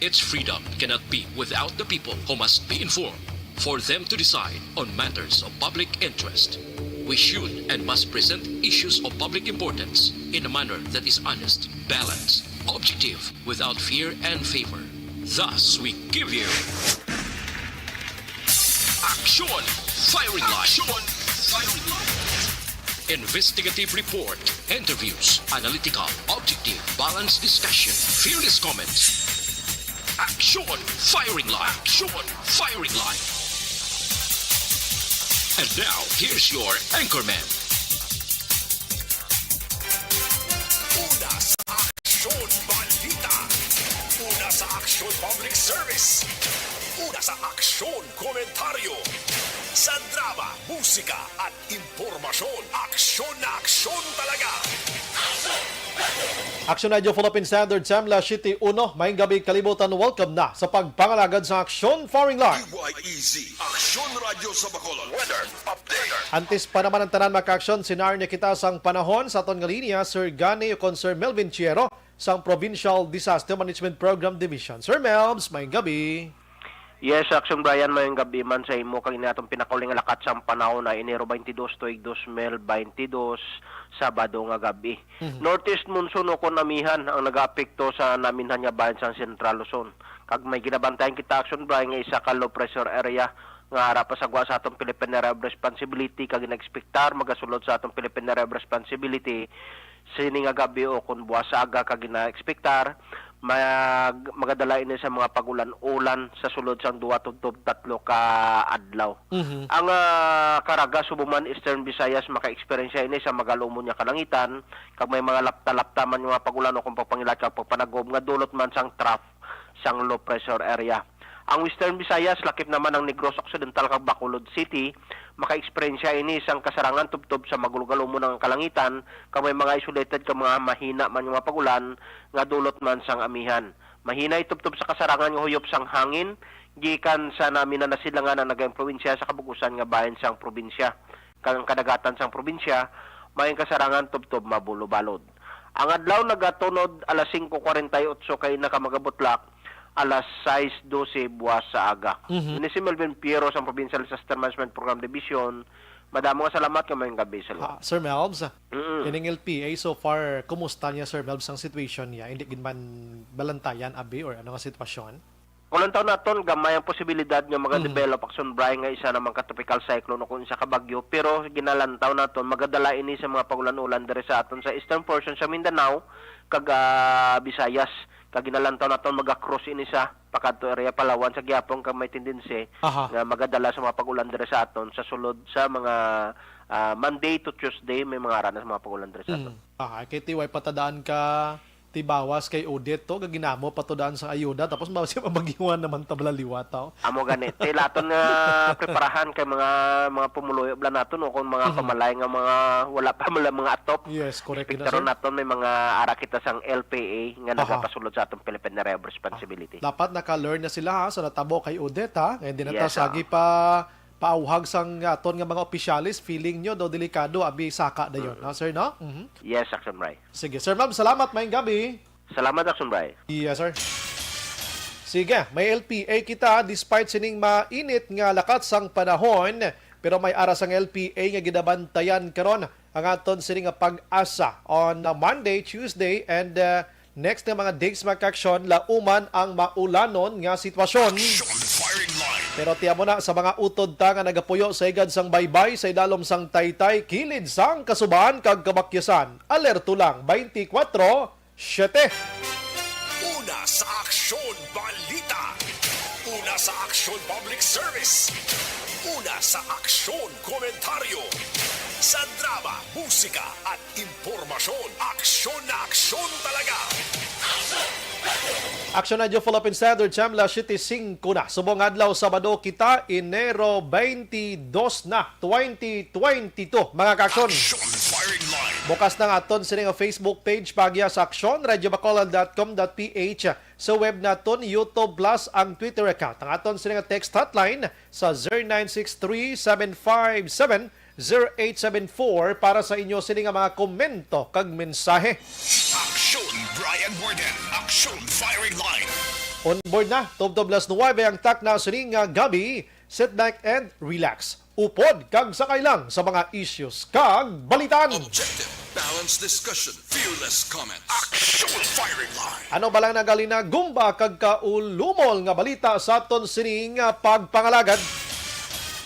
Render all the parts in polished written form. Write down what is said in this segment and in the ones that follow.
Its freedom cannot be without the people who must be informed for them to decide on matters of public interest. We should and must present issues of public importance in a manner that is honest, balanced, objective, without fear and favor. Thus, we give you Action Firing Line. Investigative report, interviews, analytical, objective, balanced discussion, fearless comments. Action Firing Line. Action Firing Line. And now, here's your anchorman. Una sa Aksyon Balita. Una sa Aksyon Public Service. Una sa Aksyon Komentaryo. Sa drama, musika at impormasyon. Aksyon na aksyon talaga. Action Radio Philippine Standard Samla City 1, maing gabi kalibutan, welcome na sa pagpangalagad sa Aksyon Firing Line. DYEZ, Aksyon Radio sa Bacolod. Weather Update. Antes pa naman ang tanan maka-aksyon, sinar niya kita sang panahon sa aton nga linya, Sir Gani o Sir Melvin Chiero sang Provincial Disaster Management Program Division. Sir Melvs, maing gabi. Yes, Action Brian, mayong gabi man sa imo kag inatong pinakaling lakat sa panahon na Enero 22 tuig 2022 Sabado nga gabi. Northeast monsoon o konamihan ang nag-apekto sa naminhan nga bahin sa Central Luzon. Kag may ginabantayan kita, Action Brian, nga isa ka low pressure area nga harap sa gwa sa atong Philippine Area of Responsibility kag inexpektar magasulod sa atong Philippine Area of Responsibility sini nga gabi o kun buwas aga kag ina-expectar magadala ini sa mga pagulan-ulan sa sulod sang 2 tubtob 3 ka adlaw. Ang Caraga, Subuman, Eastern Visayas maka-experience ini sa magalumon nya kalangitan kag may mga lapta-lapta man yung mga pagulan o kung pagpangilat kag pagpanagom nga dulot man sang trough sang low pressure area. Ang Western Visayas, lakip naman ang Negros Occidental kag Bacolod City, maka-experience ini isang kasarangan tubtob sa magulugalumon ng kalangitan, kag may mga isolated ka mga mahina man yung mga pagulan, nga dulot man sang amihan. Mahina itubtob sa kasarangan nga huyop sang hangin, gikan sa namin na nasilangan ang nagayang probinsya sa kabugusan nga bahin sang probinsya. Kang kadagatan sang probinsya, may kasarangan tubtob mabulo-balod. Ang adlaw nagatunod alas 5:48 kay nakamagabutlak, alas 6:12 buwas sa aga. Ini si Melvin Piero sa Provincial Disaster Management Program Division. Madamo nga salamat ka mayong gabi sa Sir Melvs, ining LPA so far, kumusta niya Sir Melvs ang situation niya? Hindi gid man balantayan abi or ano nga sitwasyon? Kulang taon naton gamay ang posibilidad nga maga-develop Action Brian nga isa namang ka-tropical cyclone o kung isa ka bagyo, pero ginalantaw naton magadala ini sa mga pagulan-ulan diri sa aton sa eastern portion sa Mindanao kag Visayas. Kag ginalantaw naton maga-cross ini sa pakadto area Palawan sa Giapong kag may tendency nga magadala sa mga pagulan diri sa aton sa sulod sa mga Monday to Tuesday may mga ranas mga pagulan diri sa aton. Kay tiway patadaan ka tibawas kay Odette to gaginamo patudaan sa ayuda tapos siya mabagiwan naman tabla liwataw. Amo ganit laton nga preparahan kay mga pumuloy bla naton o kung mga pamalay nga mga wala pa mga atop. Yes, correct na Pero sir. naton may mga ara kita sang LPA nga nagapasulod sa atong Philippine Area of Responsibility. Dapat naka-learn na sila sa natabo kay Odette ha. Ngayon din Yes, sagi pa pauhag sang aton nga mga opisyalis, feeling nyo do delikado abi saka dayon. No, sir, no? Yes, Action Brian. Sige, Sir Ma'am, salamat mayong gabi. Salamat, Action Brian. Yes, sir. Sige, may LPA kita despite sining mainit nga lakat sang panahon, pero may aras ang LPA nga gidabantayan karon ang aton sining nga pag-asa on Monday, Tuesday, and next na mga days maka-aksyon lauman ang maulanon nga sitwasyon. Firing Line. Pero tiyan mo na sa mga utod ta nga nagapuyo sa igad sang baybay sa ilalom sang taytay, kilid sang kasubahan kag kabakyasan. Alerto lang 24/7. Una sa Aksyon Balita. Una sa Aksyon Public Service. Una sa Aksyon Komentaryo. Sa drama, musika at impormasyon. Aksyon na aksyon talaga. Action Radio Philippine Standard Samla City 5 na. Subong adlaw Sabado kita Enero 22 na 2022. Mga ka-aksyon. Aksyon Firing Line. Bukas na nga aton sining Facebook page pagya sa Aksyon radiobacolod.com.ph, sa web naton YouTube Plus ang Twitter account. Ang aton sining text hotline sa 0963-757-0874 para sa inyo sining mga komento kag mensahe. Aksyon Brian Warden. Aksyon Firing Line. On board na, Toblas 9 ang tak na sining gabi. Sit back and relax. Upod kag sakay lang sa mga issues kag balitan. Objective, balanced discussion, fearless comments. Action firing line. Ano ba lang nagali na gumba kag kaulumol nga balita sa aton sining pagpangalagad?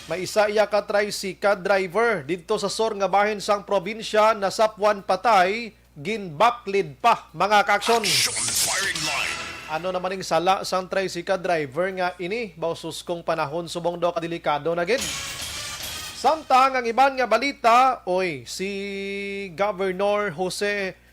May isa iya ka tricycle driver dito sa Sor nga bahin sang probinsya na sapwan patay, ginbaklid pa mga kaaksyon. Action firing line. Ano naman yung sala sang tricycle driver nga ini? Bausus kong panahon subong do kadelikado na gid. Samtang ang iban nga balita, si Governor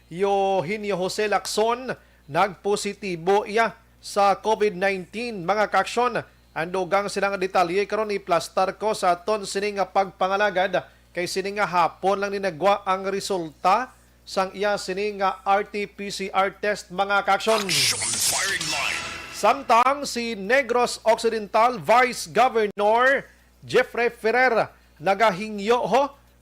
Eugenio Jose Lacson nagpositibo iya sa COVID-19 mga kaaksyon. Andugang sila nga detalye karon i-plaster ko sa aton sining nga pagpangalagad kay sining nga hapon lang ninagwa ang resulta sang iya sining nga RT-PCR test mga kaaksyon. Action firing line. Samtang si Negros Occidental Vice Governor Jeffrey Ferrer nagahingyo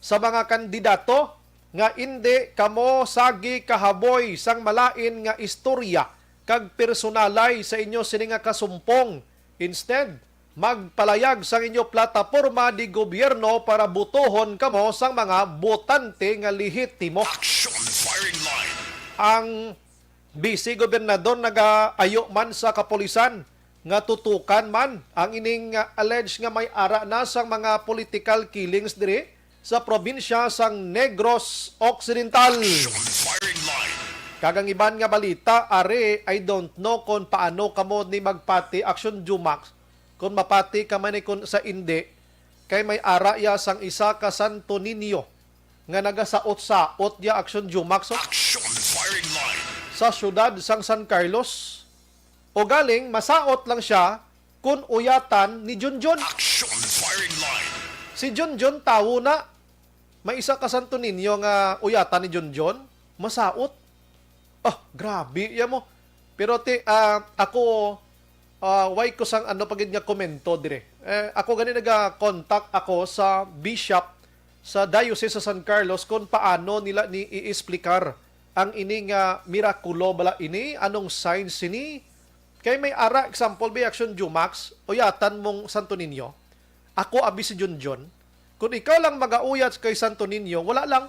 sa mga kandidato nga hindi kamo sagi kahaboy sang malain nga istorya kag personalay sa inyo sini nga kasumpong. Instead, magpalayag sang inyo plataporma di gobyerno para butohon kamo sang mga botante nga lehitimo. Action firing line. Ang vice gobernador nagaayo man sa kapolisan nga tutukan man ang ining alleged nga may ara na sang mga political killings diri sa probinsya sang Negros Occidental. Action firing line. Kagang iban nga balita, are, I don't know kung paano kamo ni magpati Action Jumax, kung mapati ka man kung sa indi, kay may ara ya sang isa ka Santo Niño nga nagasaot-saot ya Action Jumax Action firing line. sa syudad sang San Carlos. O galing, masaot lang siya kung uyatan ni Junjun. Action firing line. Si Junjun tawo na. May isa ka Santo Niño nga uyatan ni Junjun, masaot. Grabe ya mo. Pero ako why ko sang pagid nga komento dire. Ako gani naga-contact ako sa bishop sa Diocese sa San Carlos kung paano nila ni i-explicar ang ining mirakulo bala ini, anong signs ini. Kay may ara example by Action Jumax, uyatan mong Santo Niño. Ako abi si Junjun. Kung ikaw lang mag-auyat kay Santo Niño, wala lang.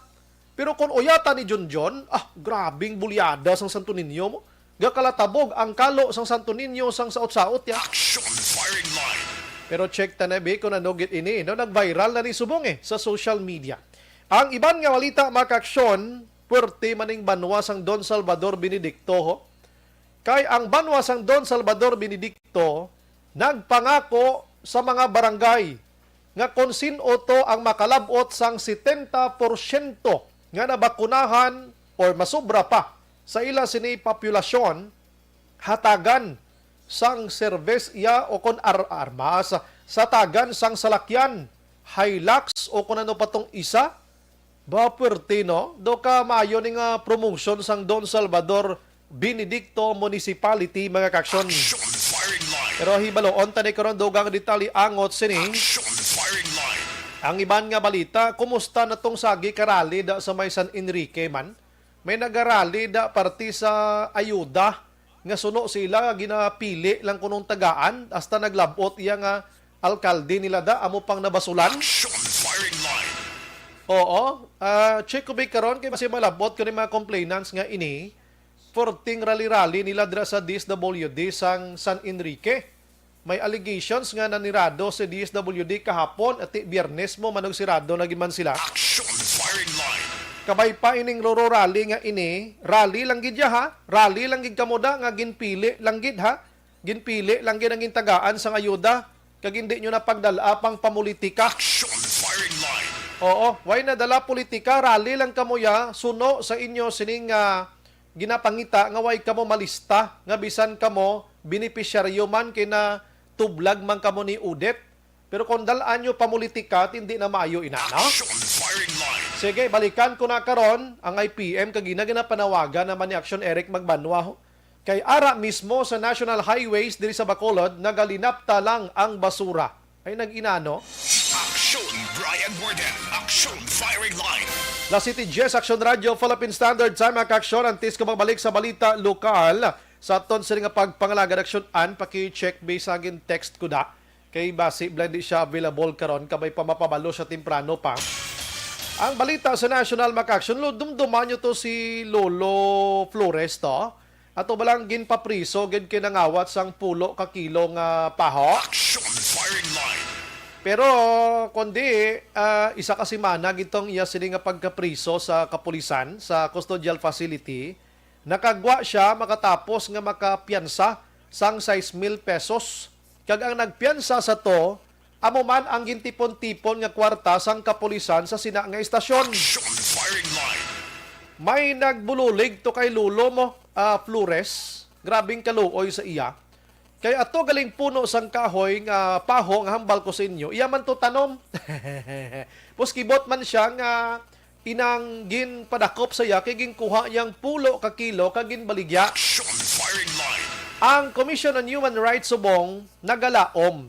Pero kung uyatan ni Junjun, grabing bulyada sang Santo Niño mo. Gakalatabog ang kalo sang Santo Niño sang saot-saot ya. Action firing line. Pero check tanabi kung nanugit ini, no? Nag-viral na ni subong sa social media. Ang iban nga walita makaksyon, puwerte maning banwa sang Don Salvador Benedicto, kay ang banwa sang Don Salvador Benedicto nagpangako sa mga barangay nga kung sino to ang makalabot sang 70% nga nabakunahan or masubra pa sa ila sini populasyon, hatagan sang service iya o kon armas sa tagan sang salakyan, Hilux o kung ano patong isa, ba puwerte no? Do ka maayo ni nga promotion sang Don Salvador Benedicto Municipality mga kaksyon. Action firing line. Pero hibaloon tani karon dogang detalye angot sini. Action firing line. Ang iban nga balita, kumusta na tong sagi karali da sa may San Enrique man? May nagarali da parti sa ayuda nga suno sila ginapili lang kunong tagaan hasta naglabot iya nga alkalde nila da amo pang nabasulan. Action firing line. Oo, check ko ba karon kay kasi malabot ko ni mga complainants nga ini 14 rally-rally nila dira sa DSWD sang San Enrique. May allegations nga nanirado sa DSWD kahapon at biyernes mo manog sirado na man sila. Action firing line. Kabay pa ining Roro rally nga ini, rally lang gid ya ha. Rally lang gid kamoda nga ginpili lang gid ha. Ginpili lang gid ang gintagaan sang ayuda kag hindi nyo na pagdala pang pamulitika. Action firing line. Oo, why na dala politika, rally lang kamo ya, suno sa inyo sining ginapangita nga way kamo malista nga bisan kamo beneficiaryo man kina tublag man kamo ni Udet. Pero kung dalaan nyo pamulitika, hindi na maayo inana. Action firing line. Sige, balikan ko na karon ang IPM kag ginapanawagan naman ni Action Eric Magbanwa. Kay ara mismo sa National Highways diri sa Bacolod, nagalinapta lang ang basura. Ay nag-inano. Action Brian Warden. Action firing line. La City Jess Action Radio, Philippine Standard Time, mga kaaksyon, antis ko magbalik sa balita lokal. Sa aton sa nga pagpangalaga action an paki-check bisagin text ko da kay basi blind di siya available karon kabay pa mapabalo siya temprano pa. Ang balita sa National Mac-Action, dumduman nyo to si Lolo Flores to. Ato balang ginpapriso, gin kinangawat sang pulo ka kilo nga paho. Action firing line. Pero kundi isa ka semana gitong iya sini nga pagkapriso sa kapulisan sa custodial facility, nakagwa siya makatapos nga makapiyansa sang 6,000 pesos. Kag ang nagpiyansa sa to, amo man ang gintipon-tipon nga kwarta sang kapulisan sa sina nga istasyon. Action firing line. May nagbululig to kay Lulo mo, Flores. Grabing kaluoy sa iya. Kay ato galing puno sang kahoy nga paho nga hambal ko sa inyo, iya man to tanom. Puskibot man siya nga inang gin padakop sa iya kay ginkuha yang pulo ka kilo kag ginbaligya. Action firing line. Ang Commission on Human Rights subong nagalaom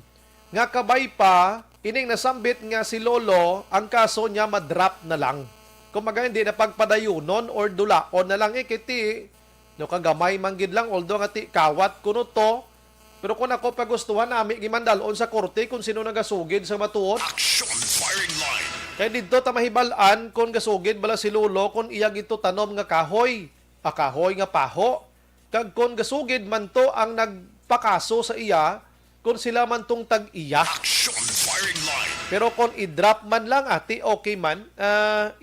nga kabay pa ining nasambit nga si Lolo ang kaso niya madrop na lang. Kumaga hindi na pagpadayunon or dulaon na lang kiti no kagamay manggid lang although nga ti kawat kuno to. Pero kung ako pagustuhan nami gimandalon sa korte kung sino nagasugid sa matuod. Action firing line. Kaya dito tamahibalan kung gasugid bala si Lolo kung iya gito tanom nga kahoy. Kahoy nga paho. Kag kung gasugid man to ang nagpakaso sa iya kung sila man tong tag-iya. Action firing line. Pero kung i-drop man lang ati, okay man.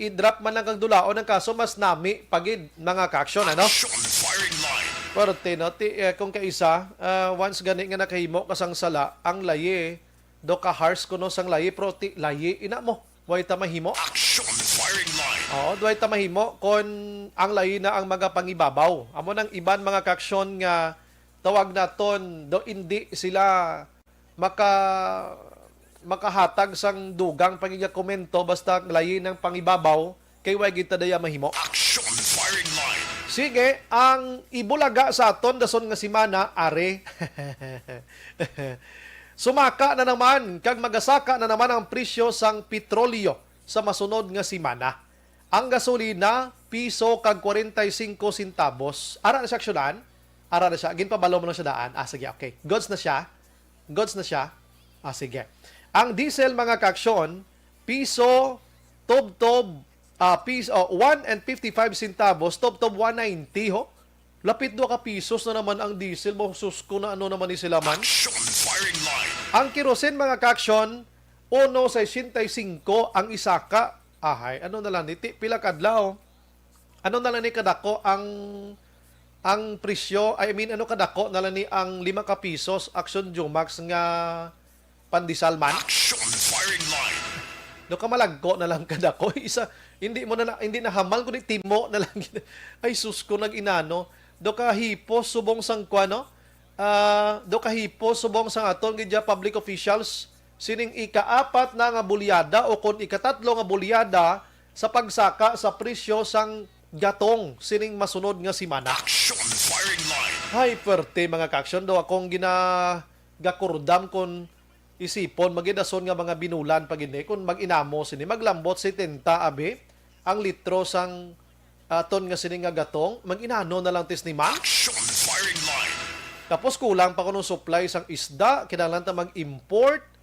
I-drop man lang kang dulaon ng kaso, mas nami pagid mga ka-action, ano? Action firing line. Pero no, kung kaisa, once gani nga nakahimo kasang sala, ang layi, do ka hars kuno sang layi, pero layi, ina mo, way tamahimo. Action firing line. Oo, way tamahimo, kung ang layi na ang mga pangibabaw. Amo nang iban mga ka-action nga, tawag naton, do hindi sila makahatag sang dugang pangigya komento basta layi ng pangibabaw kay way kita daya mahimo. Action firing line. Sige, ang ibulaga sa aton dason nga semana are. Sumaka na naman kag magasaka na naman ang presyo sang petrolyo sa masunod nga semana. Ang gasolina piso kag 45 centavos. Ara na siya aksyonan. Ara na siya. Ginpabalo mo lang siya daan. Sige, okay. Goods na siya. Sige. Ang diesel mga kaksyon, piso, tob-tob, piso, 1.55 centavos, tob-tob 1.90 ho. Lapit 2 ka pisos na naman ang diesel mo. Sus ko na ano naman ni sila man. Action firing line. Ang kerosene mga kaksyon, 1.65 ang isaka. Ahay, ano na lang niti? Pila kadlaw. Ano na lang ni kadako ang presyo, ano kadako na lang ni ang 5 ka pisos Action Jumax nga pandisal man. Action firing line. Do ka malagko na lang kadako isa hindi na hamal kundi timo na lang. Ay sus ko nag-inano. Do ka hipo subong sang kuano. Do ka hipo subong sang aton gidya public officials sining ika-4 na nga bulyada o kon ika-3 nga bulyada sa pagsaka sa presyo sang gatong sining masunod nga semana. Action firing line. Hay perte mga ka-action do akong ginagakurdam kon isipon magidason nga mga binulan pagini kun mag-inamo sini maglambot 70 abi ang litro sang ton nga sini nga gatong mag-inano na lang tis ni man. Action firing line. Tapos kulang pa kuno supply sang isda kinahanglan ta mag-import.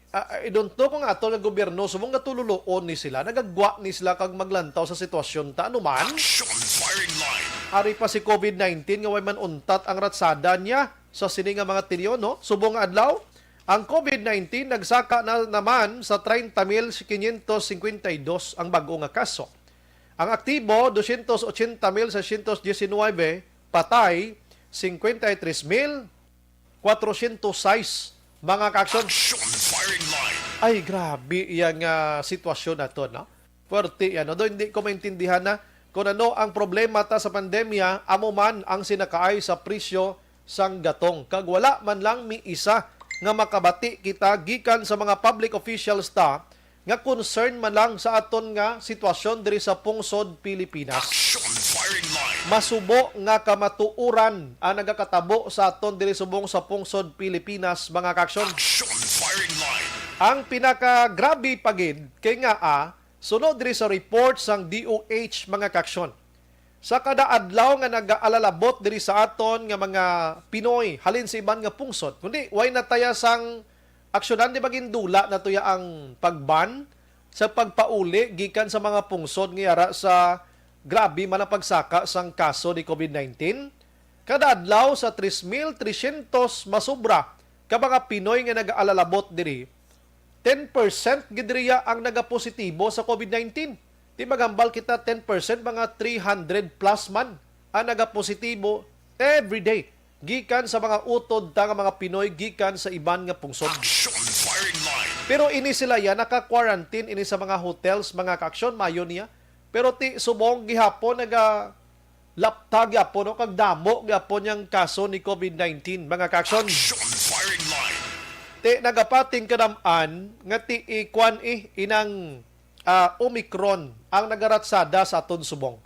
I don't know kung ato nga gobyerno sumong natululoon ni sila nagagwa ni sila kag maglantaw sa sitwasyon ta anuman. Action firing line. Ari pa si COVID-19 nga way man untat ang ratsada niya sa sini nga mga tilyon no subong nga adlaw. Ang COVID-19 nagsaka na naman sa 30,552 ang bago nga kaso. Ang aktibo 280,619, patay 53,406 mga ka-action. Action firing line. Ay grabe yang sitwasyon nato no. Puwerte yan no. Do hindi ko maintindihan na kung ano ang problema ta sa pandemya amo man ang sinakaay sa presyo sang gatong. Kag wala man lang mi isa nga makabati kita gikan sa mga public officials ta nga concern man lang sa aton nga sitwasyon diri sa pungsod Pilipinas. Action firing line. Masubo nga kamatuuran ang nagakatabo sa aton diri subong sa pungsod Pilipinas mga kaksyon. Action firing line. Ang pinakagrabe pagid kay nga sunod diri sa report sang DOH mga kaksyon. sa kada adlaw nga nag-aalalabot diri sa aton nga mga Pinoy halin sa iban nga pungsod. Kundi way na taya sang aksyonan di baging dula na tuya ang pagban sa pagpauli gikan sa mga pungsod nga yara sa grabe man ang pagsaka sang kaso ni COVID-19. Kada adlaw sa 3,300 masubra ka mga Pinoy nga nag-aalalabot diri, 10% gidriya ang nagapositibo sa COVID-19. Di magambal kita 10%, mga 300 plus man ang nagapositibo every day. Gikan sa mga utod ta nga mga Pinoy, gikan sa iban nga pungsod. Action firing line. Pero ini sila yan, naka-quarantine ini sa mga hotels, mga kaaksyon, mayo niya. Pero ti subong gihapon, laptag yapon, no? Kagdamo yapon yung kaso ni COVID-19, mga kaaksyon. Action firing line. Ti nagapating kanaman, nga ti ikwan inang Omicron ang nagaratsada sa aton subong.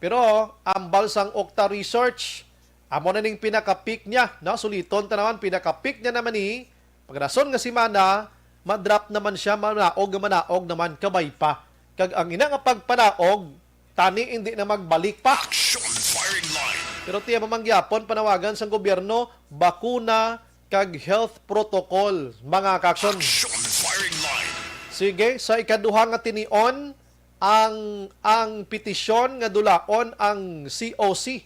Pero ambal sang Okta Research, amo na ning pinaka-peak niya, no? Suliton ta naman pinaka-peak niya naman ni pagrason nga semana, madrop naman siya, manaog naman kamay pa. Kag ang ina nga pagpanaog, tani hindi na magbalik pa. Action firing line. Pero tiya mamangyapon panawagan sang gobyerno, bakuna kag health protocol, mga kaaksyon. Action firing line. Sige, sa ikaduha nga tinion ang petisyon nga dulaon ang COC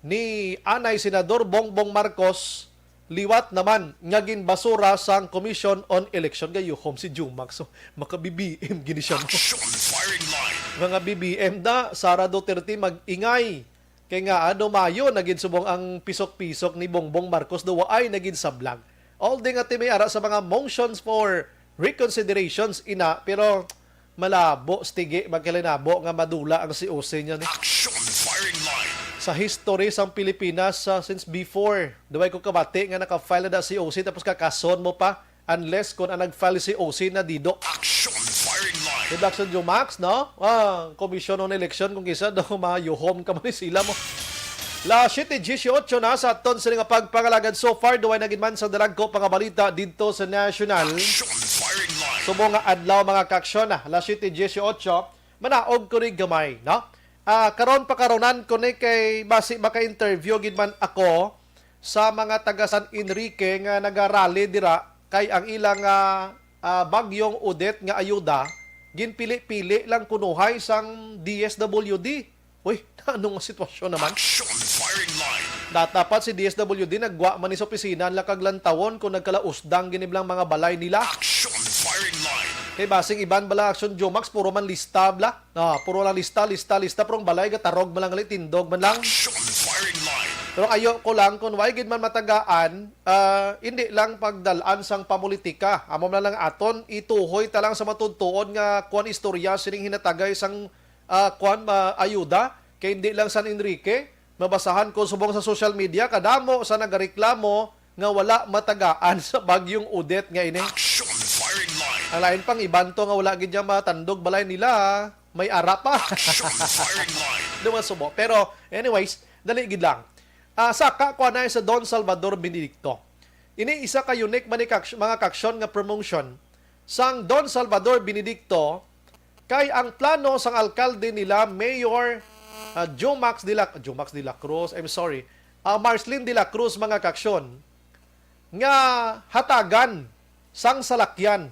ni Anay Senador Bongbong Marcos liwat naman nga ginbasura sang Commission on Election gayuhom si Jumax. So maka-BBM gini siya mo. Action firing line. Mga BBM da Sara Duterte mag-ingay kay nga Mayo naging subong ang pisok-pisok ni Bongbong Marcos do ay naging sablag. All day nga may ara sa mga motions for reconsiderations ina pero malabo stige magkalinabo nga madula ang COC niya ni. Action firing line. Sa history sang Pilipinas since before duway ko kabati nga naka-file na COC tapos kakason mo pa unless kung ang nag-file si COC na dido. Action firing line. Reduction Jumax, no? Commission on Election kung kisa daw mayuhom ka man sila mo. La 7:18 na sa aton sa nga pagpangalagad so far duway naging man sa dalagko pangabalita dito sa National. Action firing line. Subo nga adlaw mga kaaksyon na la 7:18 manaog ko rin gamay, no? Karon pakaronan ko ni kay basi maka-interview gid man ako sa mga taga San Enrique nga nagarally dira kay ang ilang bagyong Odette nga ayuda ginpili-pili lang kunuhay sang DSWD. Uy, anong sitwasyon naman? Action firing line. Datapat si DSWD nagwa man ni sa opisina lang kaglantawon kung nagkalausdang giniblang mga balay nila. Action firing line. Kay basing iban bala action Jomax puro man lista bla. Puro lang lista pero ang balay gatarog man lang tindog man lang. Action firing line. Pero ayo ko lang kung why gid man matagaan, hindi lang pagdalaan sang pamulitika. Amo man lang aton ituhoy ta lang sa matudtuon nga kuan istorya sining hinatagay sang ayuda kay hindi lang San Enrique. Mabasahan ko subong sa social media kadamo sa nagareklamo nga wala matagaan sa bagyong Odette nga ini. Action firing line. Ang lain pang iban to nga wala gid matandog balay nila, may ara pa. Action firing line. Duman subo. Pero anyways, dali gid lang. Saka ko na sa Don Salvador Benedicto. Ini isa ka unique mga kaksyon nga promotion sang Don Salvador Benedicto kay ang plano sang alkalde nila Mayor Jumax de la Cruz, Marcelin de la Cruz mga kaksyon nga hatagan sang salakyan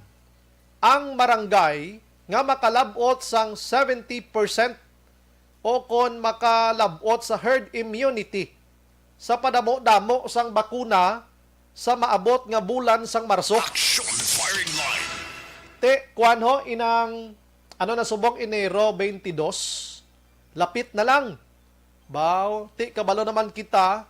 ang barangay nga makalabot sang 70% o kon makalabot sa herd immunity sa padamo-damo sang bakuna sa maabot nga bulan sang Marso. Action firing line. Kuan ho inang na subok Enero 22. Lapit na lang. Kabalo naman kita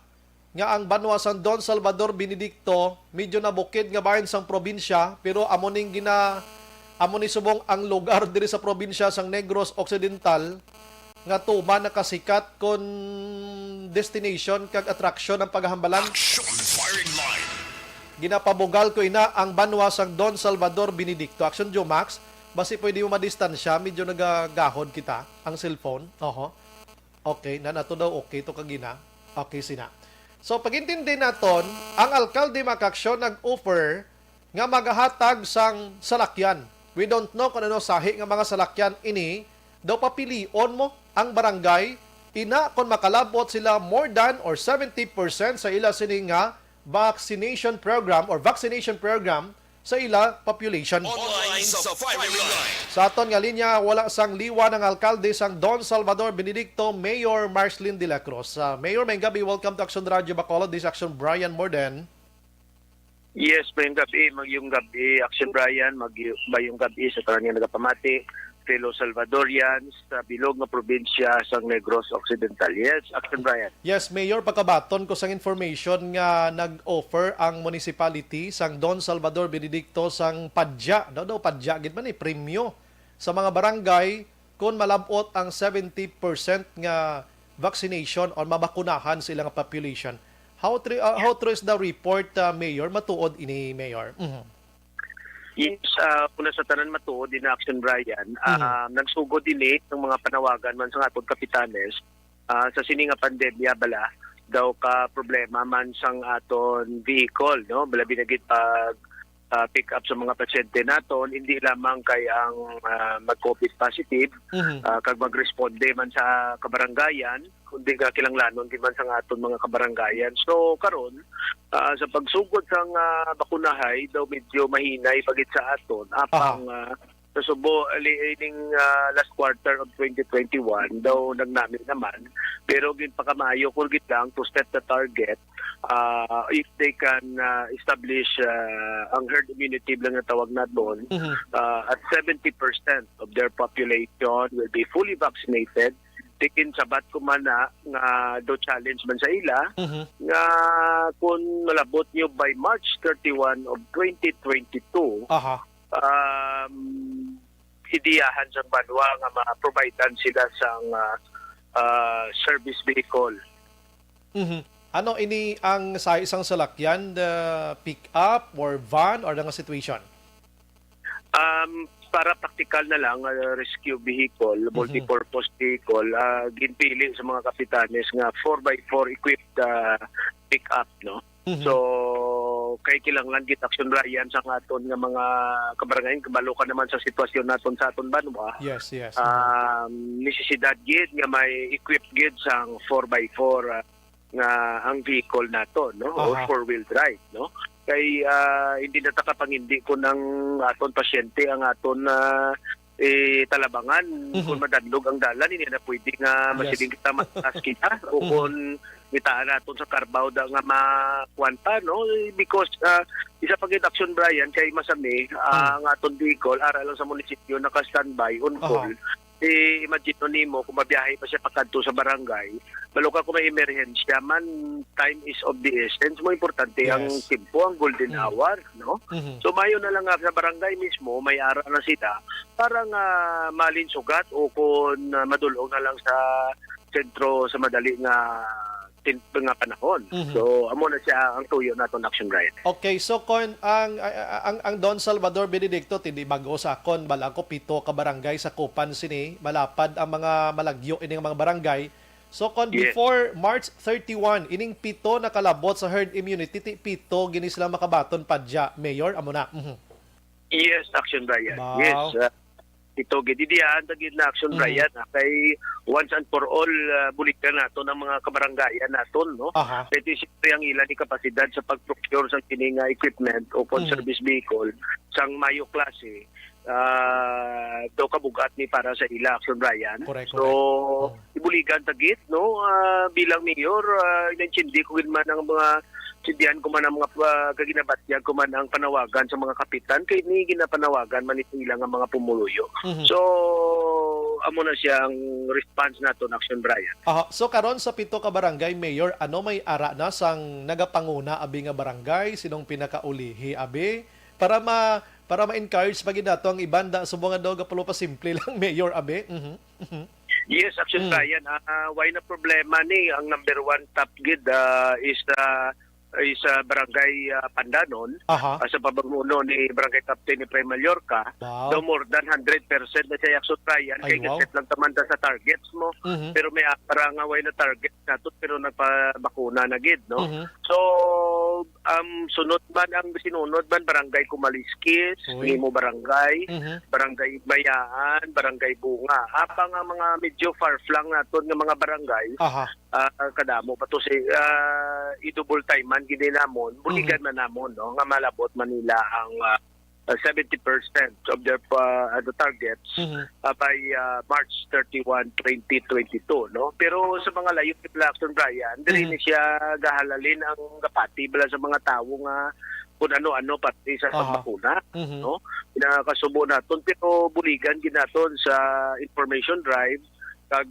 nga ang banwa sang Don Salvador Benedicto medyo nabukid nga bahin sang probinsya pero amo ni subong ang lugar diri sa probinsya sang Negros Occidental nga tuman nakasikat kon destination kag attraction ng paghambalan. Action firing line. Ginapabugal ko ina ang banwa sang Don Salvador Benedicto. Action Jomax, basi pwede mo madistansya, medyo nagagahod kita ang cellphone. Okay, nato daw okay to kagina. Okay sina. So pagintindi naton, ang alkalde makaksyon nag-offer nga magahatag sang salakyan. We don't know kung ano sahi nga mga salakyan ini, daw papilion mo ang barangay ina kon makalabot sila more than or 70% sa ila sining nga vaccination program or vaccination program sa ila population. Online sa firing line. Sa aton nga linya, wala sang liwa ng alkalde sang Don Salvador Benedicto, Mayor Marcelin de la Cruz. Mayor, may gabi, welcome to Action Radio Bacolod. This is Action Brian Morden. Yes, mayong gabi, magyong gabi, Action Brian, mayong gabi sa tanan nga nagapamati, fellow Salvadorians sa bilog nga probinsya sa Negros Occidental. Yes, Action Brian. Yes, Mayor, pagkabaton ko sang information nga nag-offer ang municipality sang Don Salvador Benedicto sang padya, daw padya, gid man premyo sa mga barangay kung malabot ang 70% nga vaccination or mabakunahan sa ilang population. How true is the report, Mayor? Matuod ini, Mayor. Yes, una sa tanan matuod din na Action Brian, nagsugod din ng mga panawagan man sa atong kapitanes sa sini nga pandemya bala daw ka problema man sang aton vehicle, no? Bala binagit pag pick up sa mga pasyente naton, hindi lamang kay ang mag-COVID positive, kag magresponde man sa kabarangayan, kundi nga kilanglanon din man sa aton mga kabarangayan. So karon sa pagsugod sang bakunahay daw medyo mahinay pagit sa aton apang sa subo ining last quarter of 2021 daw nagnamit naman, pero gin pa kamayo kung gid lang to set the target if they can establish ang herd immunity lang na tawag na doon, at 70% of their population will be fully vaccinated. Tikin sabat ko man na nga do challenge man sa ila nga kung malabot nyo by March 31 of 2022 hidiyahan sa banwa nga ma-providean sila sang service vehicle. Ano ini ang sa isang salakyan, the pick up or van or nga situation? Para praktikal na lang, rescue vehicle, multi-purpose vehicle, ginpili sa mga kapitanes nga 4x4 equipped pick-up, no? So, kay kilanglan git Action Brian sa aton nga mga kabarangayan, kabalo ka naman sa sitwasyon naton sa aton banwa. Yes. Necesidad gid nga may equipped gid sang 4x4 nga ang vehicle nato, no? Or four-wheel drive, no? Kay hindi na takapangindi ko ng aton pasyente ang aton talabangan kung madadlog ang dalan, hindi na pwede nga masiling kita mataas kita o kung mitaan naton sa Carabao da nga makwanta, no? Because isa pag Action Brian kay masami ang aton vehicle ara lang sa munisipyo naka-standby on call. Imagine nimo kung mabiyahe pa siya pakadto sa barangay, balo ka kung may emerhensya man, time is of the essence. Mo importante ang timpo, ang golden hour, no? So mayo na lang nga sa barangay mismo, may ara na sila para nga malinsugat o kung madulong na lang sa sentro sa madali nga panahon. So amo na siya ang tuyo naton Action Brian. Okay, so kon ang Don Salvador Benedicto tindi bago sa kon bala ko 7 ka barangay sa Kupan sini, malapad ang mga malagyo ining mga barangay. So kon before March 31 ining 7 nakalabot sa herd immunity, 7 gini sila makabaton padya, Mayor, amo na. Yes, Action Brian. Wow. Yes. Ito gididiyan tagid na Action Brian kay once and for all bulikan nato ng mga kabarangayan naton, no? Pwede siyempre ang ilan ni kapasidad sa pag-procure sa kining equipment o service vehicle sang mayo klase daw kabugat ni para sa ila Action Brian. Correct. So ibuligan tagit, no? Bilang mayor inintindi ko man ang mga sindihan ko man ang mga kaginabatyag ko man ang panawagan sa mga kapitan kay ni ginapanawagan man ilang ang mga pumuluyo. So amo na siya ang response nato ng Action Brian. So karon sa 7 ka barangay, Mayor, ano may ara na sang nagapanguna abi nga barangay, sinong pinakaulihi abi para ma-encourage pagid nato ang ibanda subong nga daw gapulo pa simple lang, Mayor abi. Yes, Action Brian, why na problema ni ang number 1 top gid is Barangay Pandanon, sa pamumuno ni Barangay Captain ni Prime Mallorca. Wow. Though more than 100% na siya Action Brian, kaya set lang tamanta sa targets mo, pero may parang away na target nato pero nagpabakuna na gid, no? So sunod man ang sinunod man barangay Kumaliskis, Uy. Limo Barangay, Mhm. Barangay Bayaan, Barangay Bunga. Apang ang mga medyo far-flung naton nga mga barangay, Aha. kadamo pa to si idubol time man gid namon, buligan man namon no nga malabot Manila ang 70% of their the targets Mhm. by March 31, 2022 no. Pero sa mga layo ni Blackstone Brian, dili ni siya gahalalin ang kapati bala sa mga tawo nga kung ano-ano pati sa Aha. pagbakuna Mhm. no. Pinakasubo naton pero buligan ginaton sa information drive kag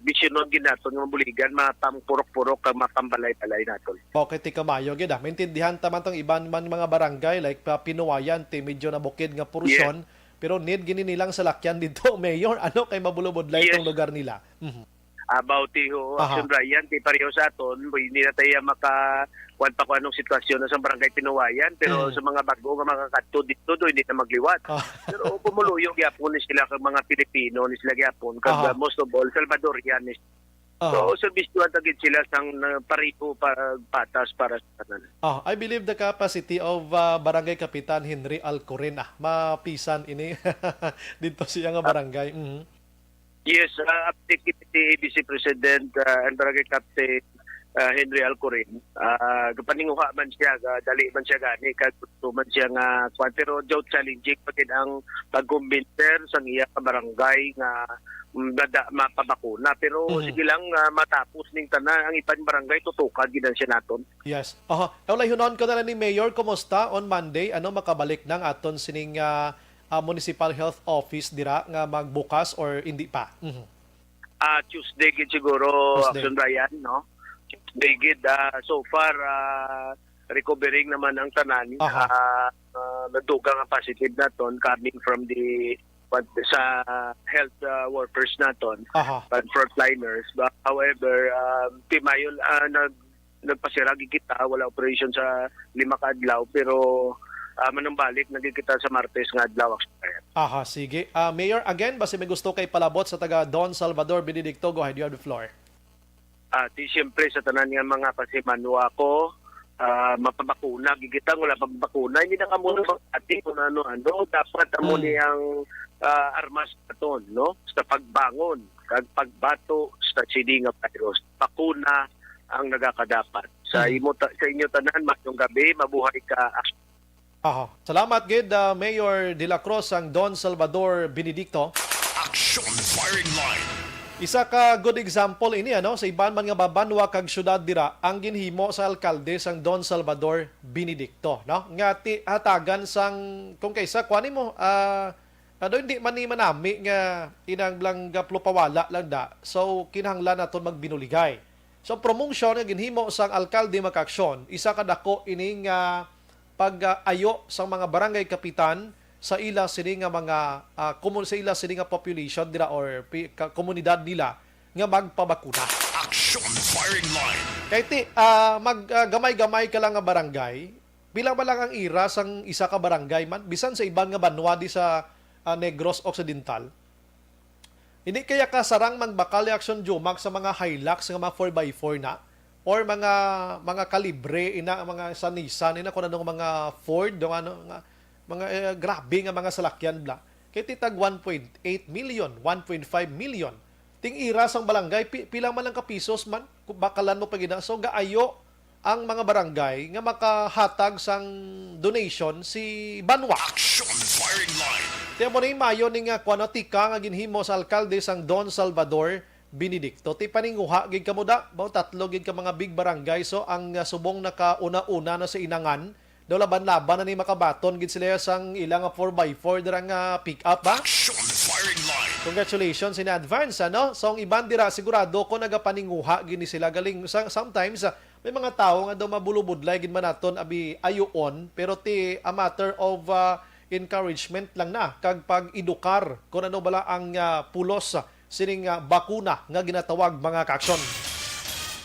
bisyonon ginaton nga buligan mapampurok-purok kag mapambalay-balay naton. Okay, ti kamayo gid. Maintindihan taman tong iban man mga barangay like Pinuwayan, ti medyo na bukid nga porsyon, pero need gini nilang salakyan dito, Mayor. Ano kay mabulubodlay Yes. tong lugar nila? Mhm. About ho, Aha. Action Brian, kay pareho sa aton, hindi na tayo makakuan pa kung anong sitwasyon na sa barangay Pinuwayan, pero Mm. sa mga bago nga mga kadto dito, hindi na magliwat. Ah. Pero pumuluyong gyapon ni sila kag mga Pilipino ni sila gyapon kag Aha. most of all Salvadorian ni. Ah. So servisyo tagid sila sang paripo patas para sa tanan. I believe the capacity of Barangay Kapitan Henry Alcoren mapisan ini dito siya nga barangay. Mhm. Yes, update ni ABC President and Barangay Captain Henry Alcorin. Kapaninguha man siya, dali man siya gani, kag gusto man siya nga, pero joke challenging pagin ang pag-convincer sa iya ka barangay nga mapabakuna. Pero Mhm. sige lang, matapos ning tanan, ang ipan barangay, tutukan ginan siya naton. Yes. Wala hunon ko na lang ni Mayor, kumusta on Monday? Ano makabalik nang aton sining Municipal Health Office dira nga magbukas or hindi pa? Mhm. Tuesday gid siguro, Tuesday. Action Ryan, no? Tuesday gid, so far, recovering naman ang tanan. Aha. Nadugang ang positive naton coming from the sa health workers naton, Aha. frontliners. But however, timayon nagpasiragi kita, wala operation sa 5 ka adlaw, pero manumbalik nagkita sa Martes nga adlaw. Aha, sige. Mayor, again, basi may gusto kay palabot sa taga Don Salvador Benedicto, go ahead, you have the floor. Siyempre sa tanan nga mga pasimanwa ko, mapabakuna, gigitang wala pabakuna, hindi na kamo ati kung ano-ano, dapat amo niyang armas naton, no? Sa pagbangon, kag pagbato sa CD nga virus. Bakuna ang nagakadapat. Sa inyo tanan, mayong gabi, mabuhay ka. Aha. Salamat, gid, Mayor De La Cruz ang Don Salvador Benedicto. Action firing line. Isa ka good example ini sa iban man nga babanwa kag syudad dira ang ginhimo sa alkalde sang Don Salvador Benedicto, no? Nga ti hatagan sang kung kaysa kuani mo hindi man ni manami nga inang lang plupawala lang da. So kinahanglan naton magbinuligay. So promotion nga ginhimo sang alkalde makaksyon, isa ka dako ini nga pag-ayo sa mga barangay kapitan sa ila sini nga mga sa ila sini nga population dira or komunidad nila nga magpabakuna. Action firing line. Kay ti gamay-gamay ka lang nga barangay, bilang ba lang ang ira sang isa ka barangay man bisan sa ibang nga banwa di sa Negros Occidental. Hindi kaya kasarang magbakal action Jumac sa mga Hilux nga mga 4x4 na or mga kalibre ina mga sa Nissan ina kun anong mga Ford mga grabe nga mga salakyan bla. Kay titag 1.8 million, 1.5 million. Ting ira sang barangay pila man lang ka pisos man bakalan mo pagina. So gaayo ang mga barangay nga makahatag sang donation si Banwa. Action firing line. Tiyan mo na yung mayo ni nga kwanatika nga ginhimo sa alkalde sang Don Salvador Benedicto. Ti paninguha gid kamo da, bao tatlo gid ka mga big barangay. So ang subong nakauna-una na sa inangan, daw laban-laban na ni makabaton gid sila sang ilang 4x4 dirang pick up ba? Action firing line. Congratulations in advance, ano? So ang iban dira sigurado ko nagapaninguha gini sila galing sometimes may mga tao nga daw mabulubudlay gid man naton abi ayoon pero ti a matter of encouragement lang na kag pag-edukar kung ano bala ang pulos sining bakuna nga ginatawag mga kaaksyon.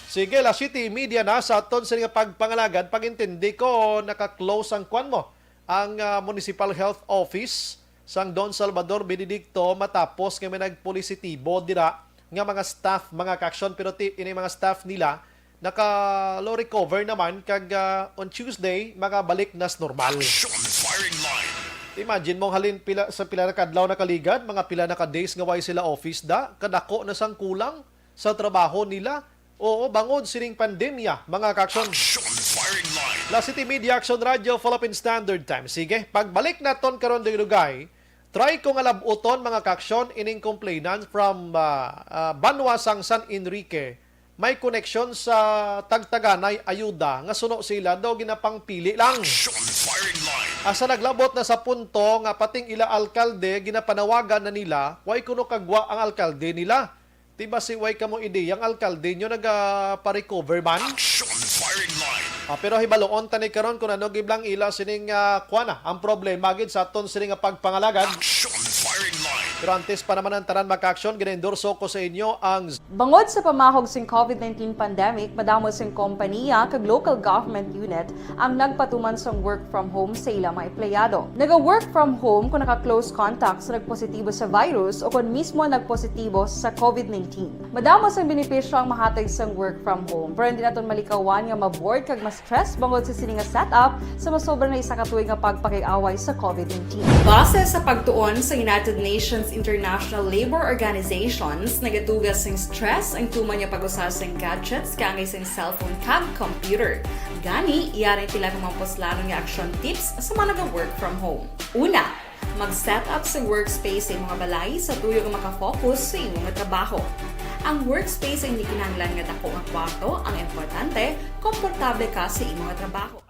Sige, La City Media na sa aton sa nga pagpangalagan, pagintindi ko naka-close ang kwan mo ang Municipal Health Office sang Don Salvador Benedicto matapos nga may nagpolisitybo dira nga mga staff, mga kaaksyon pero ini mga staff nila naka-low recover naman kag on Tuesday makabalik nas normal. Action firing line. Imagine mong halin pila sa pila na kadlaw na kaligad, mga pila na ka-days nga way sila office da, kadako na sang kulang sa trabaho nila. Oo, bangod sining pandemya, mga kaksyon. Action firing line. La City Media Action Radio, Philippine Standard Time. Sige, pagbalik naton karon dugay, try ko nga labuton mga kaksyon ining complainant from Banwasang San Enrique. May connection sa Tagtaganay ayuda nga suno sila daw ginapangpili lang. Action firing line. Asa naglabot na sa punto nga pating ila alkalde ginapanawagan na nila, way kuno kagwa ang alkalde nila. Diba si way kamo ideyang alkalde nyo nagpa-recover man? Action firing line. Pero hibaloon tani karon kung ano giblang ila sining kuana ang problema gid sa aton sining pagpangalagad. Action firing line. Pero antes pa naman ang tanan maka-action, gina-endorso ko sa inyo ang Bangod sa pamahog sing COVID-19 pandemic, madamo sing kompanya kag local government unit ang nagpatuman sang work from home sa ilang mga empleyado. Naga-work from home kung naka-close contact sa nagpositibo sa virus o kung mismo nagpositibo sa COVID-19. Madamo sang benepisyo ang mahatag sang work from home, pero hindi naton malikawan nga ma-bored kag ma-stress bangod sa sini nga setup sa masobra na isa ka tuig nga pagpakiaway sa COVID-19. Base sa pagtuon sa United Nations International Labor Organizations, nagatugas ng stress ang tuman niya pag-usar sa gadgets kangay sa cellphone kag computer. Gani, iyaring pila ng mga poslano nga action tips sa mga nag-work from home. Una, mag-set up sa workspace sa mga balay sa tuyo nga makafocus sa imong trabaho. Ang workspace ay hindi kinahanglan nga dako nga kwarto, ang importante, komportable ka sa imong trabaho.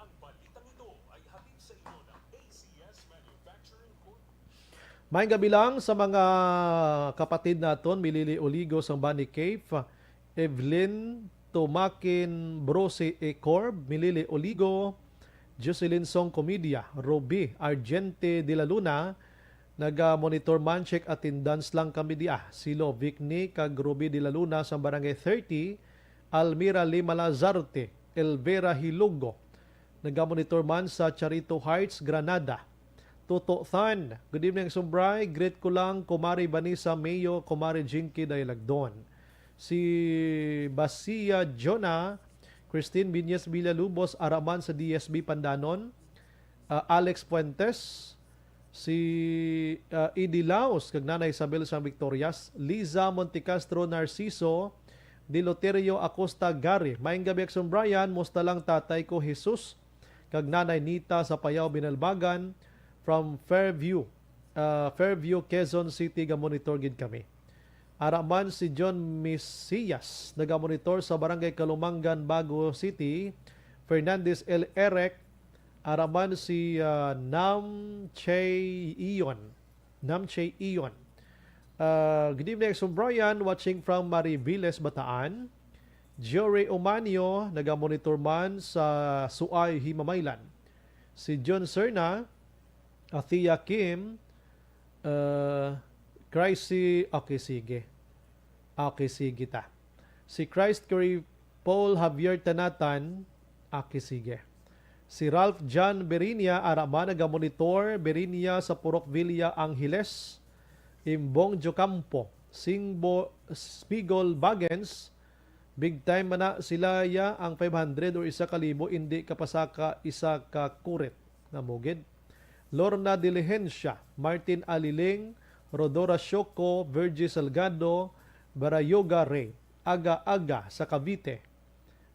May gabi lang sa mga kapatid naton, Milili Oligo sang Bani Cave, Evelyn Tumakin Brose Ecorb, Milili Oligo, Jocelyn Song Comedia, Roby Argente de la Luna, naga-monitor man check attendance lang kami dia. Silo Vicni kag Roby de la Luna sa Barangay 30, Almira Lima Lazarte, Elvera Hilugo, naga-monitor man sa Charito Heights, Granada. Toto Than, good evening Sumbray, greet ko lang Kumari Vanessa Mayo, Kumari Jinky Dailagdon. Si Basia Jonah, Christine Binyes Villalubos, Araman sa DSB Pandanon, Alex Fuentes, si Idi Laos, kag Nanay Isabel San Victorias, Liza Montecastro Narciso, Diloterio Acosta Gary. Maayong gabi Akson Brian, musta lang tatay ko Jesus, kag Nanay Nita sa Payaw Binalbagan, from Fairview, Quezon City, ga-monitor gid kami. Araman si John Mesias, naga-monitor sa Barangay Kalumangan, Bago City. Fernandez L. Erek, araman si Nam Che Ion. Good evening, Exxon Brian, watching from Mariviles, Bataan. Jory Omanio, naga-monitor man sa Suay, Himamaylan. Si John Serna, Athea Kim, Christy, okay sige ta. Si Christ Curry Paul Javier Tanatan, okay sige. Si Ralph John Berinia, Arama, naga-monitor, Berinia sa Purok Villa, Angeles. Imbong Jocampo, Singbo Spigol Bagens, big time mana sila ya ang 500 o 1,000, hindi kapasaka isa ka kurit na mugid. Lorna Diligencia, Martin Aliling, Rodora Shoko, Virgie Salgado, Barayoga Ray, Aga-Aga sa Cavite,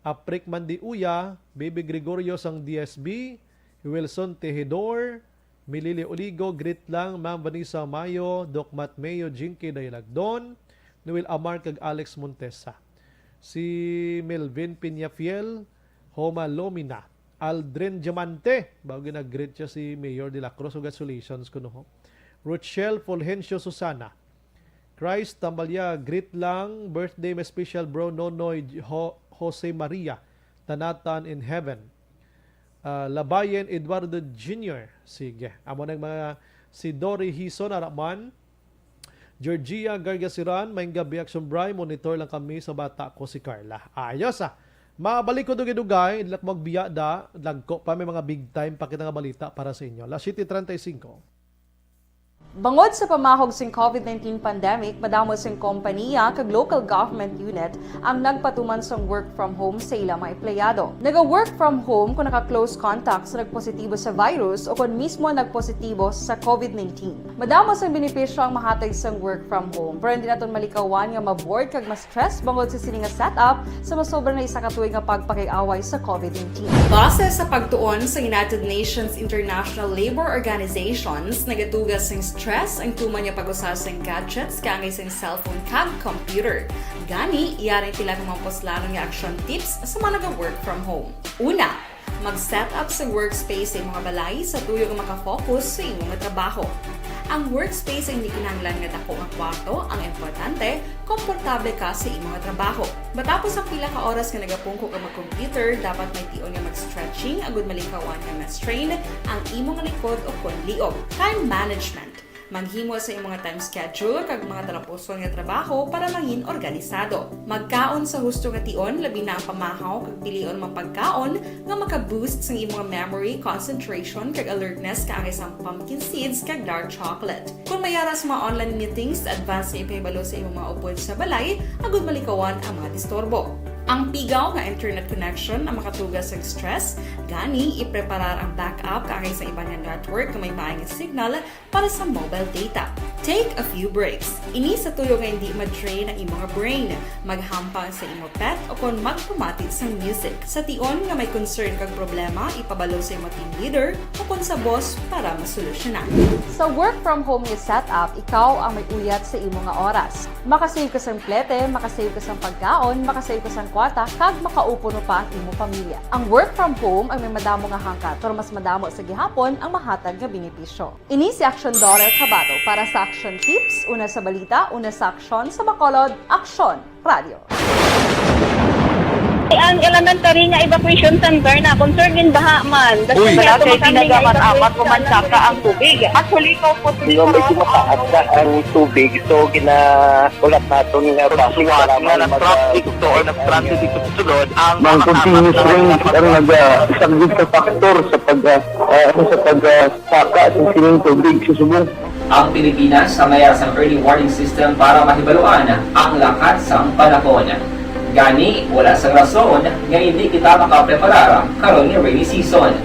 Aprik Mandiuya, Baby Gregorio sang DSB, Wilson Tejidor, Milili Oligo, greet lang, Ma'am Vanessa Mayo, Doc Matt Mayo, Jinky Dailagdon, Noel Amar kag Alex Montesa. Si Melvin Piñafiel, Homa Lomina, Aldrin Diamante, bago nag-greet siya si Mayor de la Cruz. Congratulations ko no. Rochelle Fulgencio Susana, Christ Tambalya, greet lang, birthday may special bro Nonoy Jose Maria, Tanatan in Heaven. Labayen Eduardo Jr. Sige. Amo ng mga si Dory Hison Araman, Georgia Gargasiran, may gabi Action Bry, monitor lang kami sa bata ko si Carla. Ayos ah. Mabalik ko dugay-dugay, ilak magbiya da, lagko pa may mga big time pakita nga balita para sa inyo. La City 35. Bangod sa pamahog sing COVID-19 pandemic, madamo sing kompanya kag local government unit ang nagpatuman sang work from home sa ilang mga empleyado. Naga-work from home kung naka-close contact sa nagpositibo sa virus o kung mismo nagpositibo sa COVID-19. Madamo sang benepisyo ang mahatag sang work from home, pero hindi naton malikawan nga ma-bored kag ma-stress bangod sa sini nga setup sa masobra na isa ka tuig nga pagpakiaway sa COVID-19. Base sa pagtuon sa United Nations International Labour Organizations, nagatugas sing stress ang tuman niya pag-usar sa gadgets kangay sa cellphone kag computer. Gani, iyaring pila ng mga poslanong nga action tips sa mga nag-work from home. Una, mag-set up sa workspace sa mga balay sa tuyo nga makafocus sa imong trabaho. Ang workspace ay hindi kinahanglan nga dako nga kwarto, ang importante, komportable ka sa imong trabaho. Matapos ang pila ka oras nga nagapungko ka mag-computer, dapat may tion nga mag-stretching agud malikawan nga ma-strain ang imong likod o kon liog. Time management. Maghimo sa imong time schedule kag mga tarapuson nga trabaho para maging organisado. Magkaon sa husto nga tion, labi na ang pamahaw kag pilion mang pagkaon nga maka-boost sa imong memory, concentration kag alertness kaangay sang pumpkin seeds kag dark chocolate. Kung mayara sa mga online meetings, advance nga ipahibalo sa imong mga upod sa balay, agud malikawan ang mga disturbo. Ang pigaw nga internet connection ang makatugas sa stress, gani ipreparar ang backup kaangay sa ibang network na may maayong signal para sa mobile data. Take a few breaks. Ini sa tuyo nga hindi ma-drain ang imong brain, maghampang sa imong pet o kung magpumatid sa music. Sa tion nga may concern kag problema, ipabalo sa imong team leader o kung sa boss para masolusyonan. Sa work from home nga setup, ikaw ang may uyat sa imong nga oras. Makasave ka sa plete, makasave ka sa pagkaon, makasave ka sa kwata, kag makaupo no pa ang imong pamilya. Ang work from home ay may madamo nga hangkat, pero mas madamo sa gihapon ang mahatag nga benepisyo. Ini si Action Daughter Cabato para sa Action Tips, una sa balita, una sa aksyon, sa Bacolod, Aksyon Radio. Ang elementary nga evacuation center na concern din baha man. Uy, kaya kasi tumakami nga pinagamat-amat kumansaka ang tubig. Actually, ikaw po Medyo mataas na ang tubig, so ulat natin nga traffic para nga ng traffic to or nag-transit dito sa sulod ang Mang continuous rain ang isang good factor sa pagsaka ng sining tubig sa subong. Ang Pilipinas sa mayroon sa early warning system para mahibaluan ang lakas sa panahon. Gani, wala sa rason nga hindi kita makapreparar karon ni rainy season.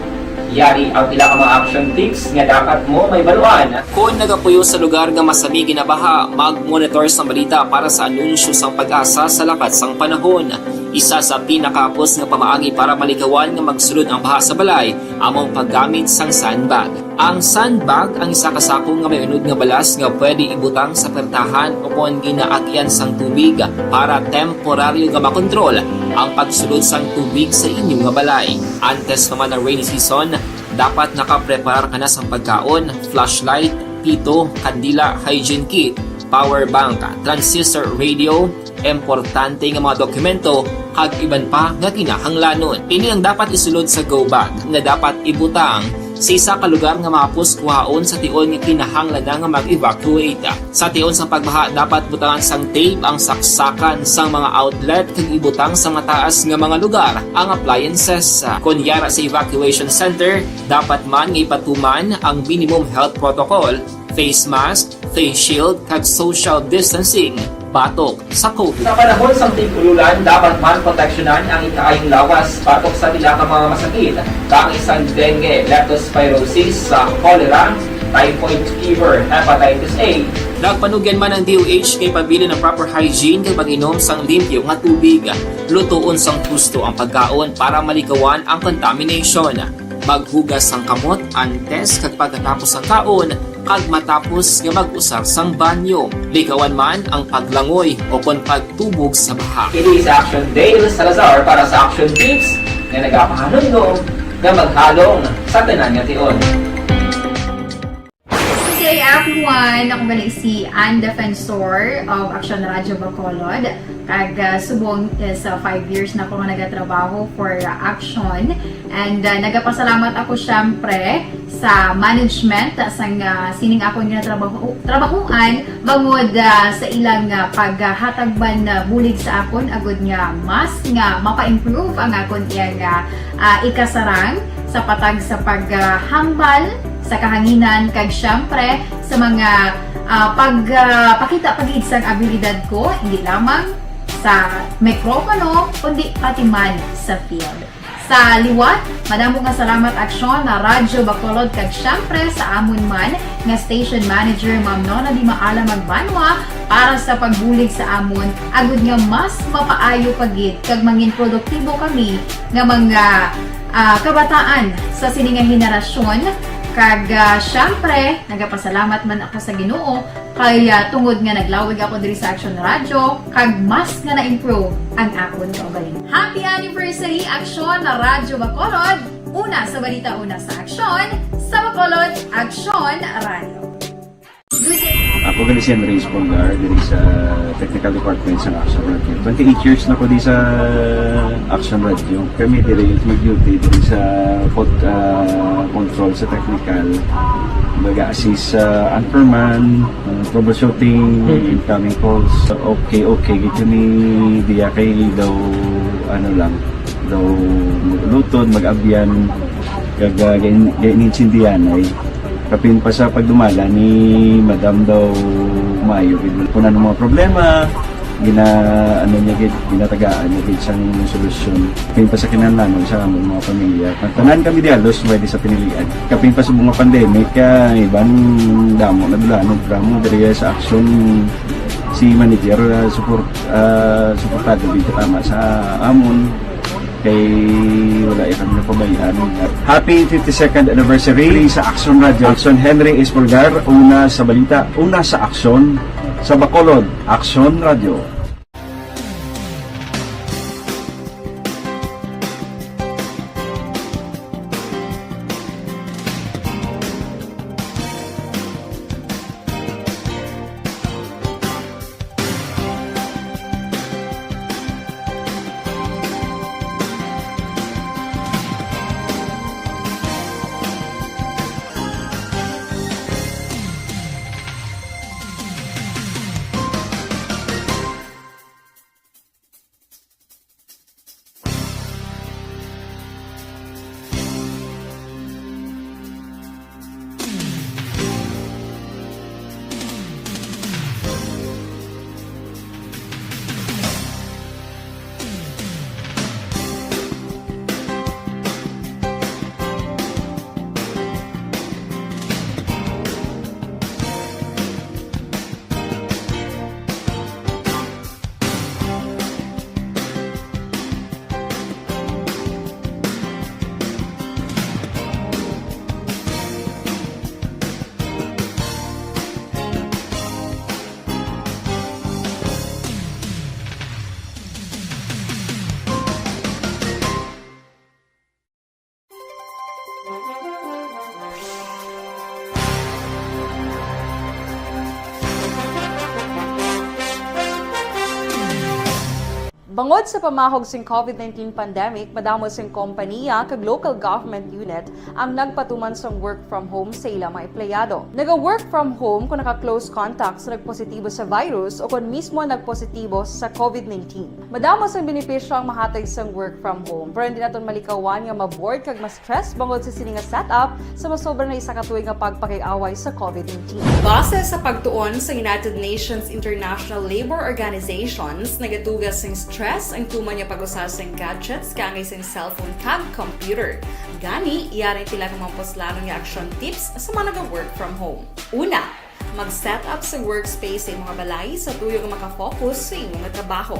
Yari ang pila ka mga action tips nga dapat mo may baluan. Kung nagapuyo sa lugar nga masabi ginabaha, mag-monitor sa balita para sa anunsyo sang pag-asa sa lakat sang panahon. Isa sa pinakapos nga pamaagi para malikawan nga magsulod ang baha sa balay, among paggamit sang sandbag. Ang sandbag ang isa ka sako nga may unod nga balas nga pwede ibutang sa pertahan o kung ginaagyan sang tubig para temporaryo nga makontrol ang pagsulod sang tubig sa inyong nga balay. Antes naman ng rainy season, dapat nakapreparar ka na sa pagkaon, flashlight, pito, kandila, hygiene kit, power bank, transistor radio, importante nga mga dokumento, kag iban pa nga kinahanglanon. Ini ang dapat isulod sa go bag nga dapat ibutang sa isa ka lugar nga mapos kuhaon sa tion nga kinahanglan nga mag-evacuate. Sa tion sa pagbaha, dapat butangan sang tape ang saksakan sang mga outlet kag ibutang sa mataas nga mga lugar ang appliances. Kunyara sa evacuation center, dapat man nga ipatuman ang minimum health protocol, face mask, face shield kag social distancing. Patok sa COVID. Sa panahon sa tig-ululan, dapat man proteksyonan ang ikaayong lawas patok sa pila ka mga masakit, kang isang dengue, leptospirosis, cholera, typhoid fever, hepatitis A. Nagpanugyan man ang DOH kay pabili ng proper hygiene kay pag-inom sang limpyo nga tubig. Lutuon sang gusto ang pagkaon para malikawan ang contamination. Maghugas sang kamot antes kag pagkatapos ang kaon kag matapos nga mag-usar sang banyo. Likawan man ang paglangoy o kon pagtubog sa baha. Kini sa Action Dale Salazar para sa Action Tips nga nagapahanundong nga maghalong sa tanan nga tion. Good day everyone! Ako galing si Ann Defensor of Action Radio Bacolod. Kag subong sa 5 years na ako nga nagatrabaho for Action. And nagapasalamat ako syempre sa management sang sining ako nga trabahuan bangod sa ilang paghatagban bulig sa akon agud nga mas nga mapa-improve ang akon iyang ikasarang sa patag sa paghambal sa kahanginan kag syempre sa mga pakita pagid sang abilidad ko, hindi lamang sa mikropono, kundi pati man sa field. Sa liwat, madamo nga salamat aksyon na Radyo Bacolod kag syempre sa amon man nga station manager Ma'am Nona Di Maala Magbanwa para sa pagbulig sa amon agud nga mas mapaayo pagid kag mangin produktibo kami nga mga kabataan sa sininga henerasyon. Kag syempre, nagapasalamat man ako sa Ginoo kay tungod nga naglawig ako diri sa Action Radio kag mas nga na-improve ang akon kaugalingon. Happy anniversary Action na Radyo Bacolod! Una sa balita, una sa Action, sa Bacolod, Action Radio. Ako gali si Andres Polgar diri sa Technical Department sa Action Radio. 28 years na ko di sa Action Radio. Kami diri mag-duty diri sa control sa technical. Mag-assist sa anchorman, troubleshooting, incoming calls. Okay, gito ni diya kay daw daw maglutod, mag-abyan, ganinsindihan ay kapin pa sa pagdumala ni Madam daw Mayo punan ng mga problema ginatagaan niya isang solusyon kapin pa sa kinahanglan sa among mga pamilya tanan kami dialos pwede sa pinilian kapin pa sa mga pandemic ibang damo na dulanog drama diri sa action si manager suportado dito tama sa amon kay wala kami napabayaan. Happy 52nd anniversary sa Action Radio. Action Henry Espolgar, una sa balita, una sa aksyon sa Bacolod, Action Radio. Bangod sa pamahog sing COVID-19 pandemic, madamo sing kompanya kag local government unit ang nagpatuman sang work from home sa ilang mga empleyado. Naga-work from home kung naka-close contacts na nagpositibo sa virus o kung mismo nagpositibo sa COVID-19. Madamo sang benepisyo ang mahatag sang work from home, pero hindi naton malikawan nga ma-bored kag ma-stress bangod sa sininga setup sa masobra na isa ka tuig nga pagpakiaway sa COVID-19. Base sa pagtuon sa United Nations International Labor Organizations, nagatugas sing stress ang tuman niya pag-usas ng gadgets kangay sa cellphone kag computer. Gani, iyari tila ng mga poslanong nga action tips sa mga nag-work from home. Una, mag-set up sa workspace sa imong balay sa tuyo nga makafocus sa imong trabaho.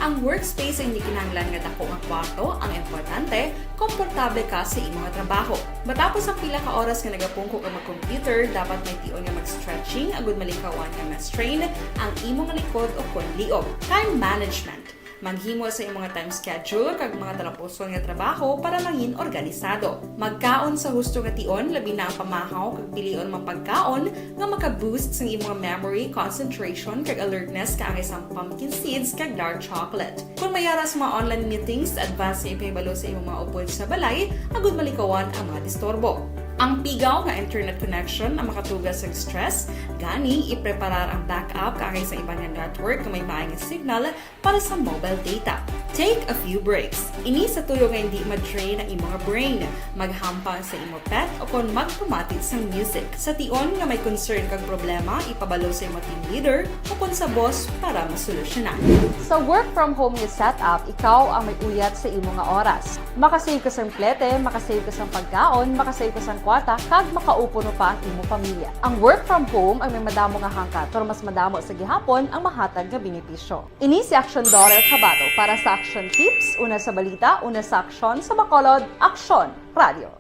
Ang workspace ay hindi kinahanglan nga dako nga kwarto, ang importante, komportable ka sa imong trabaho. Matapos ang pila ka oras nga nagapungko ka mag-computer, dapat may tion nga mag-stretching agud malikawan nga ma-strain ang imong likod o konliog. Time management. Maghimo sa imong time schedule kag mga talapuson nga trabaho para mangin organisado. Magkaon sa husto nga tion, labi na ang pamahaw kag pilion mang pagkaon nga maka-boost sa imong memory, concentration kag alertness kaangay sa pumpkin seeds kag dark chocolate. Kung mayara sa mga online meetings, advance sa ipahibalo sa imong mga upod sa balay, agud malikawan ang mga disturbo. Ang pigaw nga internet connection ang makatugas sa stress, gani ipreparar ang backup kakay sa ibang nga network na may maayong signal para sa mobile data. Take a few breaks. Ini sa tuyo nga hindi ma-drain ang imong brain, maghampang sa imo pet o kung magpumatit sa music. Sa tion nga may concern kag problema, ipabalo sa imo team leader o kung sa boss para masolusyonan. Sa work from home nga setup, ikaw ang may uyat sa imo nga oras. Makasave ka sa plete, makasave ka sa pagkaon, makasave ka sa kwarta, kag makaupo no pa ang imo pamilya. Ang work from home ay may madamo nga hangkat, pero mas madamo sa gihapon ang mahatag nga benepisyo. Ini si Action Daughter Cabato para sa Action Tips, una sa balita, una sa aksyon sa Bacolod, Action Radio.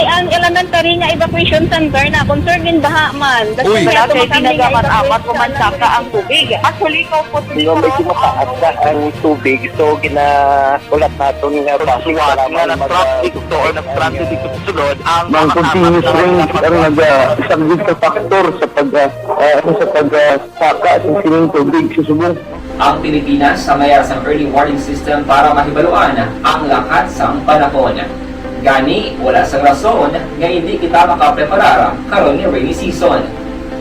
Ang elementary nga evacuation center na concern din baha man. Uy, wala kayo pinagamat-amat kumansaka ang tubig. Actually, ikaw po Hindi mo medyo mataas ang tubig. So, ulat natin nga pasuwat nga ng traffic to or nag-transit dito sa sulod ang mga continuous rain ang isang good factor sa pagsaka at sining tubig sa subong. Ang Pilipinas sa mayroon sa early warning system para mahibaluan ang lakat sa panahon. Gani, wala sa rason nga hindi kita makapreparar karon ni rainy season.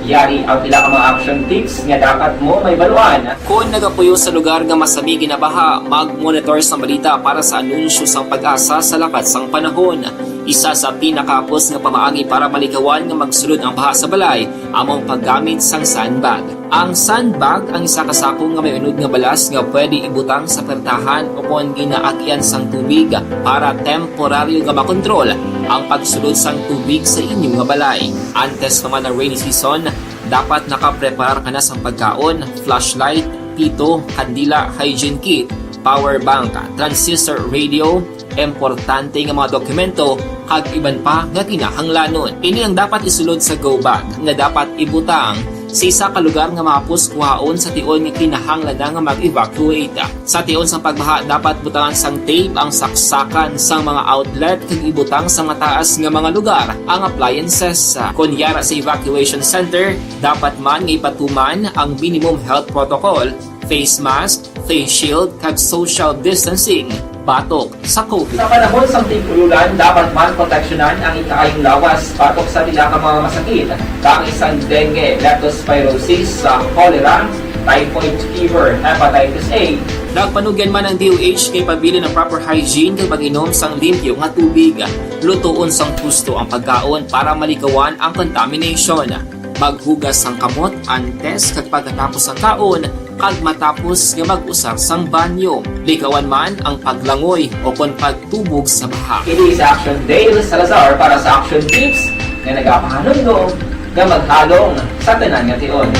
Yari ang pila ka mga action tips nga dapat mo may baluan. Kung nagapuyo sa lugar nga masabi ginabaha, mag-monitor sa balita para sa anunsyo sang pag-asa sa lakat sang panahon. Isa sa pinakapos nga pamaagi para malikawan nga magsulod ang baha sa balay, among paggamit sang sandbag. Ang sandbag ang isa ka sako nga may unod nga balas nga pwede ibutang sa pertahan o kung ginaagyan sang tubig para temporaryo nga makontrol ang pagsulod sang tubig sa inyong nga balay. Antes naman ng rainy season, dapat nakaprepare ka na sang pagkaon, flashlight, pito, kandila, hygiene kit, power bank, transistor radio, importante nga mga dokumento kag iban pa nga kinahanglanon. Ini ang dapat isulod sa go bag nga dapat ibutang sa isa ka lugar nga mapus kuhaon sa tion nga kinahanglan nga mag-evacuate. Sa tion sang pagbaha dapat butangan sang tape ang saksakan sang mga outlet kag ibutang sa mataas nga mga lugar ang appliances. Kunyara sa evacuation center, dapat man nga ipatuman ang minimum health protocol, face mask, face shield kag social distancing. Batok sa COVID. Sa panahon sa tigululan, dapat man proteksyonan ang ikaayong lawas batok sa pila ka mga masakit. Kang isang dengue, leptospirosis, cholera, typhoid fever, hepatitis A. Nagpanugyan man ang DOH kay pabili ng proper hygiene kay pag-inom sang limpyo nga tubig. Lutuon sang gusto ang pagkaon para malikawan ang contamination. Maghugas sang kamot antes kag pagkatapos ang kaon kag matapos nga mag-usar sang banyo. Likawan man ang paglangoy o kon pagtubog sa baha. Kini sa Action Dale Salazar para sa Action Tips nga nagapahanundong nga maghalong sa tanan nga tion.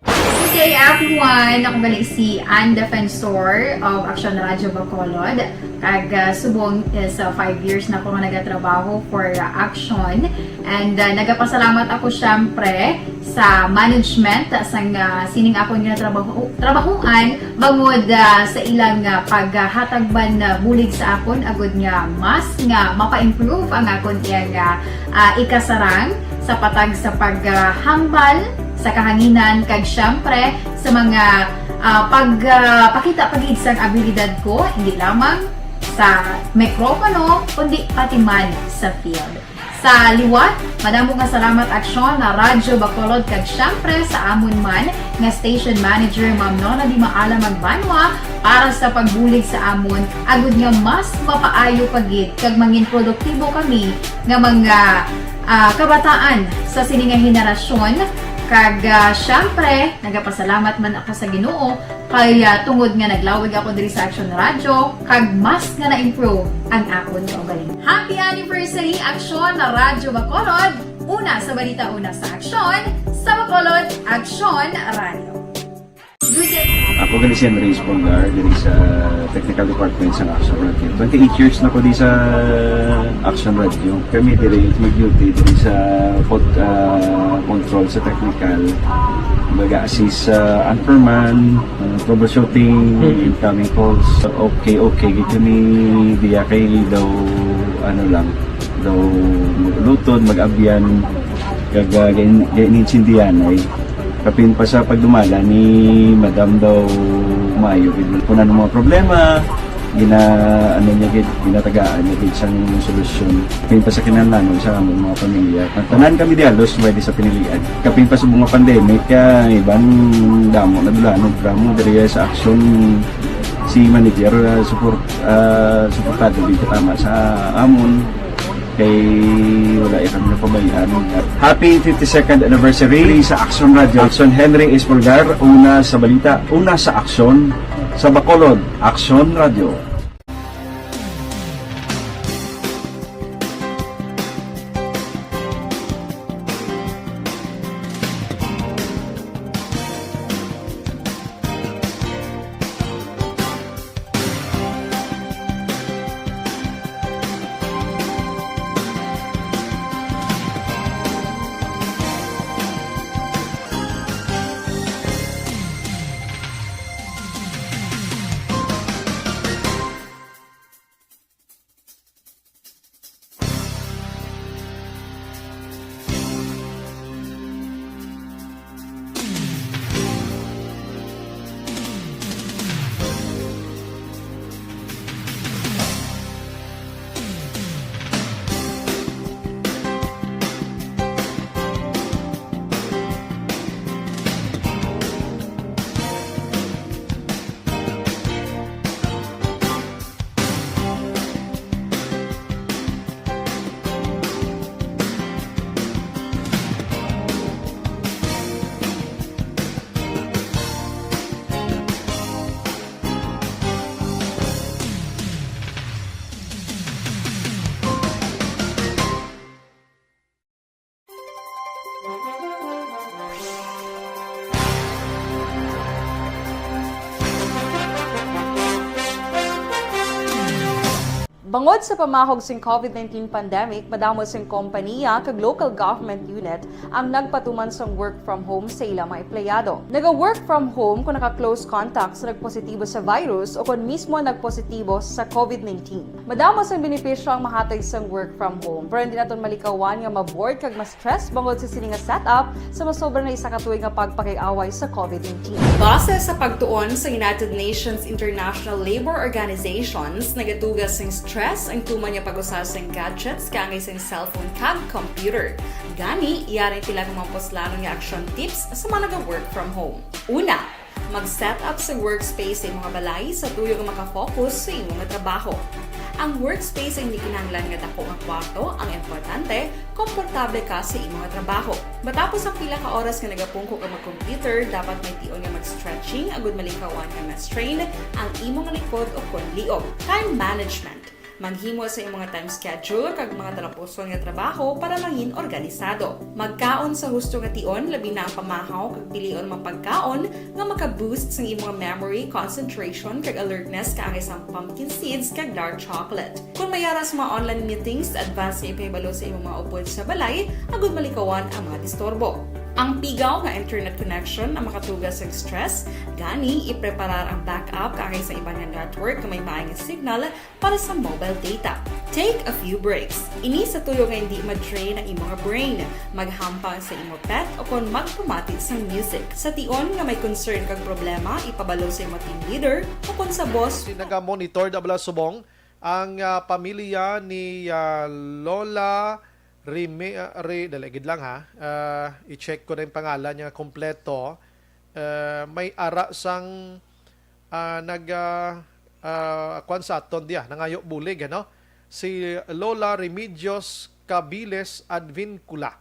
Good day everyone! Ako gali si Ann Defensor of Action Radio Bacolod. Kag subong sa 5 years na ako nga nagatrabaho for Action. And nagapasalamat ako syempre sa management sang sining ako nga trabahuan bangod sa ilang paghatagban na bulig sa akon agud nga mas nga mapa-improve ang akon nga ikasarang sa patag sa paghambal sa kahanginan kag syempre sa mga pagpakita pagid sang abilidad ko hindi lamang sa mikropono kundi pati man sa field. Sa liwat, madamo nga salamat Aksyon na Radyo Bacolod kag syempre sa amon man nga station manager Ma'am Nona Di Maala Magbanwa para sa pagbulig sa amon agud nga mas mapaayo pagid kag mangin produktibo kami nga mga kabataan sa sining nga henerasyon. Kag syempre, nagapasalamat man ako sa Ginoo kay tungod nga naglawig ako diri sa Action Radio kag mas nga na-improve ang akon nga ugaling. Happy anniversary Action na Radyo Bacolod! Una sa balita, una sa aksyon, sa Bacolod, Action Radio. Good day! Ako gali si Henry Espolgar diri sa Technical Department sa Action Radio. 28 years na ko di sa Action Radio. Kami diri mag-duty diri sa control sa technical. Mag-assist sa anchorman, troubleshooting, incoming calls. Okay. Kami diya kay daw daw maglutod, mag-abyan, ganinsindihan ay kapin pa sa pagdumala ni Madam daw Mayo. Kung ano mga problema, ano niya gid, ginatagaan niya gid sang solusyon. Kapin pa sa kinahanglan sa among mga pamilya. At tanan kami dialos pwede sa pinilian. Kapin pa sa mga pandemic ibang damo na dulanog dramo diri sa action si manager suportado dito tama sa amon kay wala ikang napabayaan. Happy 52nd anniversary sa Action Radio. Action Henry Espolgar, una sa balita, una sa aksyon sa Bacolod, Action Radio. Bangod sa pamahog sing COVID-19 pandemic, madamo sing kompanya kag local government unit ang nagpatuman sang work from home sa ilang mga empleyado. Naga-work from home kung naka-close contact sa nagpositibo sa virus o kung mismo nagpositibo sa COVID-19. Madamo sang benepisyo ang mahatag sang work from home, pero hindi naton malikawan nga ma-bored kag ma-stress bangod sa sini nga setup sa masobra na isa ka tuig nga pagpakiaway sa COVID-19. Base sa pagtuon sa United Nations International Labour Organizations, nagatugas sing stress ang tuman niya pag-usas ng gadgets kangay sa cellphone kag computer. Gani, iyaring pila ng mga poslano nga action tips sa mga nag-work from home. Una, mag-set up sa workspace sa mga balay sa tuyo nga makafocus sa imong trabaho. Ang workspace ay hindi kinahanglan nga dako nga kwarto, ang importante, komportable ka sa imong trabaho. Matapos ang pila ka oras nga nagapungko ka mag-computer, dapat may tion nga mag-stretching agud malikawan nga ma-strain ang imong likod o konliog. Time management. Maghimo sa imong time schedule kag mga talapuson nga trabaho para maging organisado. Magkaon sa husto nga tion, labi na ang pamahaw kag pilion mang pagkaon nga maka-boost sa imong memory, concentration kag alertness kaangay sang pumpkin seeds kag dark chocolate. Kung mayara sa mga online meetings, advance nga ipahibalo sa imong mga upod sa balay, agud malikawan ang mga disturbo. Ang pigaw nga internet connection ang makatugas sa stress, gani ipreparar ang backup kaangay sa ibang network na may maayong signal para sa mobile data. Take a few breaks. Ini sa tuyo nga hindi ma-drain ang imong brain, maghampang sa imong pet o kung magpumatid sa music. Sa tion nga may concern kag problema, ipabalo sa imong team leader o kung sa boss. Naga-monitor dabla subong ang pamilya ni Lola dalagid lang ha. I-check ko na yung pangalan niya kompleto. May ara sang kwan sa aton diya, nangayo bulig, ano? Si Lola Remedios Cabiles Advincula.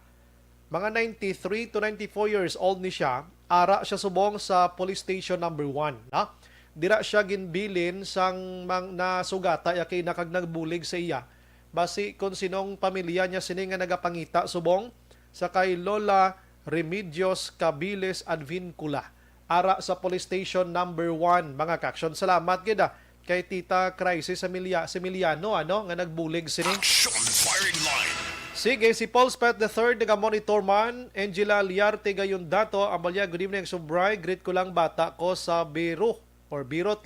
Mga 93 to 94 years old ni siya. Ara siya subong sa police station number 1. Ha? Dira siya ginbilin sang nasugata kay nakag nagbulig sa iya. Basi kung sinong pamilya niya sini nga nagapangita subong sa kay Lola Remedios Cabiles Advincula. Ara sa police station number 1, mga kaksyon. Salamat gida kay Tita Crisis Emiliano nga nagbulig sini. Action firing line. Sige, si Paul Spet III, naga-monitor man. Angela Liarte gayon dato. Amalya, good evening, Subray. Greet ko lang bata ko sa Beirut,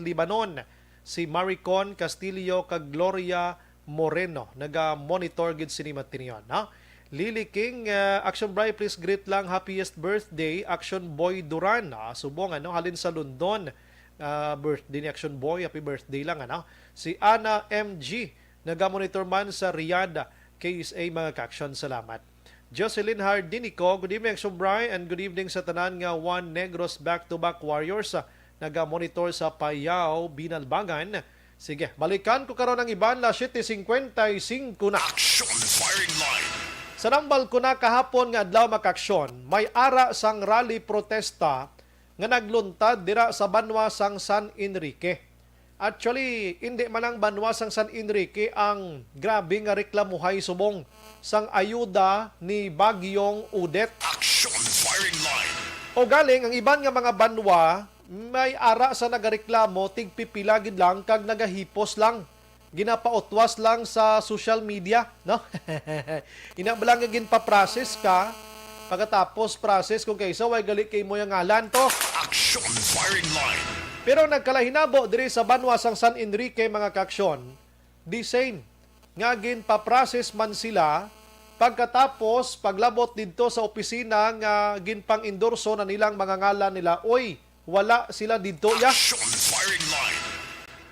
Lebanon. Si Maricon Castillo kag Gloria Moreno, naga-monitor gid sinimat tiniyon, ha? Lily King, Action Bri, please greet lang happiest birthday, Action Boy Duran, subong halin sa London. birthday ni Action Boy. Happy birthday lang, ano? Si Ana MG, nagamonitor man sa Riyadh, KSA, mga ka-action. Salamat. Jocelyn Hardinico, good evening, Action Bry, and good evening sa tanan nga Juan Negros back-to-back Warriors. Nagamonitor sa Payao, Binalbangan. Sige, balikan ko karon ang iban, la 7:55 na. Action firing line. Sa nambal ko na kahapon nga adlaw makaksyon, may ara sang rally protesta nga nagluntad dira sa banwa sang San Enrique. Actually, hindi man ang banwa sang San Enrique ang grabe nga reklamuhay subong sang ayuda ni Bagyong Udet. Action firing line. O galing ang iban nga mga banwa may ara sa nagareklamo tigpipila gid lang kag nagahipos lang. Ginapautwas lang sa social media, no? Inabalang nga ginpa-process ka, pagkatapos process kung kaysa way gali kay mo yung ngalan to. Action firing line. Pero nagkalahinabo diri sa banwa sang San Enrique, mga kaksyon, the same. Nga ginpa-process man sila, pagkatapos paglabot dito sa opisina nga ginpang-endorso na nilang mga ngalan nila, oy, wala sila dito ya. Action firing line.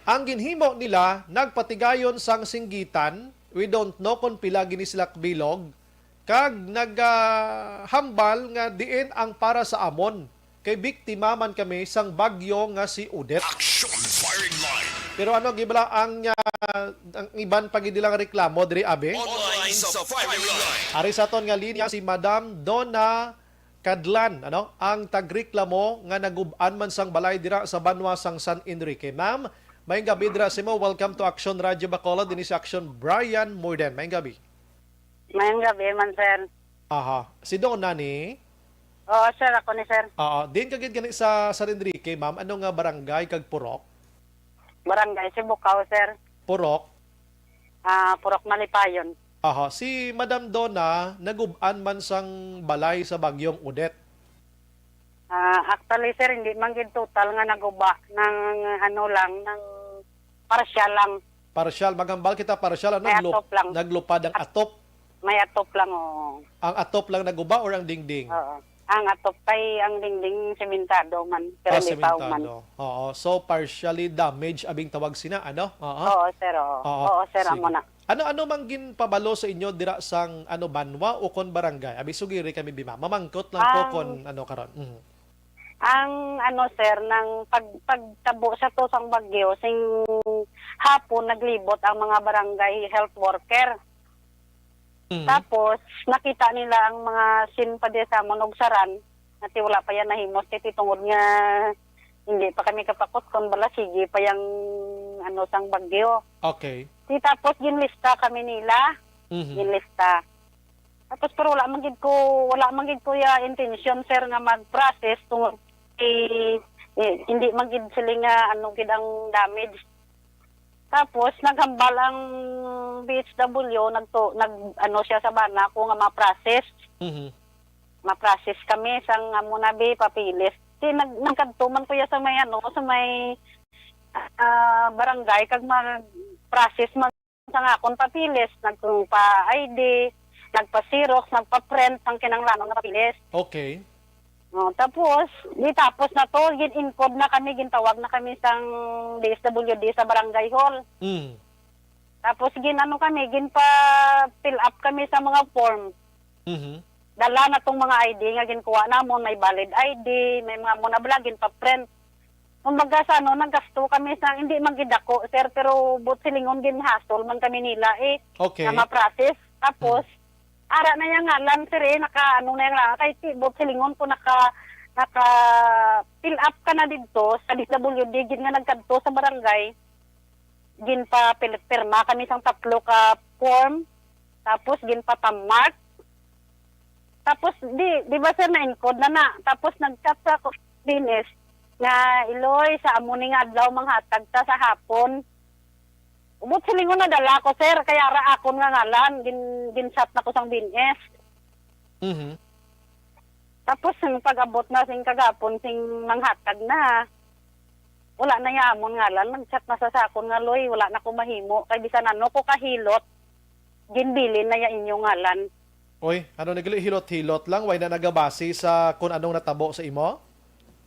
Ang ginhimo nila, nagpatigayon sang singgitan, we don't know kung pila gini sila bilog, kag naghambal nga diin ang para sa amon. Kay biktima man kami sang bagyo nga si Udet. Action firing line. Pero ano gibala ang iban pagidilang reklamo diri abe? Online sa firing line. Ari sa ton nga linya si Madam Donna Kadlan, ano? Ang tagreklamo nga nagub-an man sang balay dira sa banwa sang San Enrique. Ma'am, mayong gabi dira si mo. Welcome to Action Radio Bacolod. Din si Action Brian Morden. Mayong gabi. Mayang gabi man, sir. Aha. Si Donna ni? Oo, sir. Ako ni sir. Din kagid gani sa San Enrique, ma'am. Ano nga barangay kag Purok? Barangay Sibukaw, sir. Purok? Purok Malipayon. Aha. Si Madam Donna, nagub-an man sang balay sa bagyong Udet. Actually, sir, hindi man gid total nga naguba ng ano lang, ng partial lang. Partial. Magambal kita partial. Ano? May atop lang. Naglupad ang atop. May atop lang, oo. Ang atop lang naguba or ang dingding? Oo. Ang atop kay ang dingding sementado man, pero hindi pa man. Oo. So, partially damaged abing tawag sina, ano? Oo, sir, oo. Oo, sir, Sige. amo na. Ano mang ginpabalo sa inyo dira sang banwa o kon barangay? Abi sugiri kami bima. Mamangkot lang po kon karon. Ang sir, nang pagtabo sa to sang bagyo, sing hapon naglibot ang mga barangay health worker. Tapos nakita nila ang mga sinpade sa monogsaran na wala pa yan nahimos kiti tungod nga hindi pa kami kapakot kon bala sige pa yang sang bagyo. Okay. Tapos ginlista kami nila. Ginlista. Tapos pero wala man gid ko ya intention, sir, nga mag-process tungod hindi man gid sila nga gid ang damage. Tapos naghambal ang BHW siya sa bana ko nga ma-process. Ma-process kami sang muna papilis. Nagkantuman ko ya sa may sa may barangay kag mag-process man sang akon papilis, nagpa-ID, nagpa-xerox, nagpa-print ang kinanglanong na papilis. Okay. Tapos na to, gin-encode na kami, gintawag na kami sang DSWD sa barangay hall. Tapos ginpa-fill up kami sa mga form. Dala na tong mga ID nga ginkuha namon, may valid ID, may mga muna bala, ginpa-print. Kumbaga sa naggasto kami sa, hindi man gidako, sir, pero but silingon ginhasol man kami nila Okay. na ma-process. Tapos, ara na yung ngalan, sir, na yung ngalan, kay but silingon ko naka-fill up ka na dito sa DSWD, gin nga nagkanto sa barangay, gin pa pirma kami sang 3 ka form, tapos gin pa mark. Tapos, di ba sir, na-encode na. Tapos, nag-chat sa binis, nga Iloy sa amuni nga adlaw manghatag ta sa hapon. Ubot silingon na dala ko, sir, kaya ra akon nga ngalan ginsat na ko sang BNS. Tapos sing pag-abot na sing kagapon sing manghatag na. Wala na yamon ngalan, nagchat na sa sakon nga Loy, wala na ko mahimo kay bisan ko kahilot. Ginbilin na ya inyong ngalan. Oy, nagili hilot-hilot lang way na nagabase sa kung anong natabo sa imo?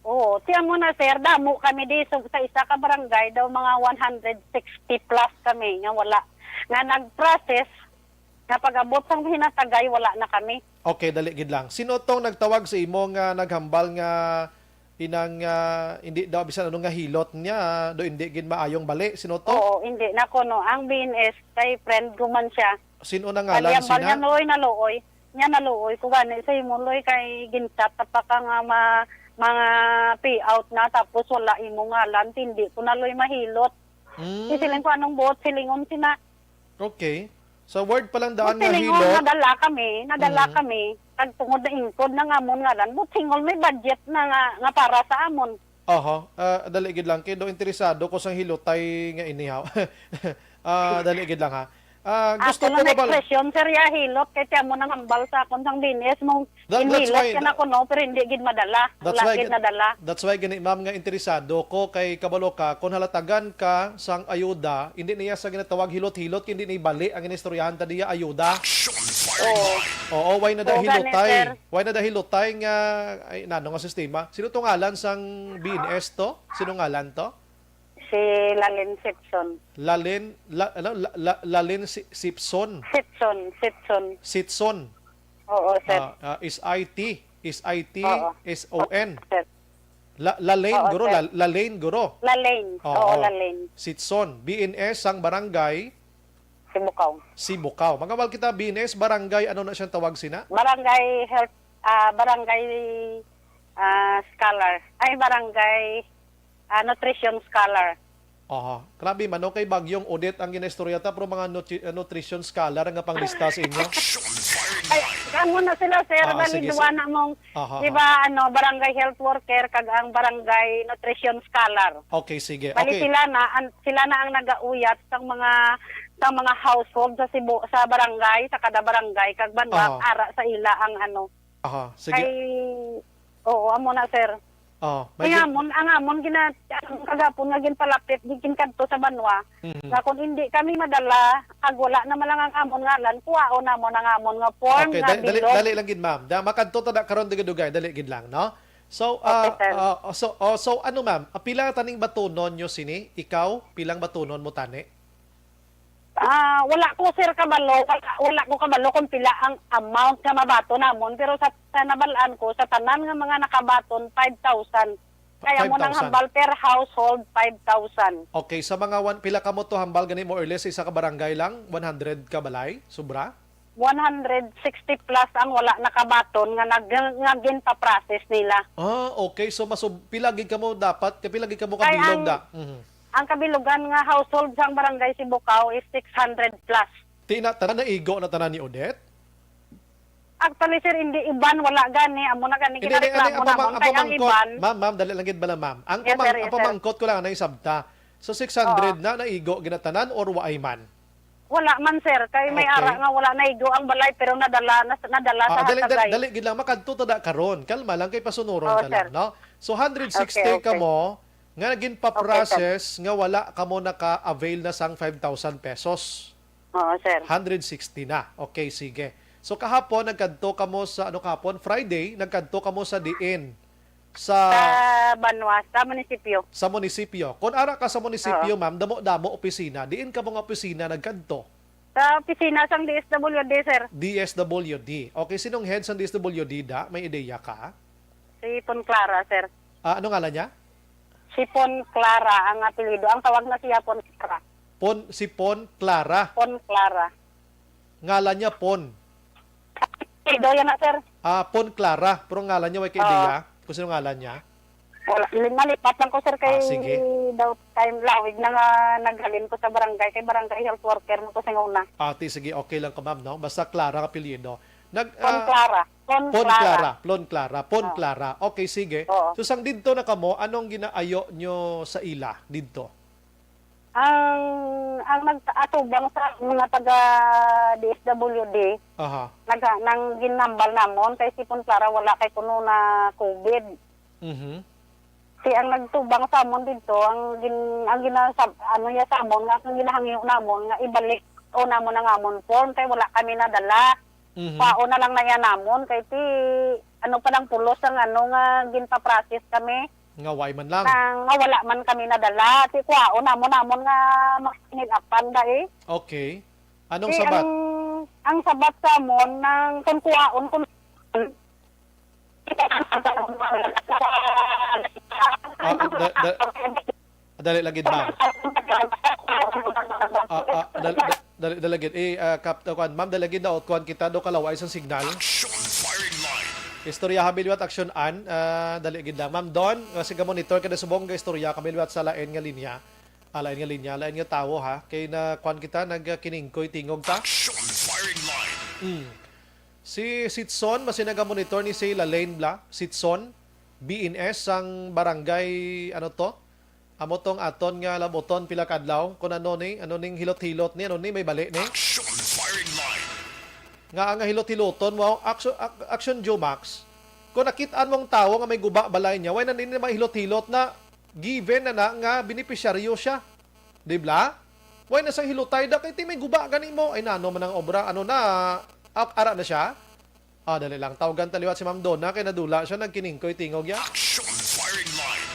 Oo, tiyan mo na sir, damo kami di sa isa ka barangay daw mga 160 plus kami nga wala. Nga nag-process nga pag-abot sang hinatagay wala na kami. Okay, dali gid lang. Sino tong nagtawag sa imo nga naghambal nga inang hindi daw bisan ano nga hilot niya do hindi gid maayong bali? Sino to? Oo, hindi nako no. Ang BNS kay friend ko man siya. Sino na ngalan Kaliambal sina? niya naluoy. Nya naluoy ko gani sa imo loy kay ginsat pa ka nga mga payout na tapos wala imo ngalan hindi ko naloy mahilot. Siling ko anong buot silingon sina. Okay. So word pa lang daan nga Silingon hilot. nadala kami. Kag tungod na ingkod na nga amon ngalan, but singol may budget na nga para sa amon. Oho, dali gid lang kay do interesado ko sang hilotay nga inihaw. Dali gid lang ha. Gusto ko Ako lang ba expression sir ya hilot kay tiyan mo nang hambal sa akon sang BNS mong That's inhilot why- ka na ko no pero hindi gid madala. Wala gid nadala. That's why gani ma'am nga interesado ko kay kabalo ka kung halatagan ka sang ayuda, hindi niya sa ginatawag hilot-hilot hindi ni bali ang inistoryahan ta diya ayuda. Oo, why na Oo, dahil ganun, hilotay? sir. Why na dahil hilotay nga ay nano nga sistema? Sino to ngalan sang BNS to? Sino ngalan to? Si Lalin Sitson. Lalin Sipson. Sitson. Sitson. Oo, sir. Is IT. Is IT. Oo. Is ON. Sir. Lalain Oo, guro. sir. Lalain guro. Lalane. Oo. Oo, Lalane. Sitson. BNS sang barangay Sibukaw. Sibukaw. Mga kita BNS barangay ano na siyang tawag sina? Barangay Health, Barangay Scholar. Ay, Barangay Nutrition Scholar. Aha. Grabe man, no? Kay Bagyong Odette ang ginastoryata pero mga nutrition scholar nga panglista sa inyo. Ay, kamo na sila, sir. Sige, Dali na mong, Aha. di ba, Barangay Health Worker, kag ang Barangay Nutrition Scholar. Okay, sige. Bali Okay. sila na ang nagauyat sa mga household sa Cebu, sa barangay, sa kada barangay, kag banwa, ara sa ila ang Aha. Sige. Kay, oo, amo na, sir. May Kaya ang amon kagapon nga ginpalapit gikin kadto sa banwa. Nga kung hindi kami madala kag wala na malang ang amon ngalan kuwao namon ang amon nga form Okay, nga dali, bilog. dali lang gid ma'am. Da makadto ta na karon dugay, dali gid lang, no? So, Okay, sir. so ano ma'am, pila taning batunon nyo sini? Ikaw, pilang batunon mo tani? Wala ko sir kabalo, wala ko kabalo kung pila ang amount nga mabato namon pero sa nabalaan ko sa tanan nga mga nakabaton 5,000. Kaya mo nang 5,000. hambal per household 5,000. Okay, sa mga pila ka mo to hambal gani more or less isa ka barangay lang, 100 ka balay, sobra? 160 plus ang wala nakabaton nga ginpa-process nila. Okay, so pila gid ka mo dapat, pila gid ka mo Kay kabilog ang- da. Ang kabilugan nga household sa barangay Sibukaw is 600 plus. Tanan na igo na tanan ni Odette? Actually, sir, hindi iban, wala gani. Amo na gani kinareklamo namon. Kaya ang iban, Ma'am, dali lang gid bala ma'am. Ang Yes, sir, yes, sir. pamangkot ko lang na isabta. So 600 na naigo ginatanan or waay man? wala man, sir. Kay may Okay. ara nga wala na igo ang balay pero nadala sa hatagay. Dali gid lang makadto ta da karon. Kalma lang kay pasunuron Oo, ka sir. lang, no? So 160 Okay. ka mo nga naging pa-process nga wala ka mo naka-avail na sang 5,000 pesos. Oo, sir. 160 na. Okay, sige. So kahapon nagkadto ka mo sa kahapon Friday nagkadto ka mo sa diin Sa Banwa, sa munisipyo. sa munisipyo. Kung ara ka sa munisipyo, ma'am, damo opisina. Diin ka mong opisina nagkadto. Sa opisina sang DSWD, sir. DSWD. Okay, sinong head sa DSWD da? May ideya ka? Si Pon Clara, sir. Ano ngalan niya? Si Pon Clara ang apelyido. Ang tawag na siya Pon Clara. Si Pon Clara. Pon Clara. Ngalan niya Pon. Apelyido yan na, sir. Pon Clara. Pero ngalan niya, may kaideya. Kung sino ngalan niya? Wala, nalipat lang ko, sir, kay Sige. daw time lawig na nga naghalin ko sa barangay, kay barangay health worker mo ko sa una. Sige, okay lang ka, ma'am, no? Basta Clara ka apelyido. Pon Clara. Pon Clara. Okay, sige. Oo. So, sang dito na kamo, anong ginaayo nyo sa ila dito? Ang nag-atubang sa mga taga DSWD, Aha. nang ginambal namon kay si Pon Clara wala kay kuno na COVID. Mhm. Si ang nagtubang sa amon dito, ang ginasab ano ya sa amon nga ang ginahangyo namon nga ibalik o namon ang amon form kay wala kami nadala. Mhm. Pao na lang na yan namon kay ti ano pa ng pulos ang ano nga ginpa-process kami. Nga way man lang. Nga wala man kami nadala. Ti kwao namon nga makinilapan da eh. Okay. Anong sabat? Ang sabat sa mon ng kung kuwaon kung dali lagid ma'am. Dali lagid. Ma'am, dali lagid na kuan kita do kalaway isang signal. Action firing line. Istorya habiliwat action an. Dali lagid na. Ma'am Don, kasi ka monitor kada subong nga istorya kabiliwat sa lain nga linya. Lain nga linya, lain nga tawo ha. Kay na kuan kita nagkiningkoy tingog ta. Action firing line. Si Sitson, masinaga monitor ni Sheila Lane Bla, Sitson, BNS ang barangay, ano to? Amo tong aton nga laboton pila kadlaw, kung ano ning hilot-hilot ni, ano ni, may bali ni? Action firing line. Nga ang hilot-hiloton mo, action Joe Max, kung nakitaan mong tao nga may guba balay niya, way na nini may hilot-hilot na given na nga beneficiaryo siya. Di ba? Way na sa hilotay da, kay ti may guba gani mo, ay nano man ang obra, ano na, ara na siya? Dali lang. Tawagan taliwat si Ma'am Donna kay nadula siya nagkiningkoy tingog ya. Action firing line.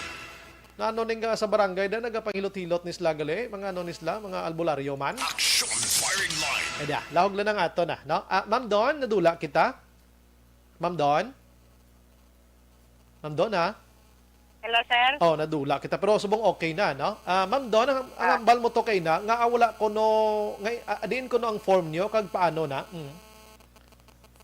Nano ning sa barangay da nagapangilot-hilot ni sila gali, mga ano ni sila, mga albularyo man. Action firing line. Ay da, lahog lang ang ato na, no? Ma'am Don, nadula kita? Ma'am Don? Ma'am Don, ha? Hello, sir. Nadula kita. Pero subong okay na, no? Ma'am Don, ang ambal mo to kay na, nga wala ko no, diin ko no ang form nyo, kag paano na?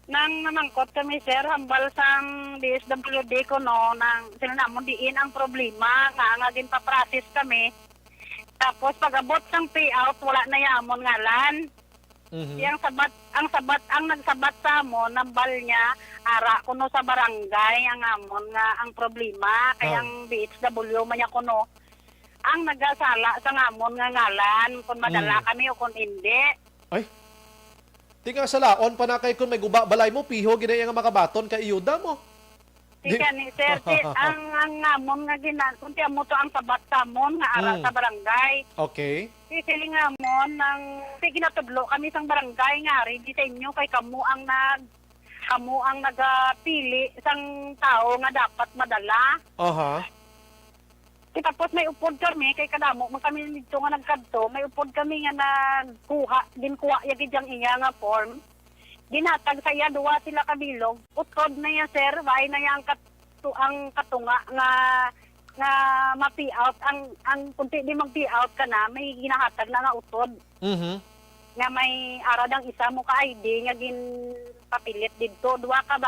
Nang namangkot kami, sir, hambal sang DSWD ko, no, nang sila namon diin ang problema, nga ginpa-process kami. Tapos, pag-abot sang payout, wala na yamon ngalan. Ang nagsabat sa amon, nambal niya, ara kuno sa barangay, ang amon nga ang problema, kaya ang DSW manya kuno, ang nagasala sa amon nga ngalan, kung madala kami o kung hindi. Ay, tinga sa laon pa na kay kung may guba balay mo, piho, ginaya nga makabaton kay iyuda mo. Tika ni sir, ang amon nga kunti mo to ang sabat sa amon nga ara sa barangay. Okay. Siling amon nang ginatudlo kami sang barangay nga rin di sa inyo kay kamo ang nagapili sang tao nga dapat madala. Tapos may upod kami kay kadamo man kami dito nga nagkadto, may upod kami nga ginkuha yagid yang iya nga form. Ginatag sa iya duwa sila kabilog. Utod na ya sir, way na yang ang katunga nga ma-payout ang kunti di mag-payout ka na, may ginahatag na nga utod. Nga may aradang isa mo ka ID nga papilit dito, duwa ka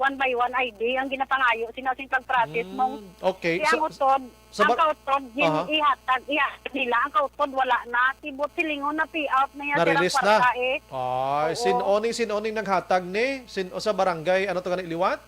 1 by 1 ID ang ginapangayo sinasing pag-process mong. Okay. Ang utod, ang kautod ihatag nila, ang kautod wala na, tibot silingon na payout na yan silang kwarta eh. Ay, sinoning naghatag ni sa barangay, ano to ganit liwat?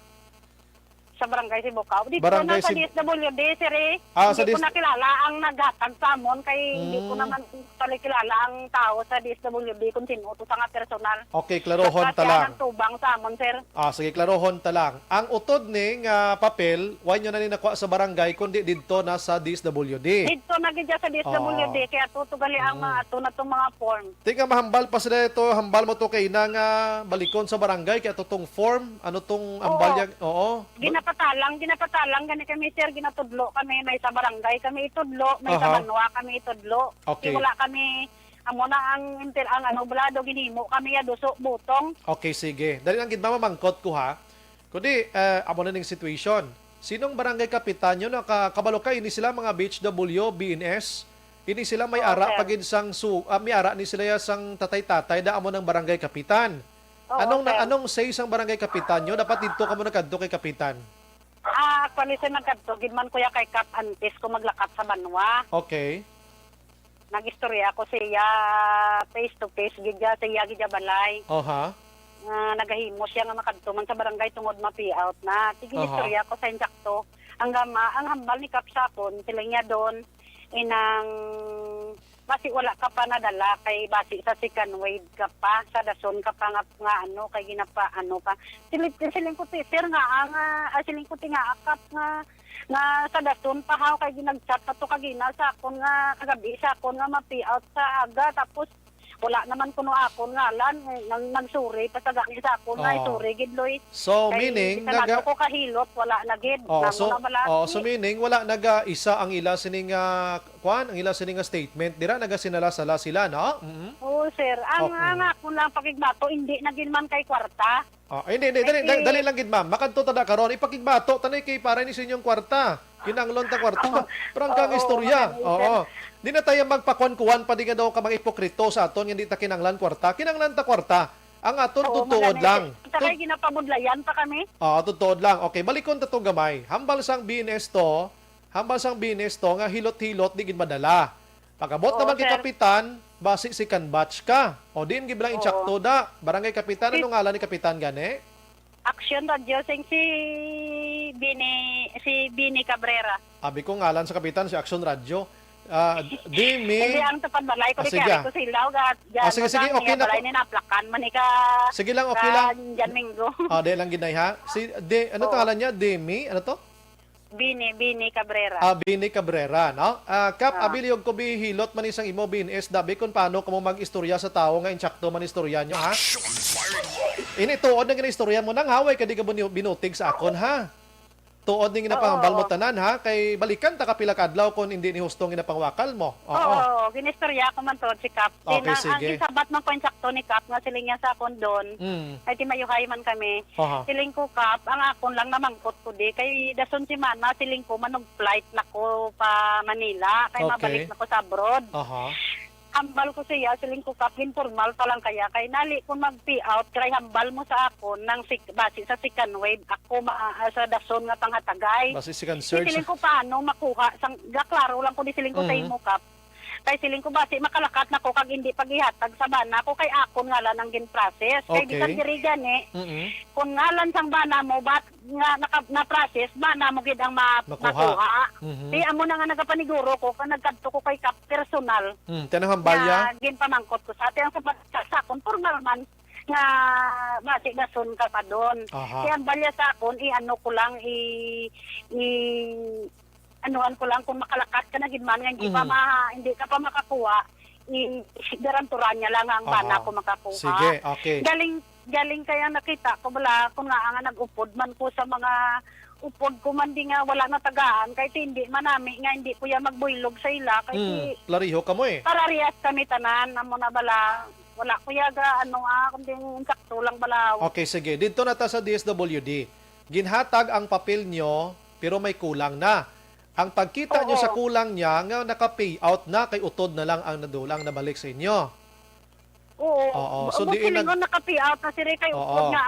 Sa barangay Sibukaw. Dito Barangay na sa DSWD, sir eh. sa Hindi ko na kilala ang naghatag sa amon, kay hindi ko naman kilala ang tao sa DSWD kung sino to sa nga personal. Okay, klarohon ta lang. Ang tubang sa amon, sir. Sige, klarohon ta lang. Ang utod ning papel, why nyo na nakuha sa barangay, kundi dito na sa DSWD. Dito na gidya sa DSWD, kaya tutugali ang mga ato na itong mga form. Tingnan mahambal pa sila ito, hambal mo to kay na nga balikon sa barangay, kaya itong form, ano tong ambal yan? Oo. Ginapatalang, gani kami sir, ginatudlo kami, may sa barangay kami itudlo, may sa banwa kami itudlo. Okay. Wala kami, amo na ang blado, ginimo kami aduso, butong. Okay, sige. Dali lang gidmamamangkot ko ha. Kundi, amo na ning situation. Sinong barangay kapitan nyo na kabalo ka, ini sila mga BHW, BNS, ini sila may ara pagid sang may ara ni sila sang tatay-tatay da amo ng barangay kapitan. Anong say sang barangay kapitan nyo? Dapat dito ka mo nagkadto kay kapitan. Actually, sir, nagkadto, gidman kuya kay Kap Antes ko maglakat sa banwa. Okay. Nagistorya ko siya face-to-face, gidya siya gidya balay. Nagahimo siya nga makadto man sa barangay tungod ma-payout na. Sige, istorya ko sa insakto. Ang hambal ni Kap Sapon, sila niya doon, inang basi wala ka pa nadala kay basi sa second wave ka pa sa dason ka pa nga ano kay ginapa ano pa siling ko sir nga siling ko nga akap nga sa dason pa haw kay ginagchat pa to kagina sa akon nga kagabi sa akon nga ma-payout sa aga tapos wala naman kuno akon ngalan nang nagsuri pasaga ni sa akon nga isuri gid Loy. So meaning naga ko kahilot wala na gid. So meaning wala naga isa ang ila sining ang ila sining statement dira naga sinala-sala sila no? Oo sir, ang akon lang pakigbato hindi na gid man kay kwarta. Hindi, dali lang gid ma'am. Makadto tada karon ipakigbato tanay kay para ni sa inyong kwarta. Kinanglon ta kwarta. Prangkang istorya. Oo. Di na tayo magpakuan-kuan pa di nga daw ka mga ipokrito sa aton hindi ta kinanglan kwarta. Kinanglan ta kwarta. Ang aton tutuod lang. Kay ginapamudlayan pa kami. Tutuod lang. Okay, balikon ta to gamay. Hambal sang BNS to nga hilot-hilot di gid madala. Pagabot naman kay kapitan, basi si kanbatch ka. O din giblang inchakto da. Barangay kapitan ano ngalan ni kapitan gani? Action Radio sing si Bini Cabrera. Abi ko ngalan sa kapitan si Action Radio. Dimi. Hindi ang tapad balay ko sige. ko silaw sige, okay na. Balay ni naplakan man ka. Sige lang, okay lang. Jan Minggo. De lang ginay ha. Ano to ngalan niya? Demi, ano to? Bini Cabrera. Bini Cabrera, no? Kap abiliyog ko bihilot man isang imo BNS dabi kun paano kamo mag-istorya sa tao nga inchakto man istorya nyo ha. Ini tuod na gina-istorya mo nang haway kadi ka binutig sa akon ha. Tuod ning ginapahambal mo tanan ha kay balikan ta kapila ka adlaw kun hindi ni hustong ginapangwakal mo. Oo, ginistorya ko man to si Kap. Okay, sige. Ang isabat man ko insakto ni Kap nga siling niya sa akon doon. Ay ti mayuhay man kami. Siling ko Kap, ang akon lang namangkot ko di kay dason si Mana siling ko manog flight na ko pa Manila kay mabalik na ko sa abroad. Hambal ko siya, siling ko Kap, informal pa lang kaya. Kay nali kung mag-payout, kaya hambal mo sa ako ng base sa second wave, ako sa dason nga panghatagay. Base second surge. Siling ko paano makuha, gaklaro lang ko di siling ko sa imo Kap. Kay siling ko base makalakat na ko kag hindi paghihatag sa bana ko kay akon ngalan ang gin-process. Kay bisan diri gani, kung ngalan sang bana mo bat nga na-process, bana mo gid ang makuha. Di amo na nga nagapaniguro ko kung nagkadto ko kay Kap personal. Tanang hambalya. Ginpamangkot ko sa atin ang sa akon formal man nga base dason ka pa doon. Kaya ang balya sa akon i-ano ko lang anuan ko lang kung makalakat ka na gidman nga hindi ka pa makakuha garanturan niya lang ang bana ko makakuha. Sige, okay. Galing kaya nakita ko bala kung nga nag-upod man ko sa mga upod ko man di nga wala na tagaan kay hindi manami nga hindi ko ya magbuylog sa ila kay lariho ka mo parariyas kami tanan amo na bala wala ko ya ga kundi sakto lang bala. Okay, sige. Dito na ta sa DSWD. Ginhatag ang papel nyo pero may kulang na. Ang pagkita nyo sa kulang niya nga naka-payout na kay utod na lang ang nadulang na balik sa inyo. Oo. So diin naka-payout na sire kay utod nga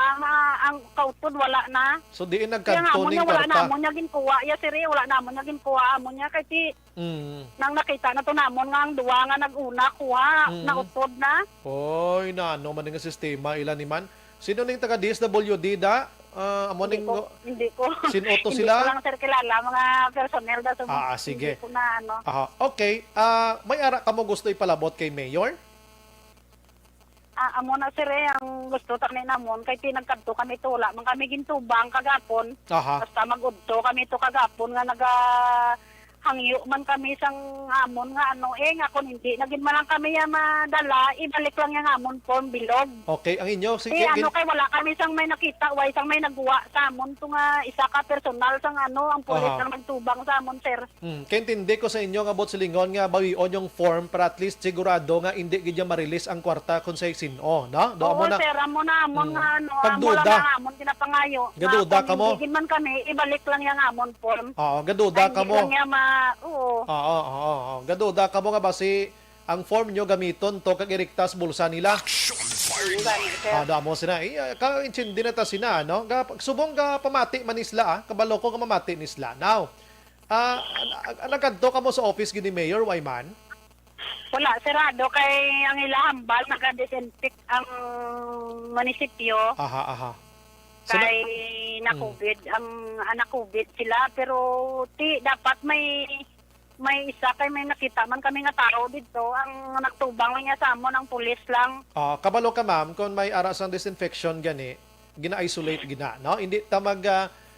ang kautod wala na. So diin nagkanto ning wala karta. na mo niya ginkuha ya sire wala na mo niya ginkuha amo niya kay nang nakita na to namon nga ang duwa nga nag-una kuha na utod na. Oy na man nga sistema ilan ni man. Sino ning taga DSWD da? Hindi ko. Sinoto hindi sila? Hindi ko lang sir kilala mga personnel da sa sige. Hindi ko na Okay. May ara ka mo gusto ipalabot kay Mayor? Amo na sir ang gusto ta ni namon kay tinagkadto kami to wala man kami gintubang kagapon. Basta magudto kami to kagapon nga hangyo man kami sang amon nga nga kung hindi nagin man lang kami madala ibalik lang yung amon form bilog. Okay, ang inyo sige. Kay wala kami sang may nakita way sang may nagwa sa amon to nga isa ka personal sang ang pulis ang magtubang sa amon sir. Kaya intindi ko sa inyo nga bot silingon nga bawion yung form para at least sigurado nga hindi gid ma-release ang kwarta kung sa sino, no? Oo, sir, amon nga pagduda. Amon kinapangayo. Gaduda ka mo. Hindi man kami ibalik lang yung amon form. Gaduda ka mo. Oo. Gaduda ka mo nga basi ang form nyo gamiton to kag iriktas bulsa nila. Mo sina. Ka-intindi na ta sina, no? Subong ka pamati manisla, kabalo ko ka mamati nisla. Now, nagkadto ka mo sa office gini Mayor Wyman? Wala, sarado kay ang ilahambal naka-disinfect ang munisipyo. Kay na-COVID, ang na-COVID sila pero dapat may isa kay may nakita man kami nga tao dito ang nagtubang lang niya sa amon ang pulis lang. Kabalo ka ma'am kung may aras ang disinfection gani, gina-isolate gina, no? Hindi ta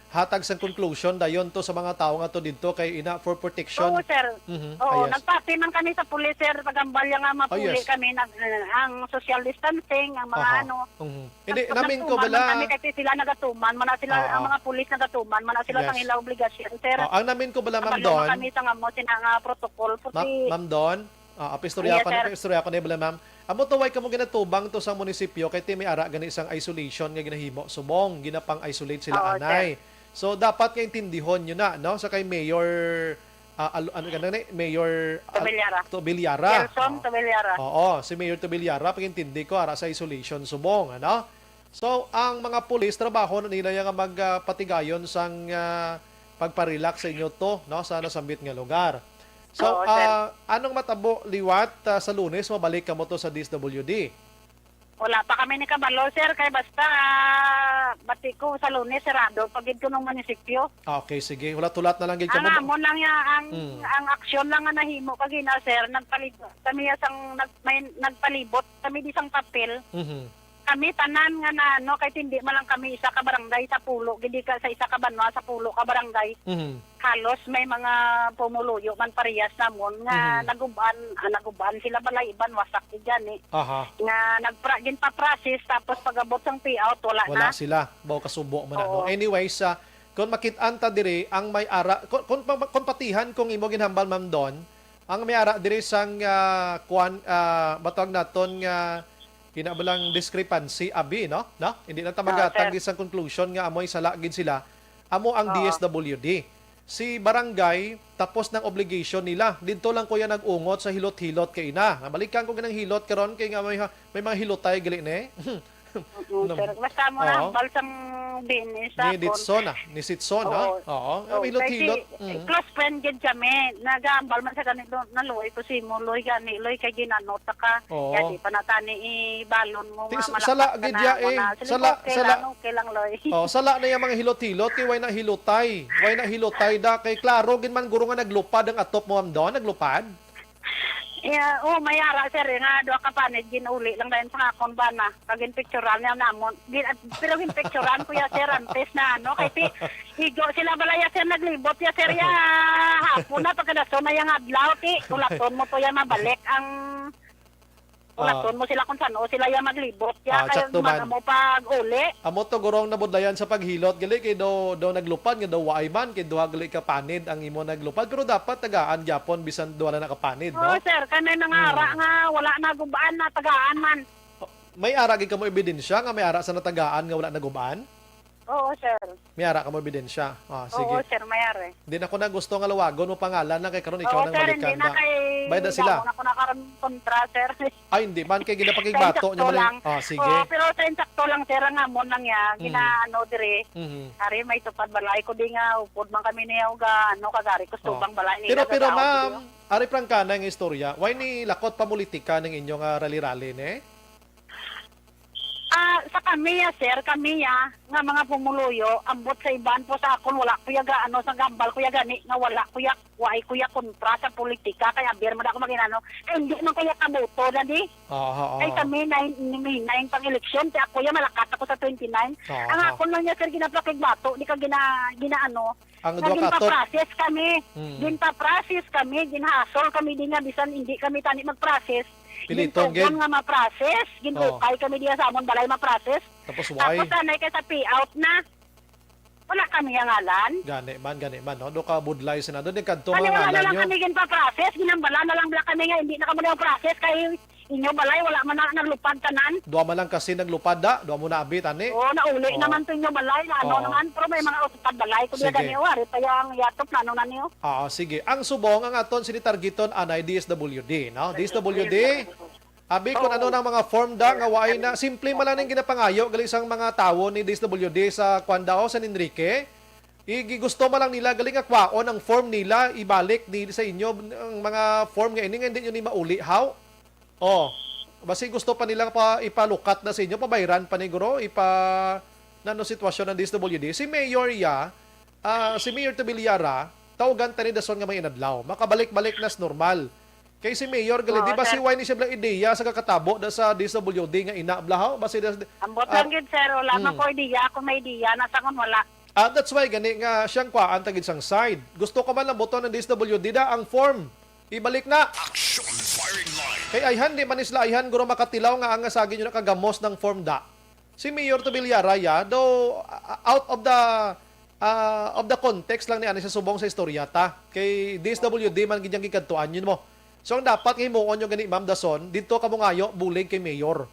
hatag sa conclusion dayon to sa mga tao nga to didto kay ina for protection. Oo, sir. Oo, Yes. nagpati man kami sa pulis, sir. Pagambalya nga mapuli Yes. kami. Ang social distancing, ang mga Aha. ano. Hindi Tapos namin ko nagtuman man bala kami kasi sila nagatuman. Mana sila, ang mga pulis nagatuman. Mana sila Yes. sang ilang obligasyon, sir. ang namin ko bala Ma'am Kabalo Don. kami sa nga mo, sinanga protocol. Puti. Ma'am Don, apistorya Yes, ko sir. na istorya ko na bala ma'am. Amo to way kamo ginatubang to sa munisipyo kay ti may ara gani isang isolation nga ginahimo subong ginapang isolate sila Oo, anay. So dapat kay intindihon yun na no sa kay Mayor ano ganun ni Mayor Tobilyara. Tobilyara. Gerson Tobilyara. Oo, si Mayor Tobilyara pagintindi ko ara sa isolation subong ano. So ang mga pulis trabaho na nila nga magpatigayon sang pagparelax sa inyo to no sa nasambit nga lugar. So, Oo, sir. anong matabo liwat sa Lunes mabalik ka mo to sa DSWD? Wala pa kami ni Kabalo, sir. Kaya basta, bati ko sa Lunes, sarado. Pagid ko ng munisipyo. Okay, sige. Wala tulat na lang gid ka Ang mo. amon lang ya, ang aksyon lang nga nahimo kagina, sir. Nagpalibot. Kami nagpalibot. Kami di sang papel. Mhm. Kami tanan nga na ano, kahit hindi man lang kami isa ka barangay sa pulo. Hindi ka sa isa ka banwa sa pulo ka barangay. Mhm. Halos may mga pumuluyo man parehas namon nga naguban sila balay iban wasak diyan eh. Aha. Nga gin pa process tapos pagabot sang payout wala Wala na. sila. Baw kasubo man Oo. ano. Anyways, kung makit-an ta dire ang may ara kung patihan kung imo ginhambal Ma'am Don, ang may ara dire sang batawag naton nga kinabalang discrepancy abi no? Hindi na ta magatag isang conclusion nga amoy sala gid sila. Amo ang DSWD. Si barangay tapos ng obligation nila. Dito lang kuya nag-ungot sa hilot-hilot kay ina. Balikan ko ganang hilot karon kay nga may mga hilotay gali ne. Sir, basta mo na balsang binis Ni Ditson ni Sitson ha. Oo. May hilot-hilot. Close friend gid kami. Nagambal man sa ganito na loy ko si mo loy gani loy kay ginanota ka. Oo. Kaya di pa natani ibalon mo nga malakas. Sala gid ya eh. Sala okay lang loy. Oh, sala na yung mga hilot-hilot kay way na hilotay. Way na hilotay da kay klaro gid man guro nga naglupad ang atop mo Ma'am Don, naglupad. Yeah, mayara sir nga duha ka panid ginuli lang dayon sa akon bana. Kagin picturean niya namon. Pero gin picturean ko ya sir antes na ano kay higo sila balaya sir naglibot ya sir ya hapon na pagkadaso na yang adlaw ti ulaton mo to ya mabalik ang ulaton mo sila kung saan sila ya maglibot ya kaya sakto man. mo pag uli. Amo to gurong nabudlayan sa paghilot gali kay do naglupad nga daw waay man kay duha gali ka panid ang imo naglupad pero dapat tagaan gyapon bisan duha na nakapanid no. Oh sir kanay nangara nga wala na gubaan na tagaan man. May ara gid ka mo ebidensya nga may ara sa natagaan nga wala nagubaan? Oo sir. May ara ka mo ebidensya. Sige. Oo sir mayari. Hindi na ko na gusto nga lawagon mo pangalan na kay karon ikaw Oo nang sir balikan hindi na kay Bayad na sila. Ako na karon kontra sir. Ay hindi man kay ginapakigbato nya man. Sige. Oh, pero sa insakto lang sir nga mo lang ya ginaano dire. Ari may tupad balay ko di nga upod man kami niya ga ano kagari ko subang balay ni. Pero ma'am, ari prangkana nga istorya. Why ni lakot pa politika ng inyong rally-rally ne? Sa kami ya sir, kami ya nga mga pumuluyo, ambot sa iban po sa akon wala kuya ga ano sa gambal kuya gani nga wala kuya wai kuya kontra sa politika kaya bir man ako maginano. Hindi man kuya kaboto na di. Ay kami na pang eleksyon ti ako ya malakat ako sa 29. Ang akon lang niya sir ginapakig bato, di ka ginaano. Ang duha ka process kami. Ginpa-process kami, ginhasol kami di nga bisan hindi kami tani mag-process. Piliton gid nga ma-process, ginukay kami diya sa amon balay ma-process. Tapos why? Tapos sanay kay sa payout na. Wala kami ang ngalan. Gani man no. Do ka budlay sa nado ni kadto nga Wala ngalan lang nyo. kami ginpa-process, ginambala na lang bala kami nga hindi na kami process kay inyo balay wala man na naglupad tanan. Duha man lang kasi naglupad da, duha mo na abit ani. Oo, nauli naman to inyo balay na ano naman pero may mga utupad balay ko diya Sige. ganiyo ari pa yang yatop na na niyo. Sige. Ang subong ang aton sinitargeton anay DSWD, no? DSWD. Abi kung ano ng mga form da nga waay na simple man lang ning ginapangayo gali sang mga tawo ni DSWD sa Kwandao San Enrique. Gusto man lang nila galing nga kwaon ang form nila ibalik di sa inyo ang mga form nga ini nga hindi nyo ni mauli how? Basi gusto pa nilang ipalukat na sa inyo, pabayran pa ni Guro, nano sitwasyon ng DSWD. Si Mayor si Mayor Tobilyara, tawagan tani dason nga may inadlaw. Makabalik-balik nas normal. Kay si Mayor gali di ba si why ni siya blang ideya sa kakatabo da sa DSWD nga ina blahaw basi Ambot lang gid sir, wala man ko ideya, ako may ideya nasa kon wala. That's why gani nga siyang kwaan tagid sang side. Gusto ko man lang buton ng DSWD da ang form. Ibalik na. Action firing line. Kay ayhan di man isla ayhan guro makatilaw nga ang asagin nyo nakagamos ng form da. Si Mayor Tobilyara ya though out of the context lang ni ani sa subong sa istoryata. Kay DSWD man gidyang gikadtuan yun mo. So ang dapat himuon yung gani Ma'am Dason dito ka mo ngayo bulig kay Mayor.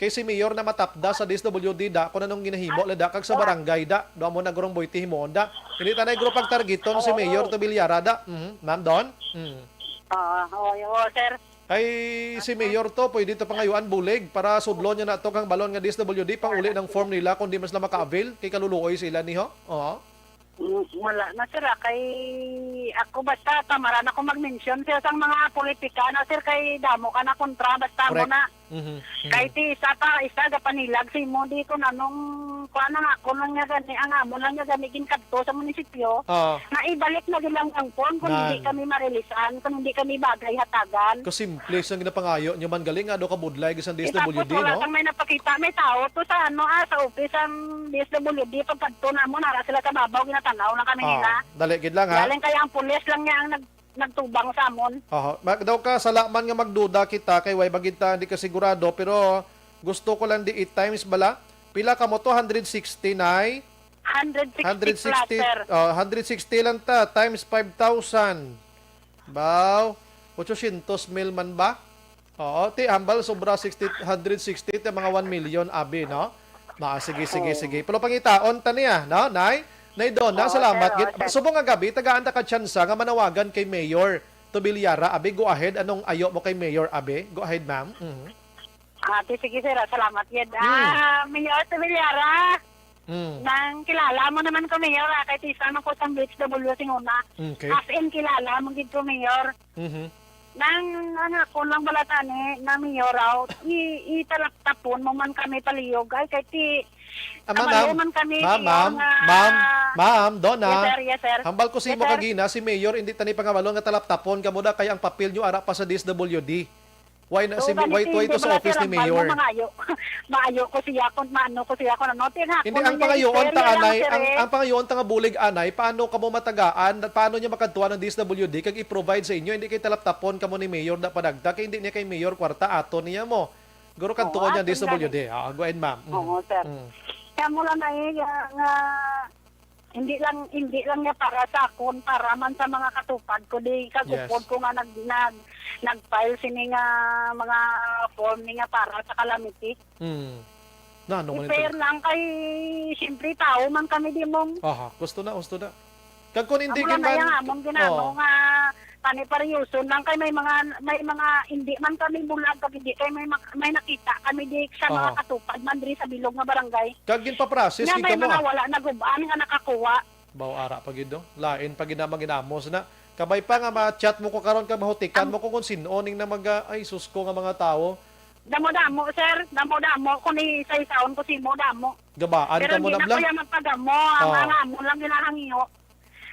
Kay si Mayor na matapda sa DSWD da kung anong ginahimo lada kag sa barangay da do mo na gurong boyti himuon da. Hindi tanay guro pag targeton si Mayor Tobilyara da. Ma'am Don. Oo, sir. Ay si Mayor to pwede to pangayuan bulig para sudlon niya na to kang balon nga DSWD pang uli ng form nila kung di mas na maka-avail kay kaluluoy sila niho. Oo. Wala na sir, kay ako basta tamaran ako mag-mention sir sa mga politika na sir kay damo ka na kontra basta mo Correct. na. Kay ti isa ga panilag si mo di ko nanong kuan nga ako lang nga gani ang amo lang nga gani kadto sa munisipyo. Na ibalik na gilang ang phone kung hindi kami marelisan, kung hindi kami bagay hatagan. Ko simple sang ginapangayo nyo man galing nga do ka budlay gisan Tapos DSWD wala no. kang may napakita, may tao to sa sa office ang DSWD pagkadto na mo nara sila sa babaw ginatanaw na kami nila. Dali gid lang ha. Galing kaya ang pulis lang niya ang nagtubang sa amon. Daw ka salaman nga magduda kita kay way bagita hindi ka sigurado pero gusto ko lang di 8 times bala. Pila ka mo to 160 nay? 160 plus, sir. 160 lang ta times 5,000. Baw 800 mil man ba? Oo, ti ambal sobra 160 te mga 1 million abi no. Sige. Pero pangitaon ta niya, no? Nay Donna, salamat gid. Subong nga gabi tagaan ta ka tsansa nga manawagan kay Mayor Tobilyara. Abi, go ahead. Anong ayo mo kay Mayor Abi? Go ahead, ma'am. Sige sir, salamat gid. Mayor Tobilyara. Nang kilala mo naman ko Mayor, kay tisa man ko sa BHW singuna. Okay. As in kilala mo gid ko Mayor. Nang ko lang balatani na Mayor out, italaptapon mo man kami paliyog ay kay ti Ma'am, Donna. Yes, sir. Hambal ko si mo sir. kagina, si Mayor, hindi tani pangabalon nga talap-tapon ka mo da kay ang papel nyo ara pa sa DSWD. Why to sa office ni Mayor? Maayo ko siya kung maano ko siya kung ano. Hindi, ang pangayoon ta anay, ang pangayoon ta nga bulig anay, paano ka mo matagaan, paano niya makadtuan ng DSWD kag i-provide sa inyo, hindi kay talap-tapon ka mo ni Mayor da padagda, kay hindi niya kay Mayor kwarta ato niya mo. Guro kadtuon niya DSWD. Go ahead, ma'am. Oo, sir. Kaya mo lang nga hindi lang niya para sa akon, para man sa mga katupad ko di kagupod ko nga nag-file sini nga mga form ni nga para sa calamity. Fair lang kay siyempre tao man kami di mong. Gusto na. Kag kun hindi man man among ginano nga paniparyoso lang kay may mga hindi man kami bulag kag hindi kay may nakita kami di sa mga katupad man diri sa bilog nga barangay. Kag ginpa-process Nga may kita mo. mga wala nagubaan nga nakakuha. Baw ara pagid do. Lain pag ginamos na. Kabay pa nga ma-chat mo ko karon kag mahutikan mo ko kung sinoning na ay susko nga mga tao. Damo, sir. Damo. Kung isa-isaon ko si mo, damo. Gabaan ka mo na bla. Pero hindi na kuya magpagamo. Ang mga mo lang ginahangyo.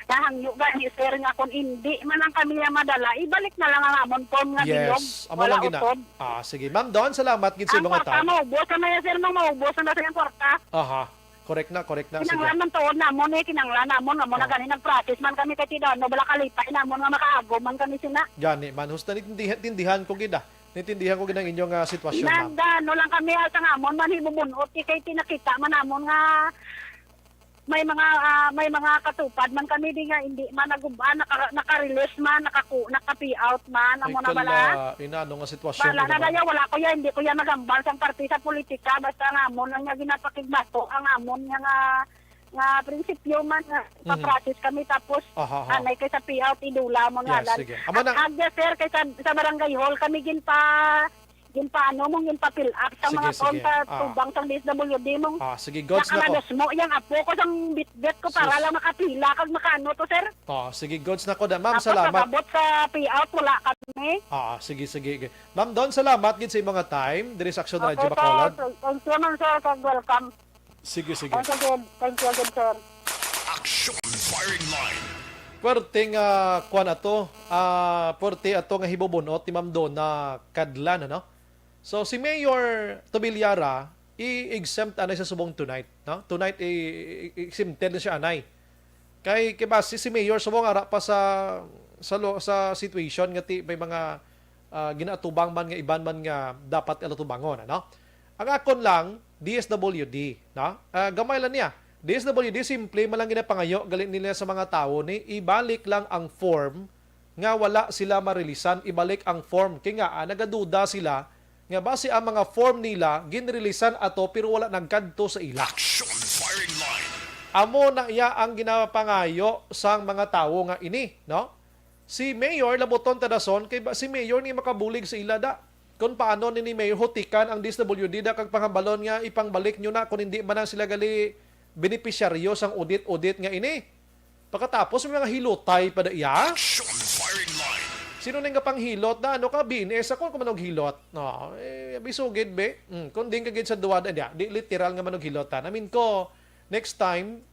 Nahangyo gani, sir, nga kung hindi man ang kami madala, ibalik na lang ang amon pom nga bilog. Amo lang gina. Sige. Ma'am Don, salamat gid sa mga tao. Ang kwarta maubos na sir, maubos na sa yung kwarta. Correct na. Sige. Kinanglan man tuod namon kinanglan namon nga mo na gani nag-practice man kami kay tidano bala kalipay namon nga makaagom man kami sina. Gani man husta tindihan ko gid Naintindihan ko gid ang inyong sitwasyon, ma'am. Nagdano lang kami sa ngamon man hibubunot kay tinakita man namon nga may mga katupad man kami di nga hindi man nagubaan naka-release man naka-pay out man amo na bala. Inano nga sitwasyon wala na daya wala ko ya hindi ko ya nagambal sa party sa politika basta ngamon lang nga ginapakigbato ang amon nga prinsipyo man nga pa-practice kami tapos anay kay sa pay out idula mo nga lan. Agya sir kay sa barangay hall kami ginpa-fill up sa mga konta tubang sa DSWD mong. Sige, gods na ko. Nakalados mo yang apo ko sang bitbit ko para lang makapila kag makano to sir. Sige, gods na ko da. Ma'am, salamat. Tapos sa payout wala kami. Sige. Ma'am Don, salamat gid sa mga time diri sa Action Radio Bacolod. Thank you man sir, kag welcome. Sige. Thank you again sir. Action firing line. Puwerte kuan ato, puwerte ato nga hibubunot ni Ma'am Don na kadlan ano. So si Mayor Tobilyara i-exempt anay sa subong tonight, no? Tonight i-exempted na siya anay. Kay ba si mayor subong ara pa sa situation nga may mga ginaatubang man nga iban man nga dapat alatubangon, ano? Ang akon lang DSWD, no? Gamay lang niya. DSWD simple malang ginapangayo galing nila sa mga tao ni ibalik lang ang form nga wala sila marilisan, ibalik ang form. Kaya nga, nagaduda sila nga base ang mga form nila ginrilisan ato pero wala nagkadto sa ila. Action firing line. Amo na iya ang ginapangayo sang mga tao nga ini, no? Si Mayor laboton tadason kay si Mayor ni makabulig sa ila da. Kung paano ni Mayor hutikan ang DSWD da kag pangabalon nga ipangbalik nyo na kung hindi man sila gali benepisyaryo sang audit nga ini. Pagkatapos may mga hilotay pa da iya. Action firing line. Sino nang panghilot na ano ka BNS ako kung manog hilot. No, bisugid be. Kung din kagid sa duwad di literal nga manog hilot ta. Namin ko next time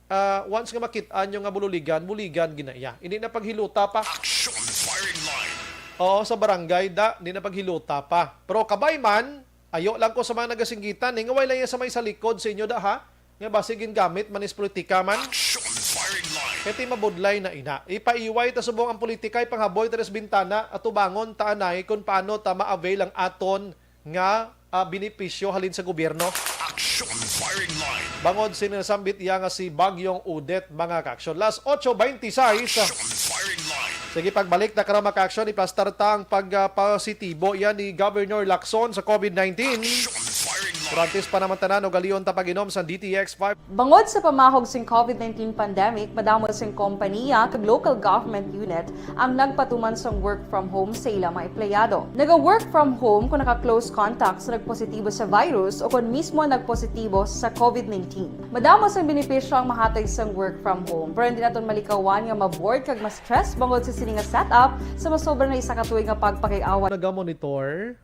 once nga makitaan yung nga buligan ginaya. Hindi na paghilota pa. Action firing line. Oo, sa barangay di na paghilota pa. Pero kabay man, ayo lang ko sa mga nagasinggitan, ngaway lang yan sa may sa likod sa inyo da ha. Nga basigin gamit manis politika man. Action firing line. Kaya mabudlay na ina. Ipaiway ta subong ang politika panghaboy ta bintana at tubangon ta anay kung paano ta ma-avail ang aton nga benepisyo halin sa gobyerno. Action firing line. Bangod sinasambit iya nga si Bagyong Udet mga kaksyon. Last 8:26. Action firing line. Sige, pagbalik na karama ka-aksyon, ipastar ta ang pagpositibo yan ni Governor Lacson sa COVID-19. Action firing line. Kurantis pa naman tanan o galiyon tapaginom sa DTX5. Bangod sa pamahog sing COVID-19 pandemic, madamo sing kompanya kag local government unit ang nagpatuman sang work from home sa ila mga empleyado. Naga-work from home kung naka-close contacts na nagpositibo sa virus o kung mismo nagpositibo sa COVID-19. Madamo sang benepisyo ang mahatag sang work from home, pero hindi naton malikawan nga maboard kag ma-stress bangod sa sini nga setup sa masobra na isa ka tuig nga pagpakiawan. Naga-monitor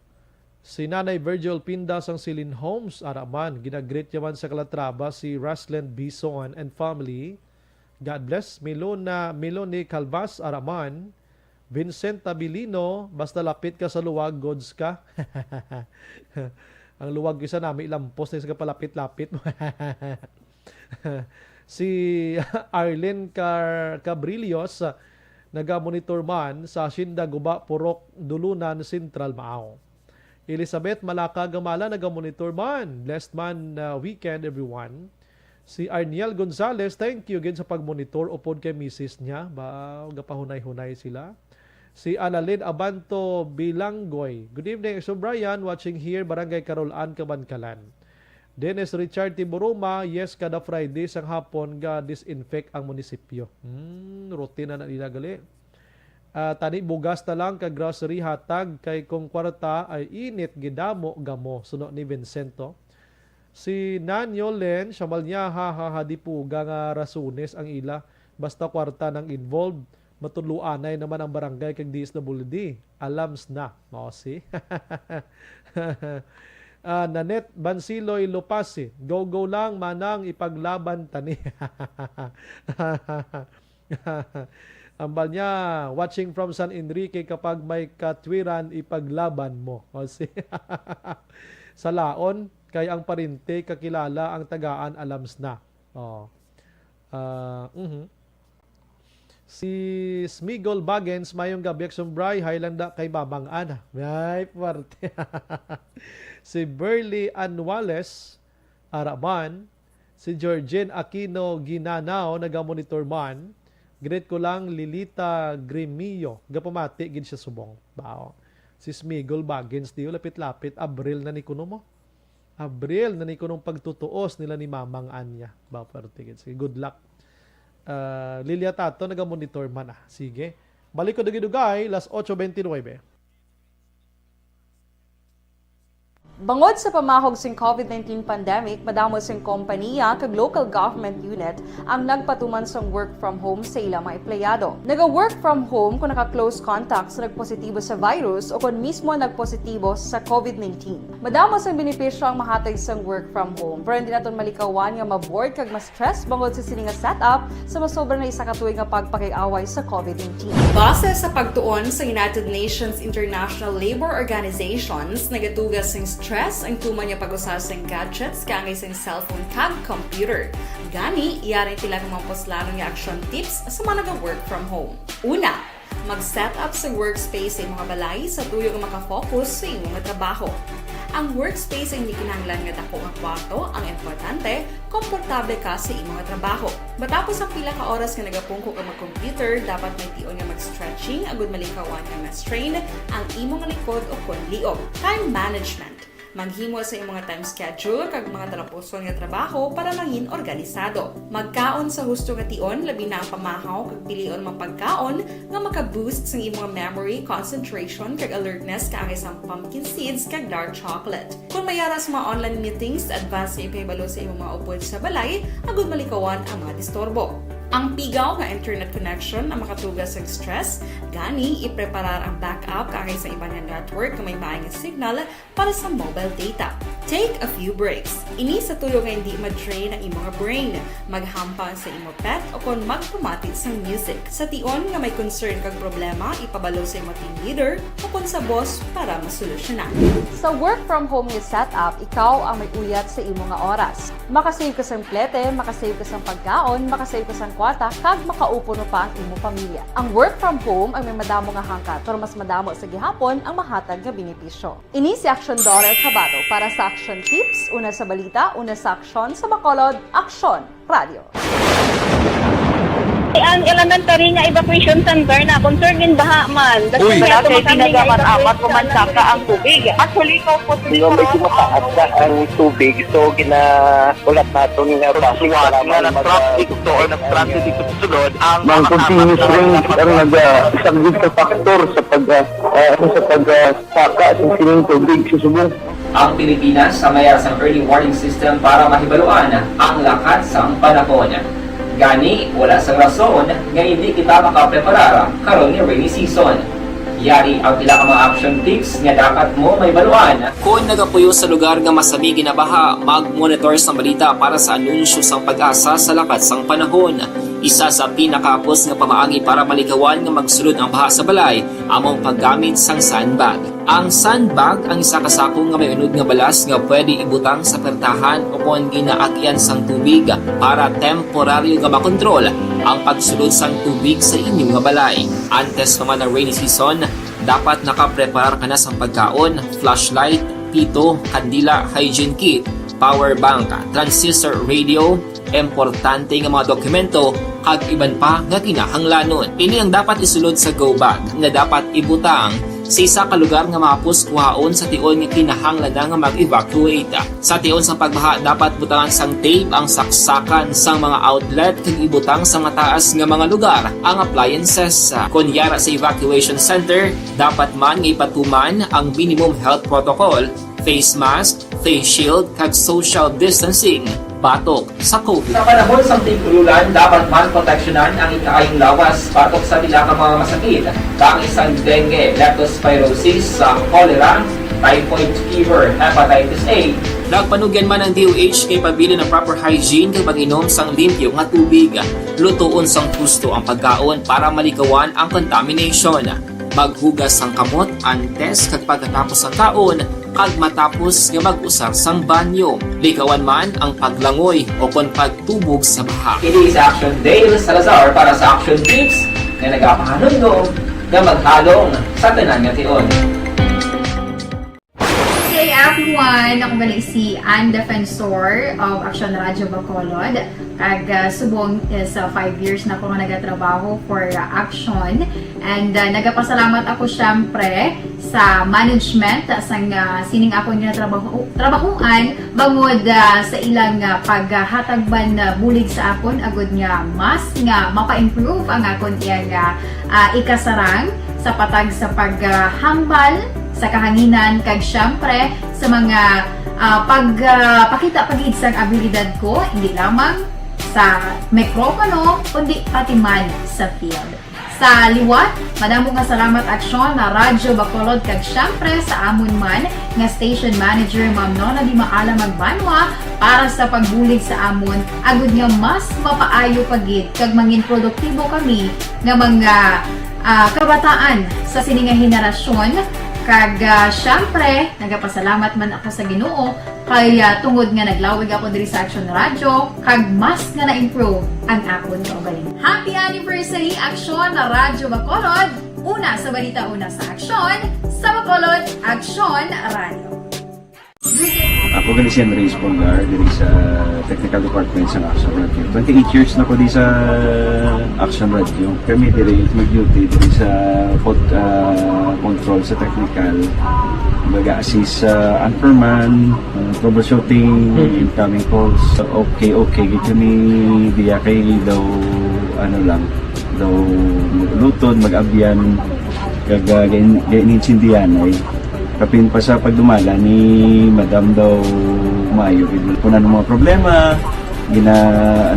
si Nanay Virgil Pindas ang Silin Homes Araman. Ginagreet yaman sa Calatrava si Rasland Bison and family. God bless. Meloni Calvas Araman. Vincent Tabilino, basta lapit ka sa luwag, gods ka. Ang luwag isa namin ilampos na isa ka palapit-lapit. Si Arlene Cabrillos, naga-monitor man sa Sinda Guba Purok Dulunan Central Maaw. Elizabeth Malaka Gamala naga-monitor man. Blessed man weekend everyone. Si Arniel Gonzalez, thank you again sa pag-monitor upod kay misis niya. Gapahunay-hunay sila. Si Annalyn Abanto Bilanggoy. Good evening, Exo Brian, watching here, Barangay Carolan, Kabankalan. Dennis Richard Tiburuma, yes, kada Friday sang hapon ga disinfect ang munisipyo. Routine na nilagali. Tani bugas na lang kag grocery hatag kay kung kwarta ay init gidamo gamo suno ni Vincento. Si Nanyo Len, siyamal niya di puga nga rasunes ang ila basta kwarta nang involved. Matuluanay naman ang barangay kag DSWD. Alams na. Si. Nanet Bansiloy Lopasi, go lang manang ipaglaban tani. Ambal niya, watching from San Enrique, kapag may katwiran ipaglaban mo. Sa laon, kay ang parinte kakilala ang tagaan alams na. Si Smigol Bagens, mayong gabi Bray, Highlanda kay Babang Ana. May parte. Si Burley Anwales Araman, si Georgine Aquino Ginanao, naga-monitor man. Great ko lang Lilita Grimillo, gapamati gid siya subong. Bao. Si Smigol Bagens, di lapit-lapit, Abril na ni kuno mo. Abril na ni kunong pagtutuos nila ni Mamang Anya. Bao parte gid. Sige, good luck. Lilia Tato, naga-monitor man. Sige. Balik ko dugay, last 8:29. Bangod sa pamahog sing COVID-19 pandemic, madamo sing kompanya kag local government unit ang nagpatuman sang work from home sa ila mga empleyado. Naga-work from home kung naka-close contacts na nagpositibo sa virus o kung mismo nagpositibo sa COVID-19. Madamo sang benepisyo ang mahatag sang work from home, pero hindi naton malikawan nga maboard kag ma-stress bangod sa sini nga setup sa masobra na isa ka tuig nga pagpakiaway sa COVID-19. Base sa pagtuon sa United Nations International Labour Organizations, nagatugas sing stress ang tuman niya pag-usar sa gadgets kangay sa cellphone kag computer. Gani, iyari tila kumampos lalo nga action tips sa mga nag-work from home. Una, mag-set up sa workspace sa mga balay sa tuyo nga makafocus sa imong trabaho. Ang workspace ay hindi kinahanglan nga dako nga kwarto, ang importante, komportable ka sa imong trabaho. Matapos ang pila ka oras nga nagapungko ka mag-computer, dapat may tion nga mag-stretching agud malikawan nga ma-strain ang imong likod o konliog. Time management. Maghimo sa imong mga time schedule kag mga talapuson nga trabaho para maging organisado. Magkaon sa husto nga tion, labi na ang pamahaw kag pilion mang pagkaon nga maka-boost sa imong memory, concentration kag alertness kaangay sa pumpkin seeds kag dark chocolate. Kung mayara sa mga online meetings, advance sa ipahibalo sa imong mga upod sa balay, agud malikawan ang mga disturbo. Ang pigaw nga internet connection ang makatugas sa stress, gani ipreparar ang backup kaangay sa iba nga network na may maayong signal para sa mobile data. Take a few breaks. Ini sa tuyo nga hindi ma-drain ang imong brain, maghampang sa imong pet o kung magpumati sa music. Sa tion nga may concern kag problema, ipabalo sa imong team leader o kung sa boss para masolusyonan. Sa work from home nga setup, ikaw ang may uyat sa imong nga oras. Makasave ka sa plete, makasave ka sa pagkaon, makasave ka sa kwarta, kag makaupo no pa ang imong pamilya. Ang work from home ay may madamo nga hangkat, pero mas madamo sa gihapon ang mahatag nga benepisyo. Ini si Action Dorel Cabato para sa Action Tips, una sa balita, una sa aksyon sa Bacolod, Aksyon Radio. Ang elementary nga evacuation center na concern din baha man. Uy, kasi pinagamat-amat pumansaka ang tubig. Actually, ikaw po Di ba medyo mataas na ang tubig, so ginaulat nato nga pasuwat nga nag-traffic to or nag-transit dito sa sunod ang mga continuous range ang nag-isang sa factor sa pagsaka sa sining tubig sa subong. Ang Pilipinas sa mayroon sa early warning system para mahibaluan ang lakat sa panahon. Gani, wala sa rason nga hindi kita makapreparar karon ni rainy season. Yari ang pila ka mga action tips nga dapat mo may baluan. Kung nagapuyo sa lugar nga masabi ginabaha, mag-monitor sa balita para sa anunsyo sang pag-asa sa lakat sang panahon. Isa sa pinakapos nga pamaagi para malikawan nga magsulod ang baha sa balay, among paggamit sang sandbag. Ang sandbag ang isa kasakong nga may unod nga balas nga pwede ibutang sa pertahan o kung ginaagyan sang tubig para temporaryo nga makontrol ang pagsulod sang tubig sa inyong nga balay. Antes naman ng rainy season, dapat nakapreparar ka na sa pagkaon, flashlight, pito, kandila, hygiene kit, power bank, transistor radio, importante nga mga dokumento, kag iban pa nga kinahanglanon. Ini ang dapat isulod sa go bag nga dapat ibutang sa isa ka lugar nga mapus kuhaon sa tion nga kinahanglan nga mag-evacuate. Sa tion sa pagbaha, dapat butangan sang tape ang saksakan sang mga outlet kag ibutang sa mga taas nga mga lugar ang appliances. Kunyara sa evacuation center, dapat man nga ipatuman ang minimum health protocol, face mask, face shield kag social distancing batok sa COVID. Sa panahon sa tigululan, dapat man proteksyonan ang ikaayong lawas batok sa pila ka mga masakit. Kang isang dengue, leptospirosis, cholera, typhoid fever, hepatitis A. Nagpanugyan man ang DOH kay pabili ng proper hygiene kay pag-inom sang limpyo nga tubig. Lutuon sang gusto ang pagkaon para malikawan ang contamination. Maghugas sang kamot antes kag pagkatapos ang kaon kag matapos nga mag-usar sang banyo. Likawan man ang paglangoy o kon pagtubog sa baha. It is Action Dale Salazar para sa Action Tips na nagapahanong nga maghalong sa tanan nga tion. Hey everyone! Ako balik si Ann Defensor of Action Radio Bacolod. Kag subong sa 5 years na ako nga nagatrabaho for Action. And nagapasalamat ako syempre sa management sang sining ako nga trabahuan bangod sa ilang paghatagban bulig sa akon agud nga mas nga mapa-improve ang akon iyang ikasarang sa patag sa paghambal sa kahanginan kag syempre sa mga pagpakita pagid sang abilidad ko hindi lamang sa mikropono kundi pati man sa field. Sa liwat, madamo nga salamat Aksyon na Radyo Bacolod kag syempre sa amon man nga station manager Ma'am Nona Di Maala Magbanwa para sa pagbulig sa amon agud nga mas mapaayo pagid kag mangin produktibo kami nga mga kabataan sa sininga henerasyon Kag syempre, nagapasalamat man ako sa Ginoo kay tungod nga naglawig ako diri sa Action Radio kag mas nga na-improve ang akon kaugalingon. Happy anniversary Action Radio Bacolod! Una sa balita, una sa aksyon, sa Bacolod, Action Radio. Ako gali si Henry Espolgar diri sa Technical Department sa Action Radio. 28 years na ko di sa Action Radio. Kami diri mag-duty diri sa control sa technical. Mag-assist sa anchorman, troubleshooting, incoming calls. Okay. Gito ni diya kay daw daw lutod, mag-abyan, ganinsindihan ay kapin pa sa pagdumala ni Madam daw maayo kung ano mga problema ginatagaan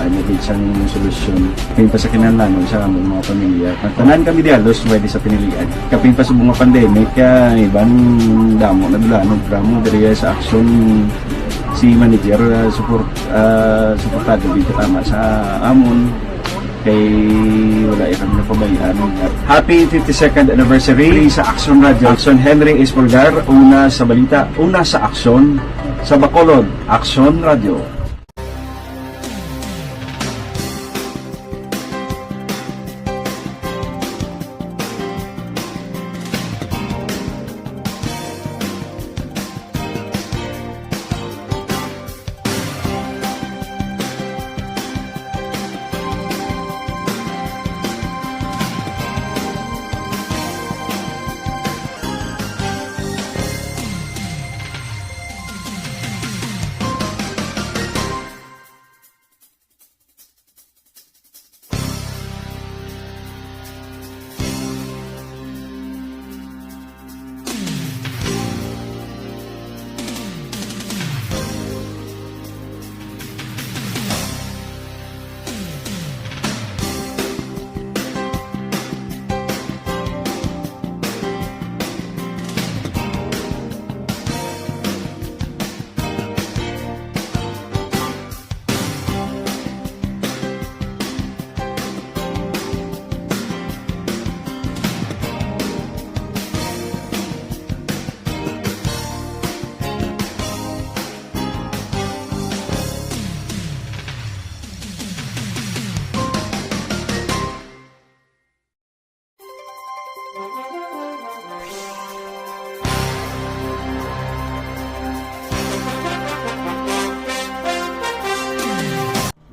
niya gid sang solusyon kapin pa sa kinahanglan sa among mga pamilya tanan kami dialos pwede sa pinilian kapin pa sa mga pandemic ibang damo na dulanog dramo diri sa action si manager suportado dito tama sa amon kay wala kami napabayaan. Happy 52nd anniversary sa Action Radio. Action Henry Espolgar, una sa balita, una sa aksyon sa Bacolod, Action Radio.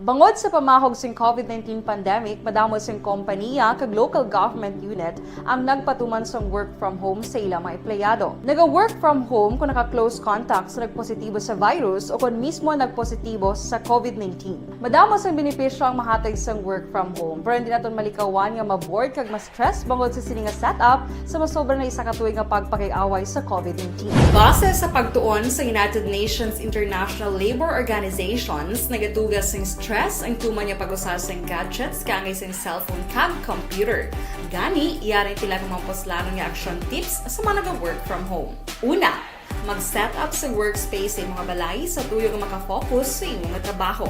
Bangod sa pamahog sing COVID-19 pandemic, madamo sing kompanya kag local government unit ang nagpatuman sang work from home sa ilang mga empleyado. Naga-work from home kung naka-close contact sa nagpositibo sa virus o kung mismo nagpositibo sa COVID-19. Madamo sang benepisyo ang mahatag sang work from home, pero hindi naton malikawan nga ma-bored kag ma-stress bangod sa sini nga setup sa masobra na isa ka tuig nga pagpakiaway sa COVID-19. Base sa pagtuon sa United Nations International Labor Organizations, nagatugas sing stress ang tuman niya pag-usas ng gadgets kangay sa cellphone kag computer. Gani, iyarin tila ng mga poslano nga action tips sa mga nag-work from home. Una, mag-set up sa workspace sa mga balay sa tuyo nga makafocus sa imong trabaho.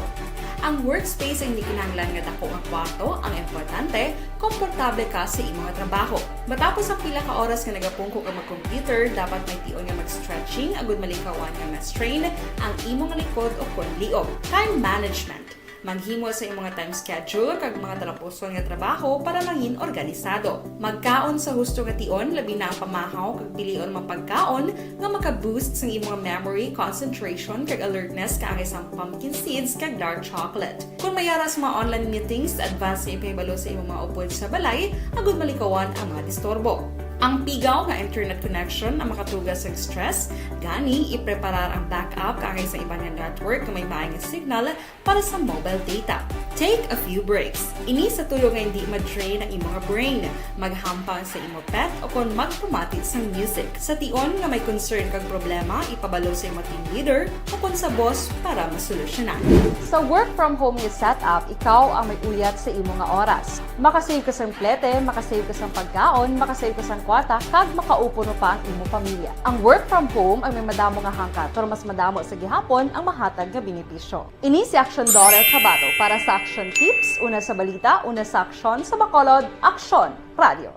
Ang workspace ay hindi kinahanglan nga dako nga kwarto, ang importante, komportable ka sa imong trabaho. Matapos ang pila ka oras nga nagapungko ka mag-computer, dapat may tion nga mag-stretching agud malikawan nga ma-strain ang imong likod o kon liog. Time management. Maghimo sa imong mga time schedule kag mga talapuson nga trabaho para mangin organisado. Magkaon sa husto nga tion, labi na ang pamahaw kag pilion mapagkaon nga maka-boost sa imong memory, concentration kag alertness kaangay sa pumpkin seeds kag dark chocolate. Kung mayara sa mga online meetings, advance sa ipahibalo sa imong mga upod sa balay, agud malikawan ang mga disturbo. Ang pigaw nga internet connection ang makatugas sa stress, gani ipreparar ang backup kaangay sa ibang network kung may maayong signal para sa mobile data. Take a few breaks. Ini sa tuyo nga hindi ma-drain ang imong brain, maghampang sa imong pet o kung magpumati sa music. Sa tion nga may concern kag problema, ipabalo sa imong team leader o kung sa boss para masolusyonan. Sa work from home nga setup, ikaw ang may uyat sa imong nga oras. Makasave ka sang plete, makasave ka sang pagkaon, makasave ka sang kwarta, kag makaupo no pa ang imong pamilya. Ang work from home ay may madamo nga hangkat, pero mas madamo sa gihapon ang mahatag nga benepisyo. Ini si Action Dorel Cabato para sa Action Tips, una sa balita, una sa aksyon sa Bacolod, Action Radio.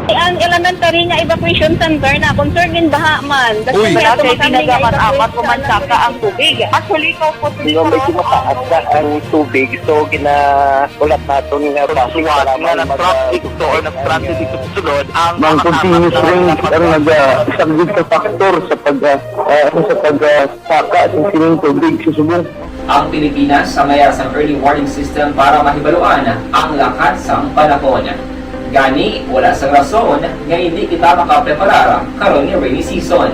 Ang elementary nga evacuation center na concern din baha man. Uy. Kaya Kasi pinagaman-apat evacuation kumansaka ang tubig. Actually, ikaw po Yung medyo mataas na ang tubig, so ulat natin nga pasiwat nga nag-traffic to or nag-traffic dito sa sunod ang Mang continuous rain ang nag-subject sa factor sa pagsaka at sining tubig sa subong. Ang Pilipinas sa mayroon sa early warning system para mahibaluan ang lakas ng panahon. Gani, wala sa rason nga hindi kita makapreparar karon nga rainy season.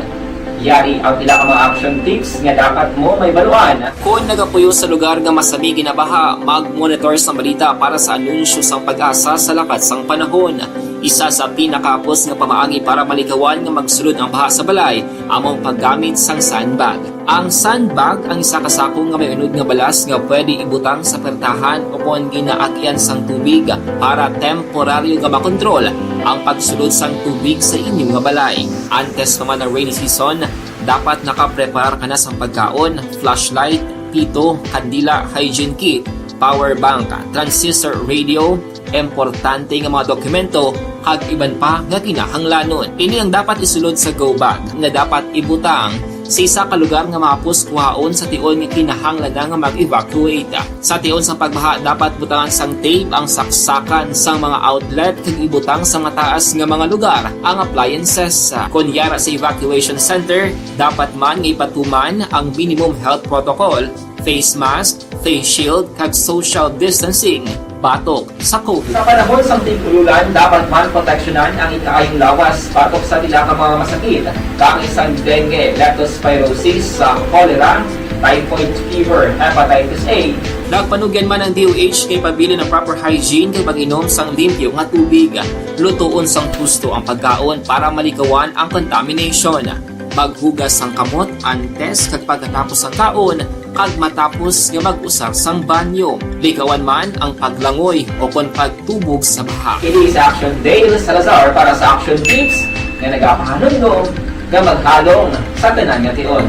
Yari ang pila ka mga action tips nga dapat mo may baluan. Kung nagapuyo sa lugar nga masabi ginabaha, mag-monitor sa balita para sa anunsyo sa pag-asa sa lakas ng panahon. Isa sa pinakapos nga pamaagi para malikawan nga magsulod ang baha sa balay, among paggamit sang sandbag. Ang sandbag ang isa kasakong nga may unod nga balas nga pwede ibutang sa pertahan upon ginaagyan sang tubig para temporaryo nga makontrol ang pagsulod sang tubig sa inyong nga balay. Antes naman ng rainy season, dapat nakapreparar ka na sa pagkaon, flashlight, pito, kandila, hygiene kit, power bank, transistor radio, importante nga mga dokumento kag iban pa nga kinahanglanon. Ini ang dapat isulod sa go bag na dapat ibutang sa isa ka lugar nga mapus kuhaon sa tion nga kinahanglan nga mag-evacuate. Sa tion sa pagbaha dapat butangan sang tape ang saksakan sang mga outlet kag ibutang sa mga taas nga mga lugar ang appliances. Kunyara sa evacuation center, dapat man nga ipatuman ang minimum health protocol, face mask, face shield kag social distancing batok sa COVID. Sa panahon sa tigululan, dapat man proteksyonan ang ikaayong lawas batok sa nila ka mga masakit. Kang isang dengue, leptospirosis, cholera, typhoid fever, hepatitis A. Nagpanugyan man ang DOH kay pabili ng proper hygiene kay pag-inom sang limpyo nga tubig. Lutuon sang gusto ang pagkaon para malikawan ang contamination. Maghugas sang kamot antes kag pagkatapos ang kaon kag matapos nga mag-usar sang banyo. Likawan man ang paglangoy o kon pagtubog sa baha. Kini sa Action Dale Salazar para sa Action Tips nga nagapahanungnog nga maghalong sa tanan nga tion.